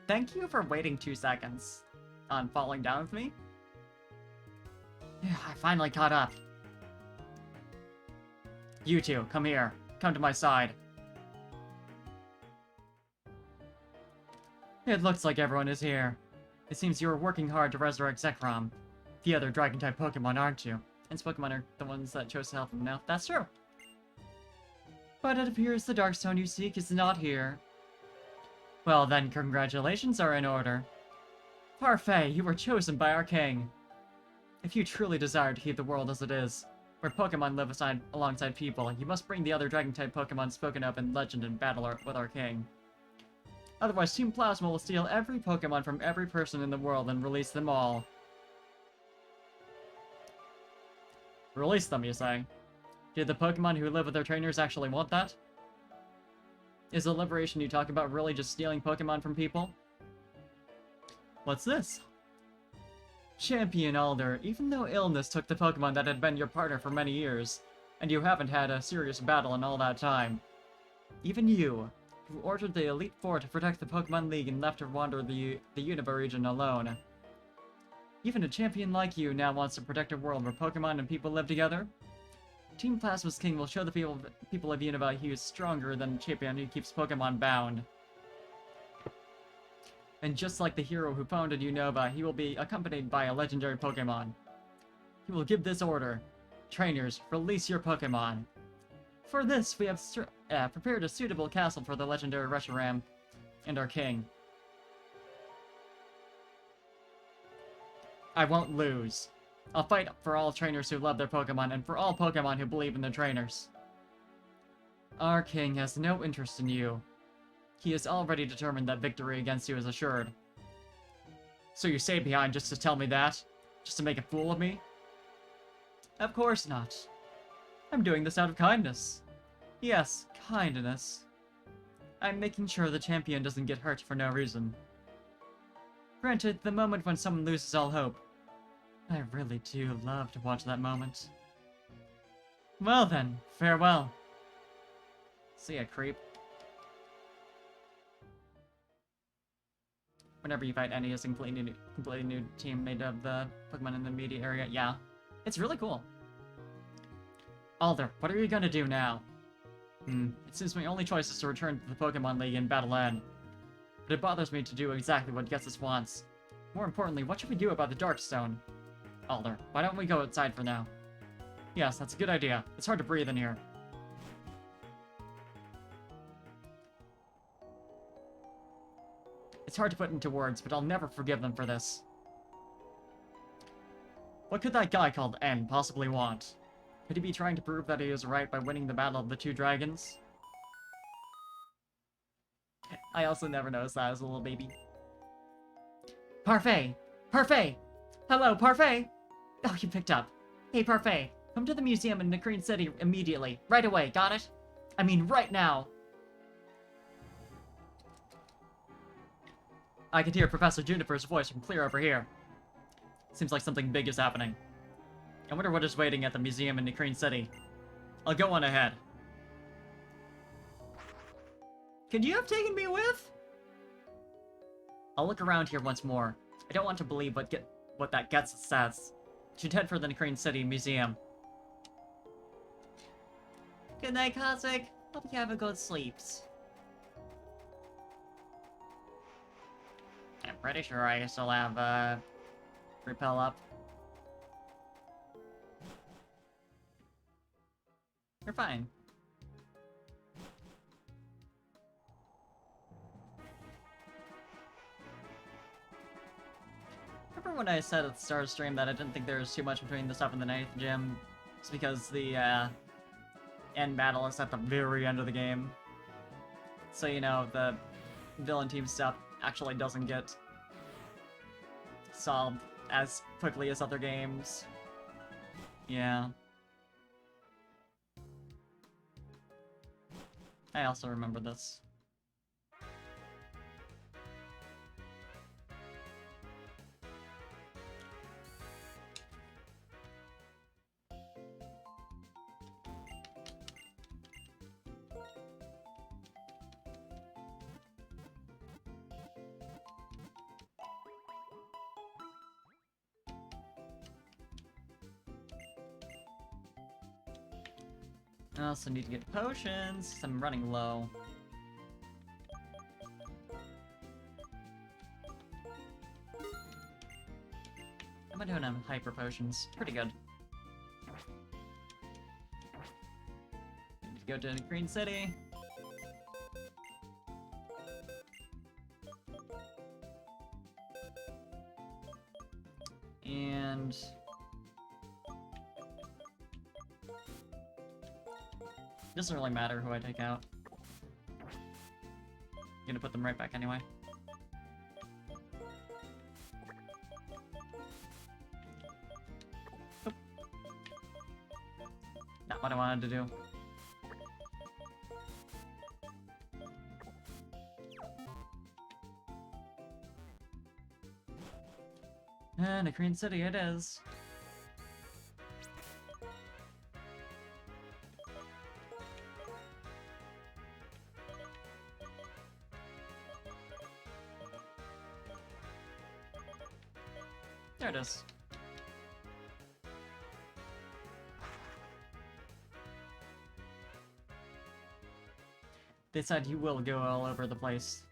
Thank you for waiting 2 seconds on falling down with me. Yeah, I finally caught up. You two, come here. Come to my side. It looks like everyone is here. It seems you are working hard to resurrect Zekrom. The other Dragon-type Pokemon, aren't you? And Pokemon are the ones that chose to help him now. That's true. But it appears the Darkstone you seek is not here. Well then, congratulations are in order. Parfait, you were chosen by our king. If you truly desire to keep the world as it is, where Pokemon live alongside people, you must bring the other Dragon-type Pokemon spoken of in legend and battle with our king. Otherwise, Team Plasma will steal every Pokemon from every person in the world and release them all. Release them, you say? Do the Pokemon who live with their trainers actually want that? Is the liberation you talk about really just stealing Pokemon from people? What's this? Champion Alder, even though illness took the Pokemon that had been your partner for many years, and you haven't had a serious battle in all that time, even you, who ordered the Elite Four to protect the Pokemon League and left to wander the Unova region alone, even a champion like you now wants to protect a world where Pokemon and people live together? Team Plasma's king will show the people of Unova he is stronger than a champion who keeps Pokemon bound. And just like the hero who founded Unova, he will be accompanied by a legendary Pokemon. He will give this order. Trainers, release your Pokemon. For this, we have prepared a suitable castle for the legendary Reshiram and our king. I won't lose. I'll fight for all trainers who love their Pokemon and for all Pokemon who believe in their trainers. Our king has no interest in you. He is already determined that victory against you is assured. So you stayed behind just to tell me that? Just to make a fool of me? Of course not. I'm doing this out of kindness. Yes, kindness. I'm making sure the champion doesn't get hurt for no reason. Granted, the moment when someone loses all hope. I really do love to watch that moment. Well then, farewell. See ya, creep. Whenever you fight any, it's a completely new team made of the Pokemon in the immediate area. Yeah, it's really cool. Alder, what are you gonna do now? It seems my only choice is to return to the Pokemon League and Battle N. But it bothers me to do exactly what Getsus wants. More importantly, what should we do about the Darkstone? Alder, why don't we go outside for now? Yes, that's a good idea. It's hard to breathe in here. It's hard to put into words, but I'll never forgive them for this. What could that guy called N possibly want? Could he be trying to prove that he is right by winning the battle of the two dragons? I also never noticed that as a little baby. Parfait! Parfait! Hello, Parfait! Oh, you picked up. Hey, Parfait, come to the museum in Nacrene City immediately. Right away, got it? I mean, right now! I could hear Professor Juniper's voice from clear over here. Seems like something big is happening. I wonder what is waiting at the museum in Nacrene City. I'll go on ahead. Could you have taken me with? I'll look around here once more. I don't want to believe what that Getsus says. Should head for the Nacrene City Museum. Good night, Cosmic. Hope you have a good sleeps. I'm pretty sure I still have, Repel up. You're fine. Remember when I said at the start of the stream that I didn't think there was too much between the stuff in the 9th gym? It's because the, end battle is at the very end of the game. So, you know, the villain team stuff actually doesn't get solved as quickly as other games. Yeah. I also remember this. I also need to get potions, 'cause I'm running low. How am I doing on hyper potions? Pretty good. to go to Green City. And... doesn't really matter who I take out. I'm gonna put them right back anyway. Oop. Not what I wanted to do. And a Green City it is. There it is. They said you will go all over the place.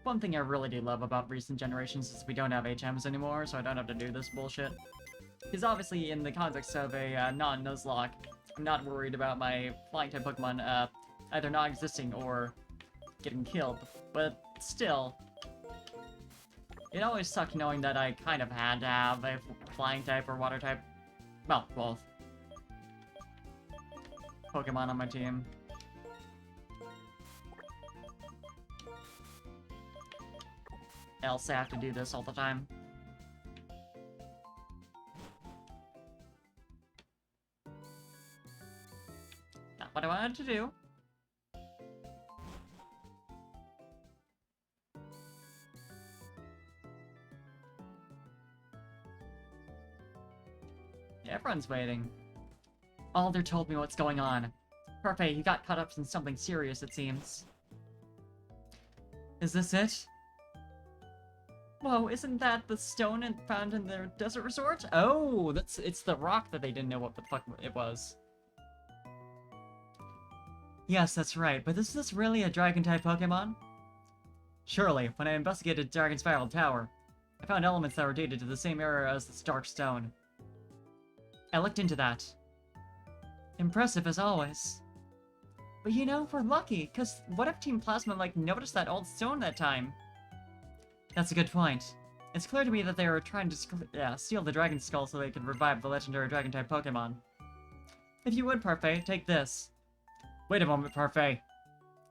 One thing I really do love about recent generations is we don't have HMs anymore, so I don't have to do this bullshit. Because obviously, in the context of a non-Nuzlocke, I'm not worried about my flying-type Pokemon either not existing or getting killed. But still, it always sucked knowing that I kind of had to have a flying-type or water-type, well, both, Pokemon on my team. Else I have to do this all the time. Not what I wanted to do. Yeah, everyone's waiting. Alder told me what's going on. Perfect, you got caught up in something serious, it seems. Is this it? Whoa, isn't that the stone found in the desert resort? Oh, it's the rock that they didn't know what the fuck it was. Yes, that's right, but is this really a Dragon-type Pokemon? Surely, when I investigated Dragon Spiral Tower, I found elements that were dated to the same era as the Dark Stone. I looked into that. Impressive as always. But you know, we're lucky, cause what if Team Plasma, like, noticed that old stone that time? That's a good point. It's clear to me that they were trying to steal the Dragon Skull so they could revive the legendary Dragon-type Pokemon. If you would, Parfait, take this. Wait a moment, Parfait.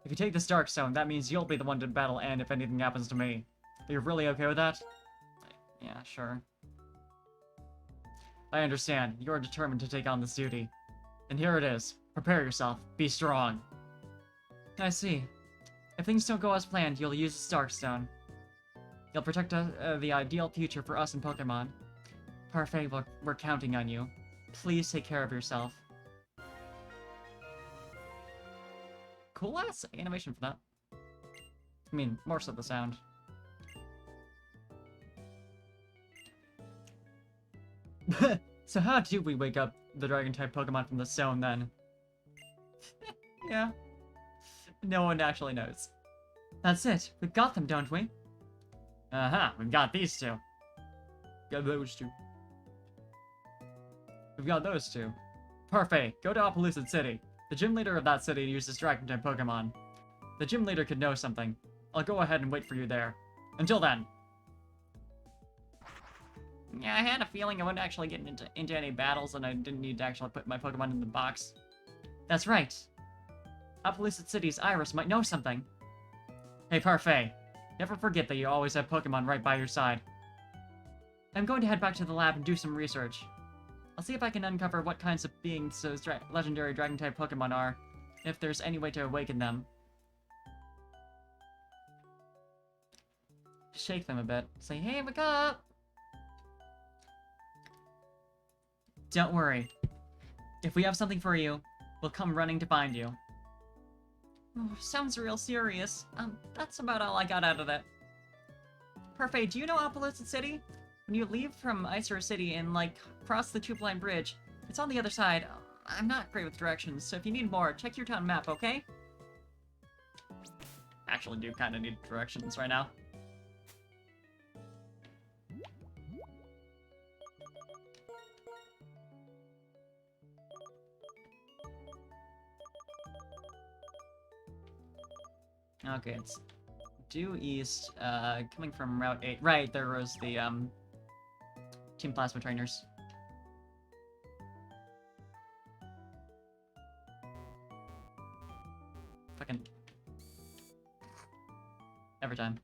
If you take this Dark Stone, that means you'll be the one to battle Anne if anything happens to me. Are you really okay with that? Yeah, sure. I understand. You're determined to take on this duty. And here it is. Prepare yourself. Be strong. I see. If things don't go as planned, you'll use the Dark Stone. You'll protect the ideal future for us in Pokemon. Parfait, we're counting on you. Please take care of yourself. Cool ass animation for that. I mean, more so the sound. So how do we wake up the Dragon-type Pokemon from the stone then? Yeah. No one actually knows. That's it. We've got them, don't we? Uh-huh, we've got these two. Got those two. We've got those two. Parfait, go to Opelucid City. The gym leader of that city uses Dragon-type Pokemon. The gym leader could know something. I'll go ahead and wait for you there. Until then. Yeah, I had a feeling I wouldn't actually get into any battles and I didn't need to actually put my Pokemon in the box. That's right. Opelucid City's Iris might know something. Hey, Parfait. Never forget that you always have Pokemon right by your side. I'm going to head back to the lab and do some research. I'll see if I can uncover what kinds of beings those legendary Dragon-type Pokemon are, if there's any way to awaken them. Shake them a bit. Say, hey, wake up! Don't worry. If we have something for you, we'll come running to find you. Oh, sounds real serious. That's about all I got out of it. Perfect, do you know Opelucid City? When you leave from Icer City and, like, cross the Tube Line Bridge, it's on the other side. I'm not great with directions, so if you need more, check your town map, okay? Actually do kind of need directions right now. Okay, it's due east, coming from Route 8. Right, there was the, Team Plasma Trainers. Fucking... every time.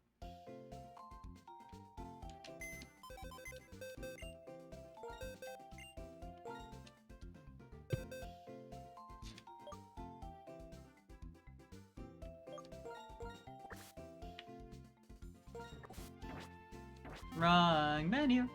Wrong menu.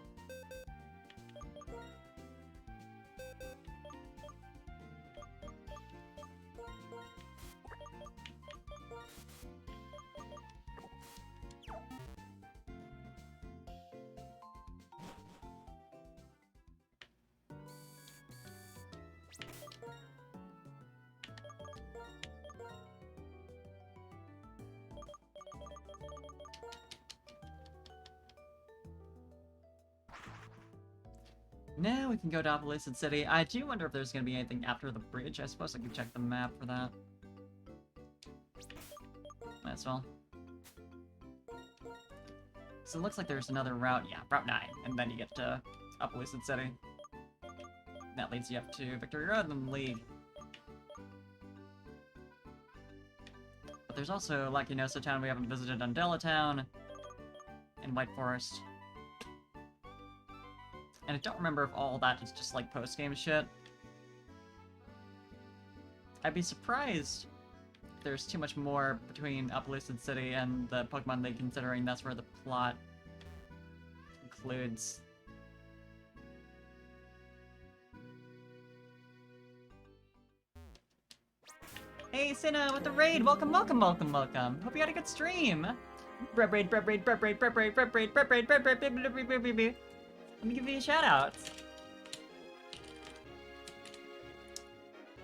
Now we can go to Appalachian City. I do wonder if there's gonna be anything after the bridge. I suppose I can check the map for that. Might as well. So it looks like there's another route. Yeah, Route 9. And then you get to Appalachian City. That leads you up to Victory Road and then League. But there's also Lacunosa Town we haven't visited, Undella Town, and White Forest. And I don't remember if all that is just like post-game shit. I'd be surprised if there's too much more between Appalachian City and the Pokemon League, considering that's where the plot concludes. Hey, Cinna, with the raid! Welcome, welcome, welcome, welcome! Hope you had a good stream! Breb raid, breb raid, breb raid, breb raid, breb raid, breb raid, breb raid, breb raid, breb raid. Let me give you a shout out.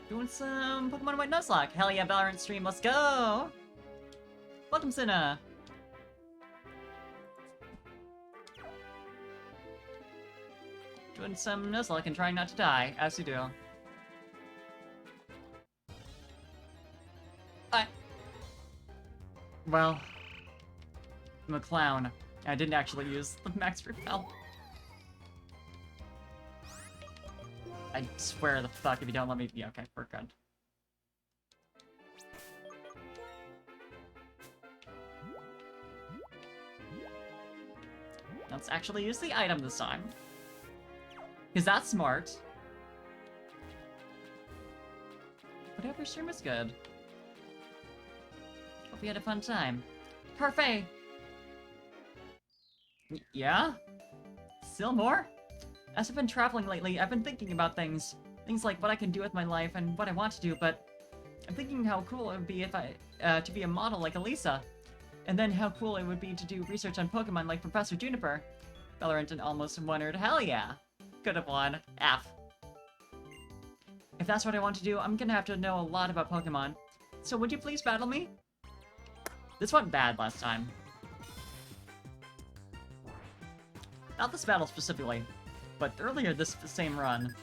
Doing some Pokemon White Nuzlocke. Hell yeah, Valorant stream, let's go! Welcome, Cinna! Doing some Nuzlocke and trying not to die, as you do. Well, I'm a clown. I didn't actually use the Max Repel. I swear the fuck if you don't let me... Yeah, okay, we're good. Let's actually use the item this time. Because that's smart. Whatever stream is good. Hope you had a fun time. Parfait! Yeah? Still more? As I've been traveling lately, I've been thinking about things. Things like what I can do with my life and what I want to do, but I'm thinking how cool it would be if to be a model like Elisa. And then how cool it would be to do research on Pokemon like Professor Juniper. Valorant almost wondered, hell yeah! Could have won. F. If that's what I want to do, I'm gonna have to know a lot about Pokemon. So would you please battle me? This went bad last time. Not this battle specifically, but earlier this same run.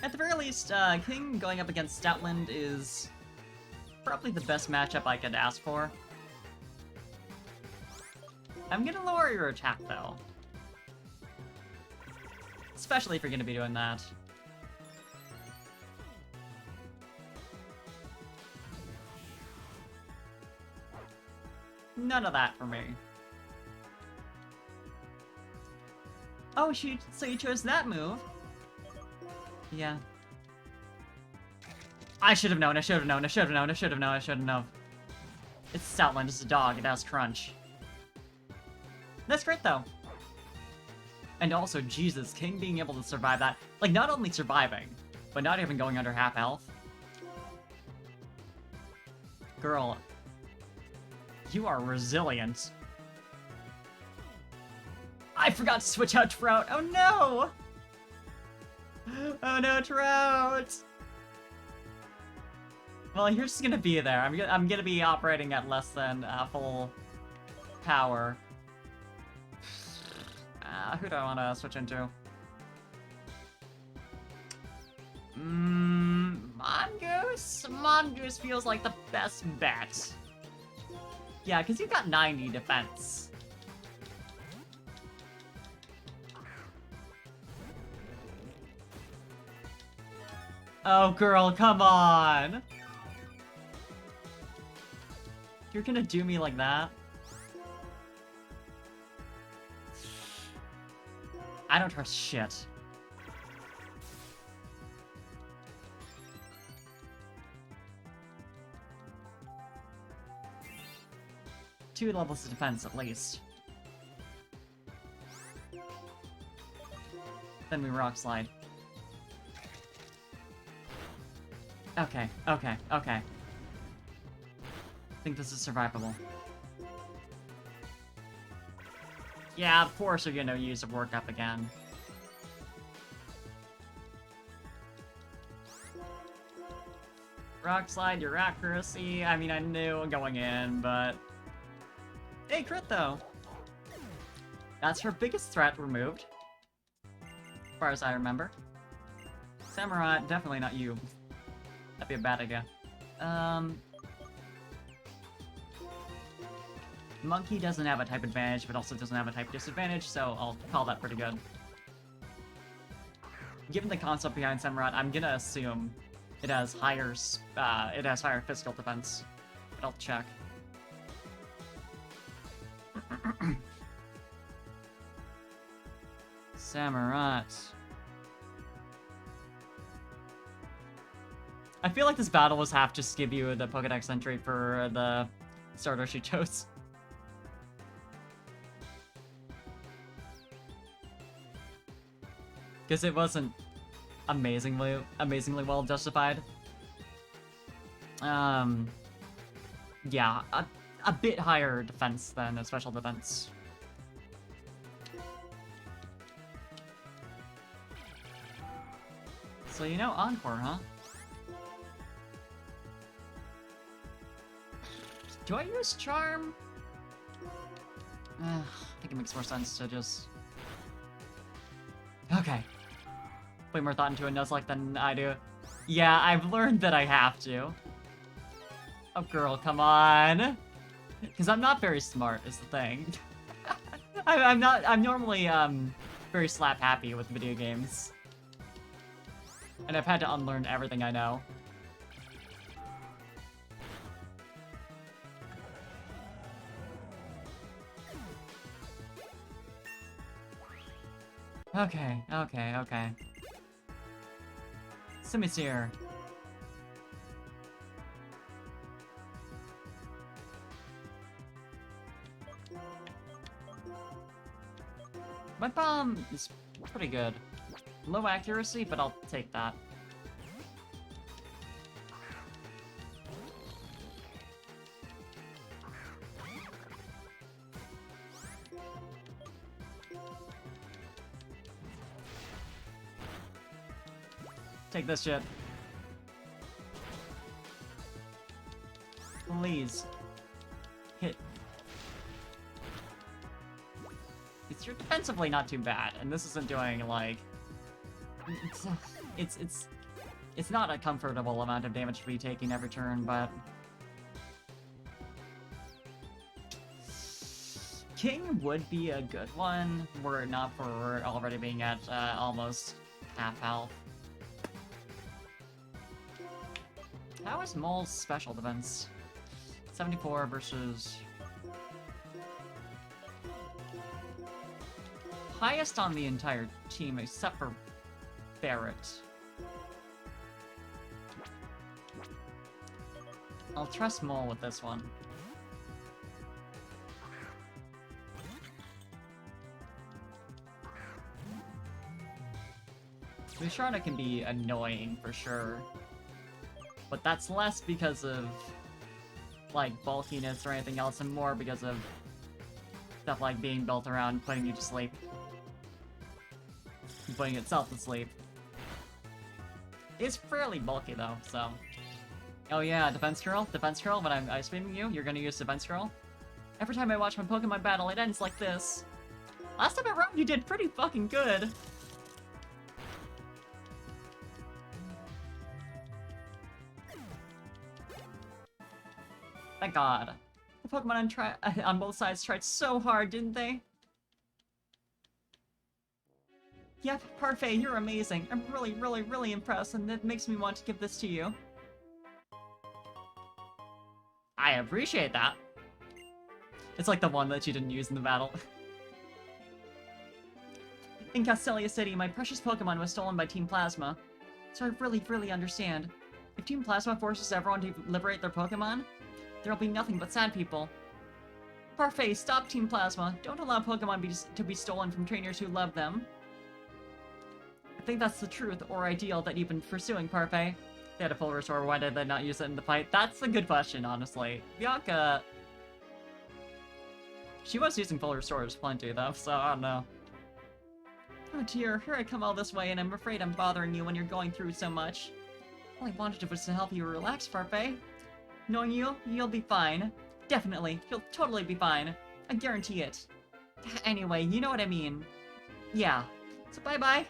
At the very least, King going up against Stoutland is probably the best matchup I could ask for. I'm gonna lower your attack, though. Especially if you're gonna be doing that. None of that for me. Oh, so you chose that move? Yeah. I should have known, I should have known, I should have known, I should have known, I should have known. It's Stoutland, it's a dog, it has Crunch. That's great, though. And also, Jesus, King being able to survive that. Like, not only surviving, but not even going under half health. Girl, you are resilient. I forgot to switch out Trout. Oh no! Oh no, Trout! Well, you're just gonna be there. I'm gonna be operating at less than full power. Who do I want to switch into? Mongoose? Mongoose feels like the best bet. Yeah, because you've got 90 defense. Oh, girl, come on! You're gonna do me like that? I don't trust shit. Two levels of defense, at least. Then we rock slide. Okay, okay, okay. I think this is survivable. Yeah, of course you're gonna use a work up again. Rock slide, your accuracy. I mean, I knew going in, but... Hey, crit though! That's her biggest threat removed. As far as I remember. Samurai, definitely not you. That'd be a bad idea. Monkey doesn't have a type advantage, but also doesn't have a type disadvantage, so I'll call that pretty good. Given the concept behind Samurai, I'm gonna assume it has higher physical defense. But I'll check. Samurai. I feel like this battle was half just give you the Pokedex entry for the starter she chose. Because it wasn't amazingly well justified. Yeah, a bit higher defense than a special defense. So you know Encore, huh? Do I use Charm? I think it makes more sense to just... Okay. Way more thought into a Nuzlocke than I do. Yeah, I've learned that I have to. Oh, girl, come on. Because I'm not very smart, is the thing. I'm normally, very slap-happy with video games. And I've had to unlearn everything I know. Okay, okay, okay. Simisear. My bomb is pretty good. Low accuracy, but I'll take that. Take this shit. Please. Hit. You're defensively not too bad, and this isn't doing, like... It's not a comfortable amount of damage to be taking every turn, but... King would be a good one, were it not for already being at almost half health. How is Mole's special defense? 74 versus... highest on the entire team except for Barrett. I'll trust Mole with this one. Musharna can be annoying for sure. But that's less because of, like, bulkiness or anything else, and more because of stuff like being built around putting you to sleep. Putting itself to sleep. It's fairly bulky though, so... Oh yeah, Defense Curl? Defense Curl, when I'm Ice Beaming you, you're gonna use Defense Curl? Every time I watch my Pokemon battle, it ends like this. Last time around, you did pretty fucking good. My god. The Pokemon on both sides tried so hard, didn't they? Yep, Parfait, you're amazing. I'm really, really, really impressed, and it makes me want to give this to you. I appreciate that. It's like the one that you didn't use in the battle. In Castelia City, my precious Pokemon was stolen by Team Plasma. So I really, really understand. If Team Plasma forces everyone to liberate their Pokemon, there'll be nothing but sad people. Parfait, stop Team Plasma. Don't allow Pokemon to be stolen from trainers who love them. I think that's the truth or ideal that you've been pursuing, Parfait. They had a full restore, why did they not use it in the fight? That's a good question, honestly. Bianca... She was using full restores plenty, though, so I don't know. Oh dear, here I come all this way, and I'm afraid I'm bothering you when you're going through so much. All I wanted was to help you relax, Parfait. Knowing you, you'll be fine. Definitely, you'll totally be fine. I guarantee it. Anyway, you know what I mean. Yeah. So bye-bye.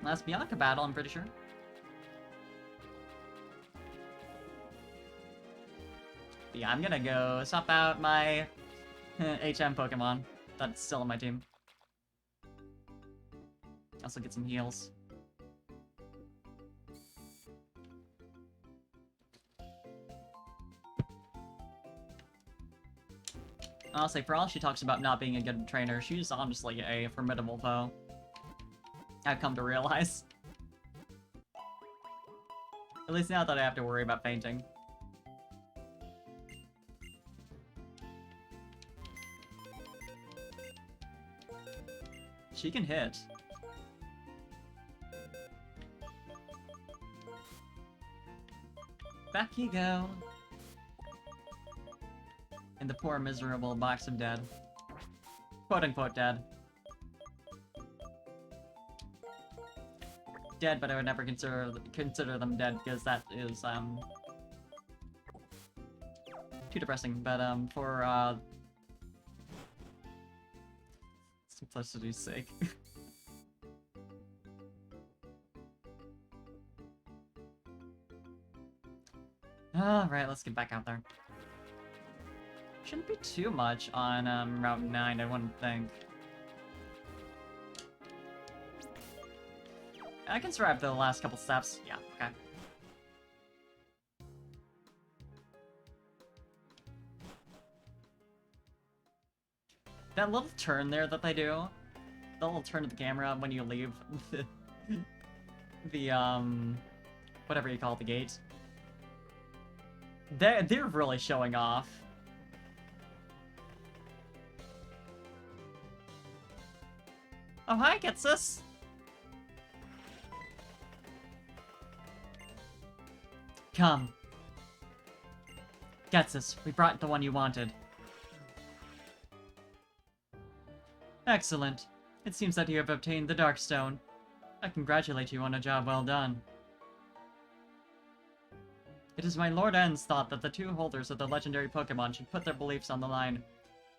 Last Bianca battle, I'm pretty sure. But yeah, I'm gonna go swap out my HM Pokemon that's still on my team. Also get some heals. Honestly, for all she talks about not being a good trainer, she's honestly a formidable foe. I've come to realize. At least now that I have to worry about fainting. She can hit. Back you go. In the poor miserable box of dead. Quote unquote dead. Dead, but I would never consider them dead because that is too depressing. But for simplicity's sake. Alright, let's get back out there. Shouldn't be too much on Route 9, I wouldn't think. I can survive the last couple steps. Yeah, okay. That little turn there that they do, the little turn of the camera when you leave the whatever you call it, the gate. They're really showing off. Oh, hi, Getsus! Come. Getsus, we brought the one you wanted. Excellent. It seems that you have obtained the Darkstone. I congratulate you on a job well done. It is my Lord N's thought that the two holders of the legendary Pokemon should put their beliefs on the line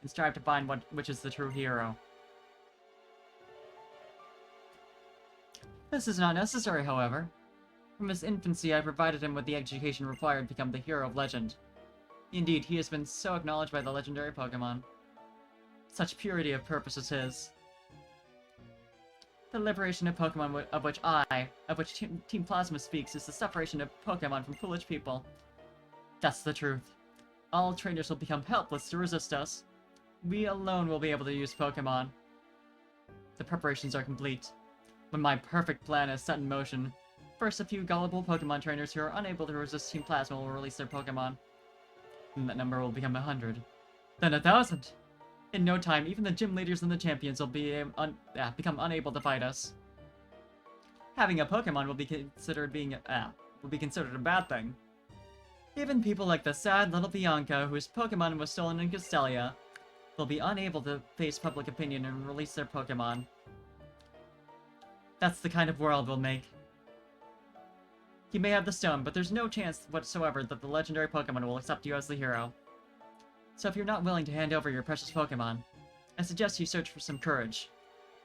and strive to find which is the true hero. This is not necessary, however. From his infancy, I provided him with the education required to become the hero of legend. Indeed, he has been so acknowledged by the legendary Pokemon. Such purity of purpose is his. The liberation of Pokemon of which Team Plasma speaks is the separation of Pokemon from foolish people. That's the truth. All trainers will become helpless to resist us. We alone will be able to use Pokemon. The preparations are complete. When my perfect plan is set in motion, first a few gullible Pokemon trainers who are unable to resist Team Plasma will release their Pokemon. And that number will become 100. Then 1,000! In no time, even the gym leaders and the champions will become unable to fight us. Having a Pokemon will be considered a bad thing. Even people like the sad little Bianca, whose Pokemon was stolen in Castelia, will be unable to face public opinion and release their Pokemon. That's the kind of world we'll make. You may have the stone, but there's no chance whatsoever that the legendary Pokemon will accept you as the hero. So if you're not willing to hand over your precious Pokemon, I suggest you search for some courage,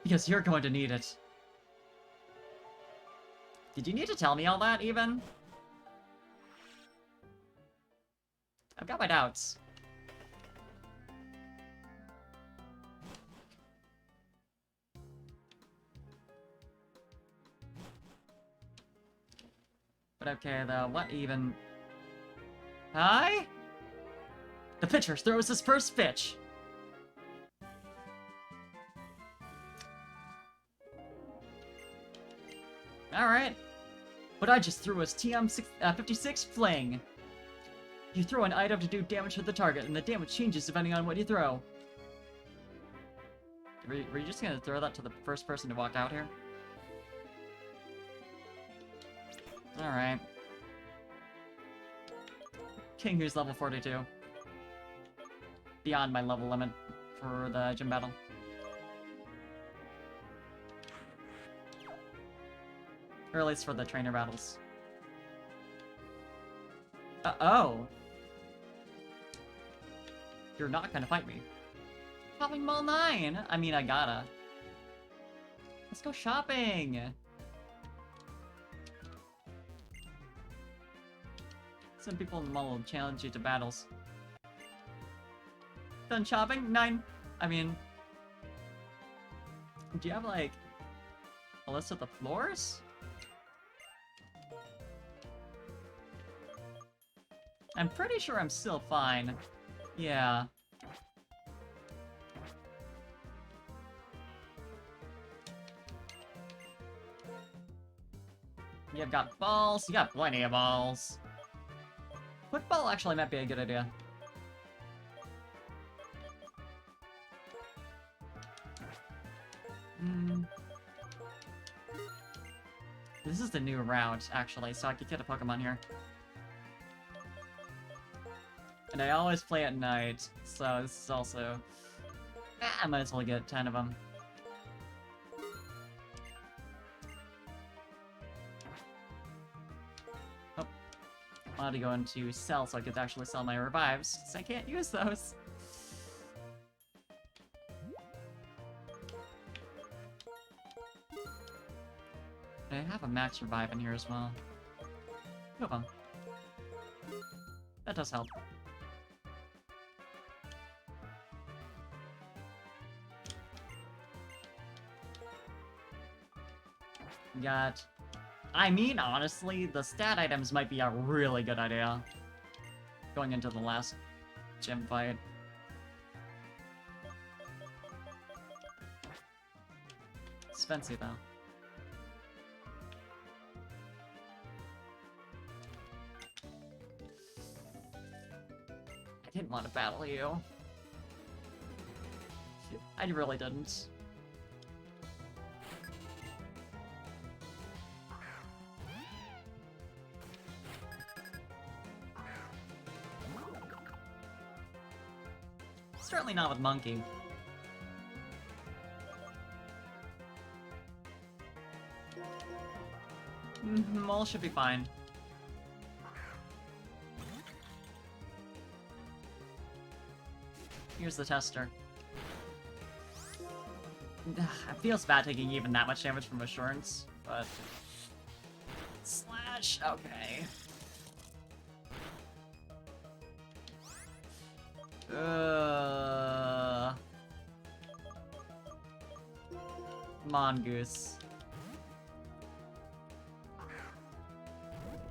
because you're going to need it. Did you need to tell me all that, even? I've got my doubts. But okay, though, what even... Hi? The pitcher throws his first pitch. Alright. But I just threw his TM56 fling. You throw an item to do damage to the target, and the damage changes depending on what you throw. Were you just gonna throw that to the first person to walk out here? Alright. King, who's level 42. Beyond my level limit for the gym battle. Or at least for the trainer battles. Oh. You're not gonna fight me. Shopping Mall 9! I mean, I gotta. Let's go shopping! Some people in the mall will challenge you to battles. Done shopping? 9. I mean... Do you have, like, a list of the floors? I'm pretty sure I'm still fine. Yeah. You've got balls. You got plenty of balls. Football actually might be a good idea. This is the new route, actually, so I could get a Pokemon here. And I always play at night, so this is also... I might as well get 10 of them. Oh. I wanted to go into sell so I could actually sell my revives, since I can't use those. I have a max revive in here as well. 2 of them. That does help. Got... I mean, honestly, the stat items might be a really good idea. Going into the last gym fight. Expensive, though. I didn't want to battle you. I really didn't. Certainly not with Monkey. Mole should be fine. Here's the tester. It feels bad taking even that much damage from Assurance, but... Slash, okay. Mongoose.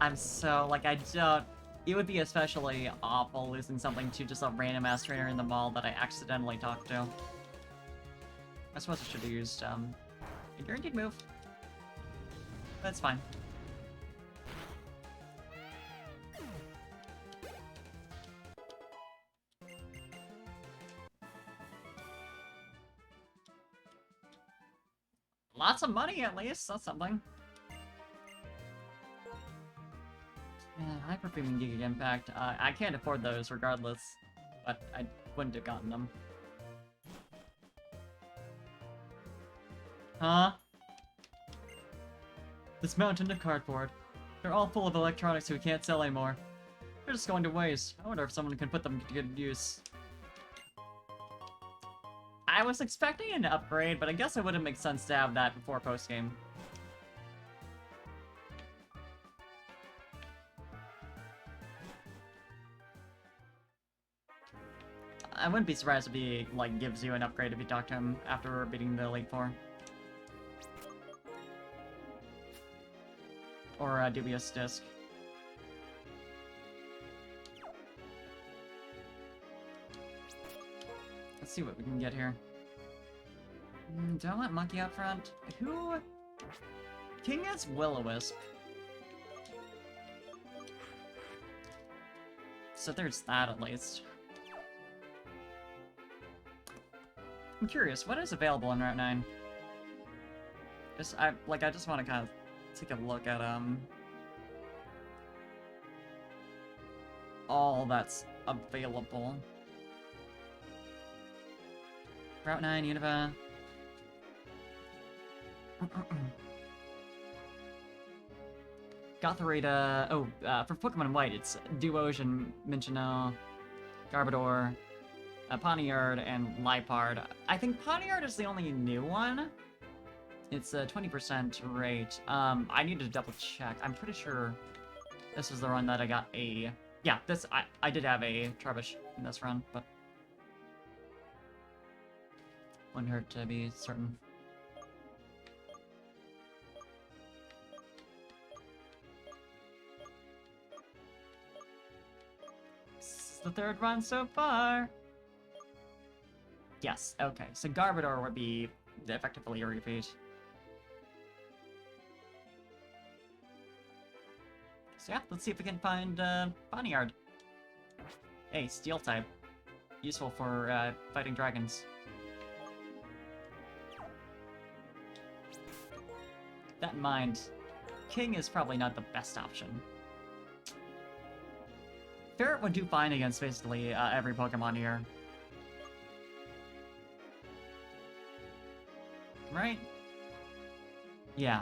I'm so, like, I don't... It would be especially awful losing something to just a random-ass trainer in the mall that I accidentally talked to. I suppose I should have used, a guaranteed move. That's fine. Lots of money, at least. That's something. Yeah, Hyper Beam and Giga Impact. I can't afford those regardless, but I wouldn't have gotten them. Huh? This mountain of cardboard. They're all full of electronics we can't sell anymore. They're just going to waste. I wonder if someone can put them to good use. I was expecting an upgrade, but I guess it wouldn't make sense to have that before post-game. I wouldn't be surprised if he, like, gives you an upgrade if you talk to him after beating the Elite Four. Or a Dubious Disc. Let's see what we can get here. Do I want Monkey out front? Who? King is Will-O-Wisp. So there's that at least. I'm curious, what is available in Route 9? I just want to kind of take a look at all that's available. Route 9, Unova. Gothorita. For Pokemon White, it's Duosion, Minccino, Garbodor, Pawniard, and Liepard. I think Pawniard is the only new one. It's a 20% rate. I need to double check. I'm pretty sure this is the run that I got a... Yeah, I did have a Trubbish in this run, but... Wouldn't hurt to be certain. This is the third run so far. Yes, okay. So Garbodor would be effectively a repeat. So yeah, let's see if we can find Pawniard. Hey, Steel type. Useful for fighting dragons. That in mind, King is probably not the best option. Ferret would do fine against basically every Pokemon here. Right? Yeah.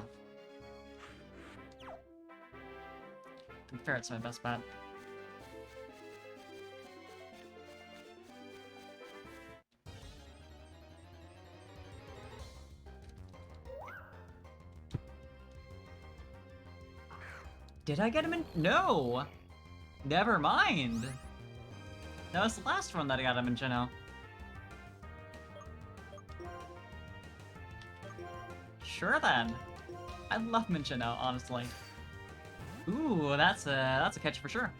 I think Ferret's my best bet. Did I get him in? No! Never mind! That was the last one that I got him in Minccino. Sure then. I love Minccino, honestly. Ooh, that's a catch for sure.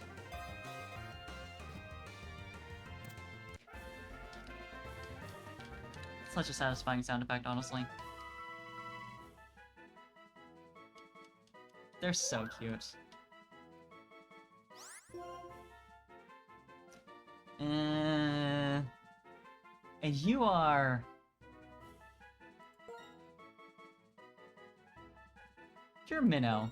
Such a satisfying sound effect, honestly. They're so cute. And you are... You're Minnow.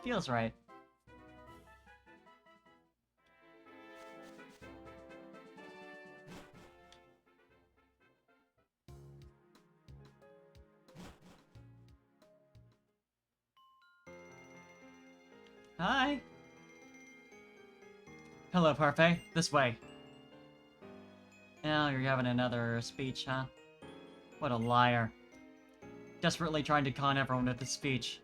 Feels right. Hi. Hello, Parfait. This way. Now you're having another speech, huh? What a liar. Desperately trying to con everyone with his speech.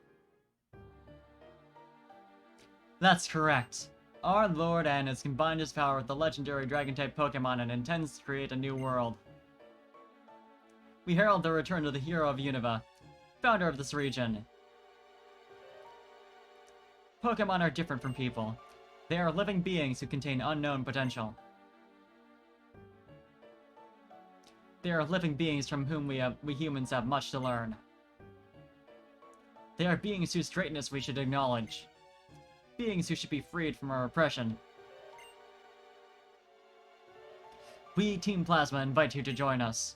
That's correct. Our Lord N has combined his power with the legendary Dragon-type Pokemon and intends to create a new world. We herald the return of the hero of Unova, founder of this region. Pokemon are different from people. They are living beings who contain unknown potential. They are living beings from whom we humans have much to learn. They are beings whose greatness we should acknowledge. Beings who should be freed from our oppression. We, Team Plasma, invite you to join us.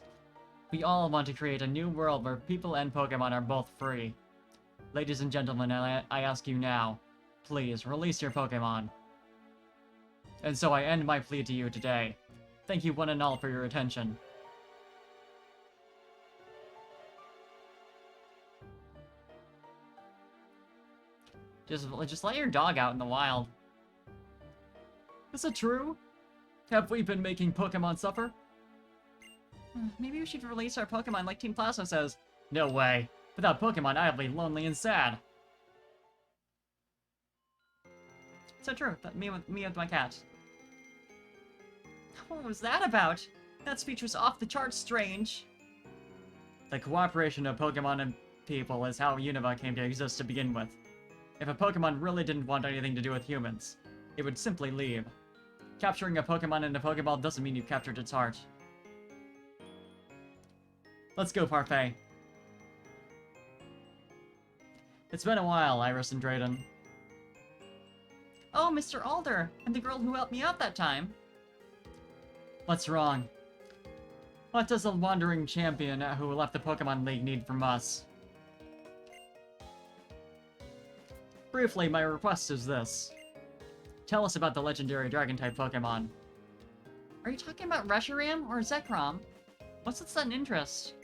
We all want to create a new world where people and Pokemon are both free. Ladies and gentlemen, I ask you now, please, release your Pokemon. And so I end my plea to you today. Thank you one and all for your attention. Just let your dog out in the wild. Is it true? Have we been making Pokemon suffer? Maybe we should release our Pokemon like Team Plasma says. No way. Without Pokemon, I'd be lonely and sad. So true. Me with my cat. What was that about? That speech was off the charts strange. The cooperation of Pokemon and people is how Unova came to exist to begin with. If a Pokemon really didn't want anything to do with humans, it would simply leave. Capturing a Pokemon in a Pokeball doesn't mean you've captured its heart. Let's go, Parfait. It's been a while, Iris and Drayden. Oh, Mr. Alder, and the girl who helped me out that time. What's wrong? What does a wandering champion who left the Pokemon League need from us? Briefly, my request is this. Tell us about the legendary Dragon-type Pokemon. Are you talking about Reshiram or Zekrom? What's its sudden interest?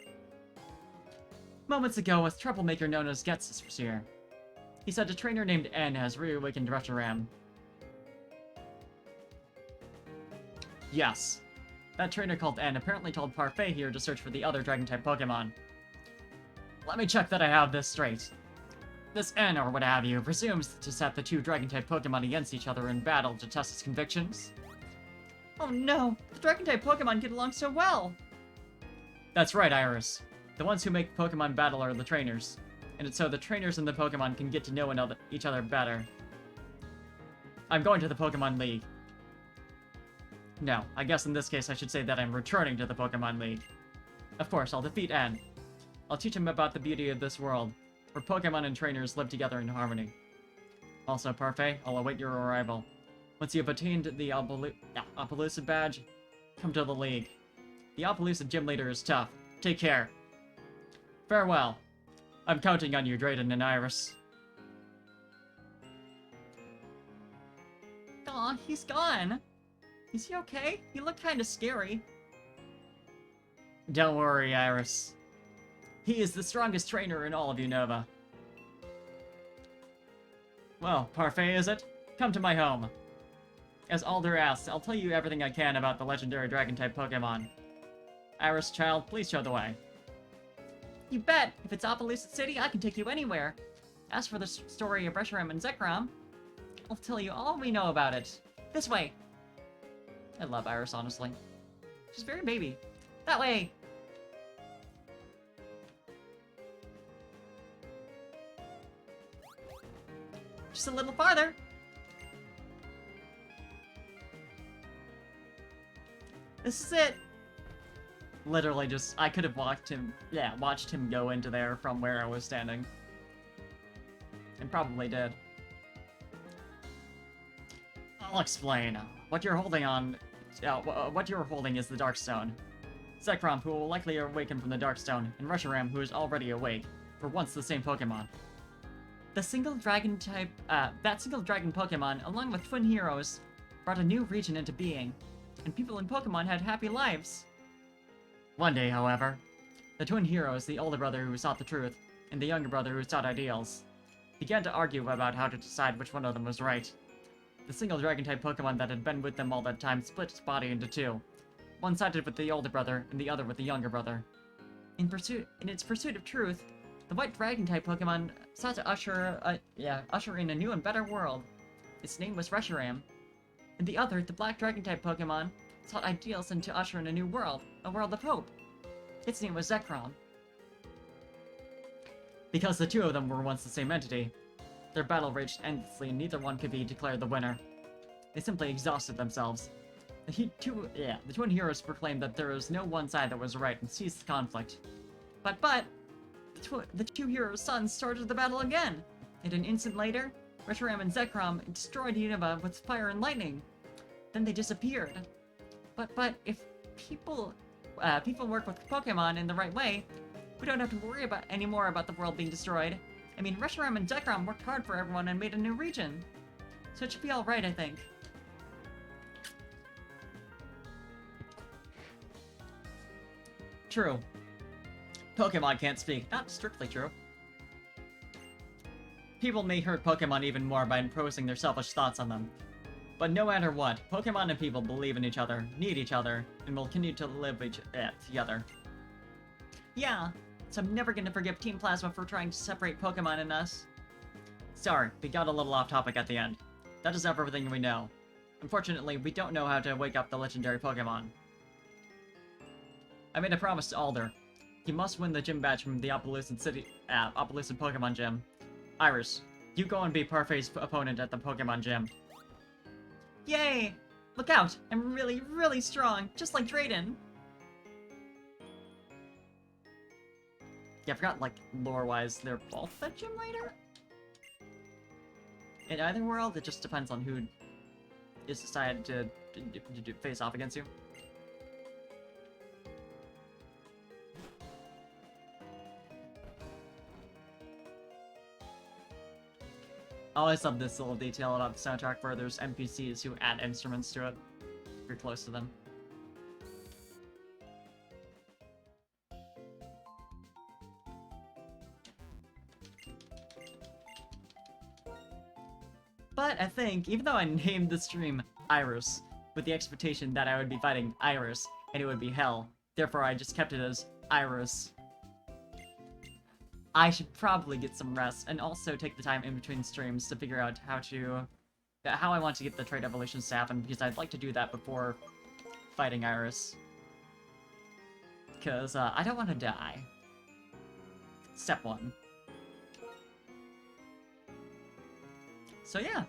Moments ago, a troublemaker known as Ghetsis was here. He said a trainer named N has reawakened Reshiram. Yes. That trainer called N apparently told Parfait here to search for the other Dragon-type Pokemon. Let me check that I have this straight. This N, or what have you, presumes to set the two Dragon-type Pokemon against each other in battle to test its convictions. Oh no! The Dragon-type Pokemon get along so well! That's right, Iris. The ones who make Pokemon battle are the trainers. And it's so the trainers and the Pokemon can get to know each other better. I'm going to the Pokemon League. No, I guess in this case I should say that I'm returning to the Pokemon League. Of course, I'll defeat N. I'll teach him about the beauty of this world, where Pokemon and trainers live together in harmony. Also, Parfait, I'll await your arrival. Once you have attained the Appaloosa badge, come to the League. The Appaloosa gym leader is tough. Take care. Farewell. I'm counting on you, Drayden and Iris. Aw, he's gone. Is he okay? He looked kinda scary. Don't worry, Iris. He is the strongest trainer in all of Unova. Well, Parfait is it? Come to my home. As Alder asks, I'll tell you everything I can about the legendary Dragon-type Pokemon. Iris, child, please show the way. You bet! If it's Appaloosa City, I can take you anywhere. As for the story of Reshiram and Zekrom, I'll tell you all we know about it. This way! I love Iris, honestly. She's very baby. That way! Just a little farther! This is it! Literally just, I could have watched him go into there from where I was standing. And probably did. I'll explain. What you're holding is the Darkstone. Zekrom, who will likely awaken from the Darkstone, and Reshiram, who is already awake, were once the same Pokemon. That single dragon Pokemon, along with twin heroes, brought a new region into being, and people in Pokemon had happy lives. One day, however, the twin heroes, the older brother who sought the truth, and the younger brother who sought ideals, began to argue about how to decide which one of them was right. The single Dragon-type Pokemon that had been with them all that time split its body into two. One sided with the older brother, and the other with the younger brother. In its pursuit of truth, the white Dragon-type Pokemon sought to usher in a new and better world. Its name was Reshiram. And the other, the black Dragon-type Pokemon, sought ideals and to usher in a new world, a world of hope. Its name was Zekrom. Because the two of them were once the same entity, their battle raged endlessly and neither one could be declared the winner. They simply exhausted themselves. The twin heroes proclaimed that there was no one side that was right and ceased the conflict. But, the two heroes' sons started the battle again, and an instant later, Reshiram and Zekrom destroyed Unova with fire and lightning. Then they disappeared. But if people work with Pokemon in the right way, we don't have to worry anymore about the world being destroyed. I mean, Reshiram and Zekrom worked hard for everyone and made a new region. So it should be alright, I think. True. Pokemon can't speak. Not strictly true. People may hurt Pokemon even more by imposing their selfish thoughts on them. But no matter what, Pokemon and people believe in each other, need each other, and will continue to live together. Yeah, so I'm never gonna forgive Team Plasma for trying to separate Pokemon and us. Sorry, we got a little off topic at the end. That is everything we know. Unfortunately, we don't know how to wake up the legendary Pokemon. I made a promise to Alder. He must win the gym badge from the Opelucid Pokemon Gym. Iris, you go and be Parfai's opponent at the Pokemon Gym. Yay! Look out! I'm really, really strong, just like Drayden. Yeah, I forgot, like, lore-wise, they're both the gym leader? In either world, it just depends on who is decided to face off against you. I always love this little detail about the soundtrack where there's NPCs who add instruments to it if you're close to them. But I think, even though I named the stream Iris, with the expectation that I would be fighting Iris, and it would be hell, therefore I just kept it as Iris, I should probably get some rest, and also take the time in between streams to figure out how I want to get the Trait Evolution to happen, because I'd like to do that before fighting Iris. Because, I don't want to die. Step 1. So yeah,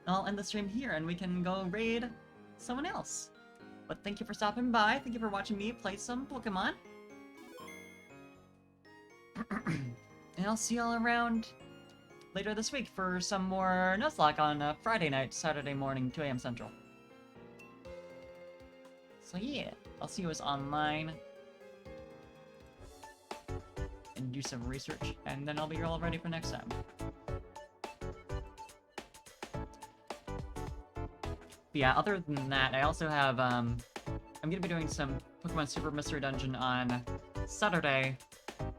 I'll end the stream here, and we can go raid someone else. But thank you for stopping by, thank you for watching me play some Pokemon. And I'll see y'all around later this week for some more Nuzlocke on Friday night, Saturday morning, 2 AM Central. So yeah, I'll see you as online. And do some research, and then I'll be all ready for next time. But yeah, other than that, I also have, I'm gonna be doing some Pokemon Super Mystery Dungeon on Saturday.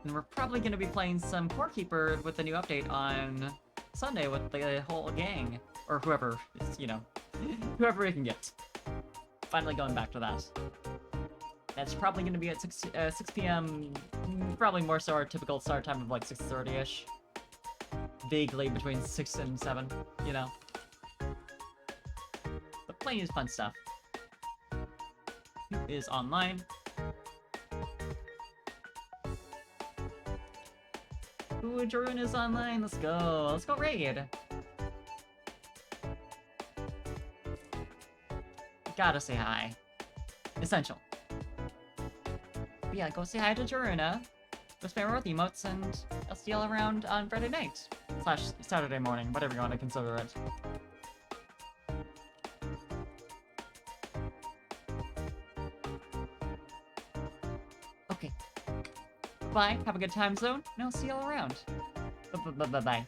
And we're probably going to be playing some Core Keeper with the new update on Sunday with the whole gang. Or whoever, you know, whoever we can get. Finally going back to that. That's probably going to be at 6 p.m. Probably more so our typical start time of like 6:30-ish. Vaguely between 6 and 7, you know. But plenty of fun stuff. Is online. Ooh, Jarun is online. Let's go. Let's go raid. Gotta say hi. Essential. But yeah, go say hi to Jaruna. Go spam with emotes, and I'll see y'all around on Friday night. / Saturday morning, whatever you want to consider it. Okay. Bye, have a good time zone, and I'll see y'all around. Bye-bye.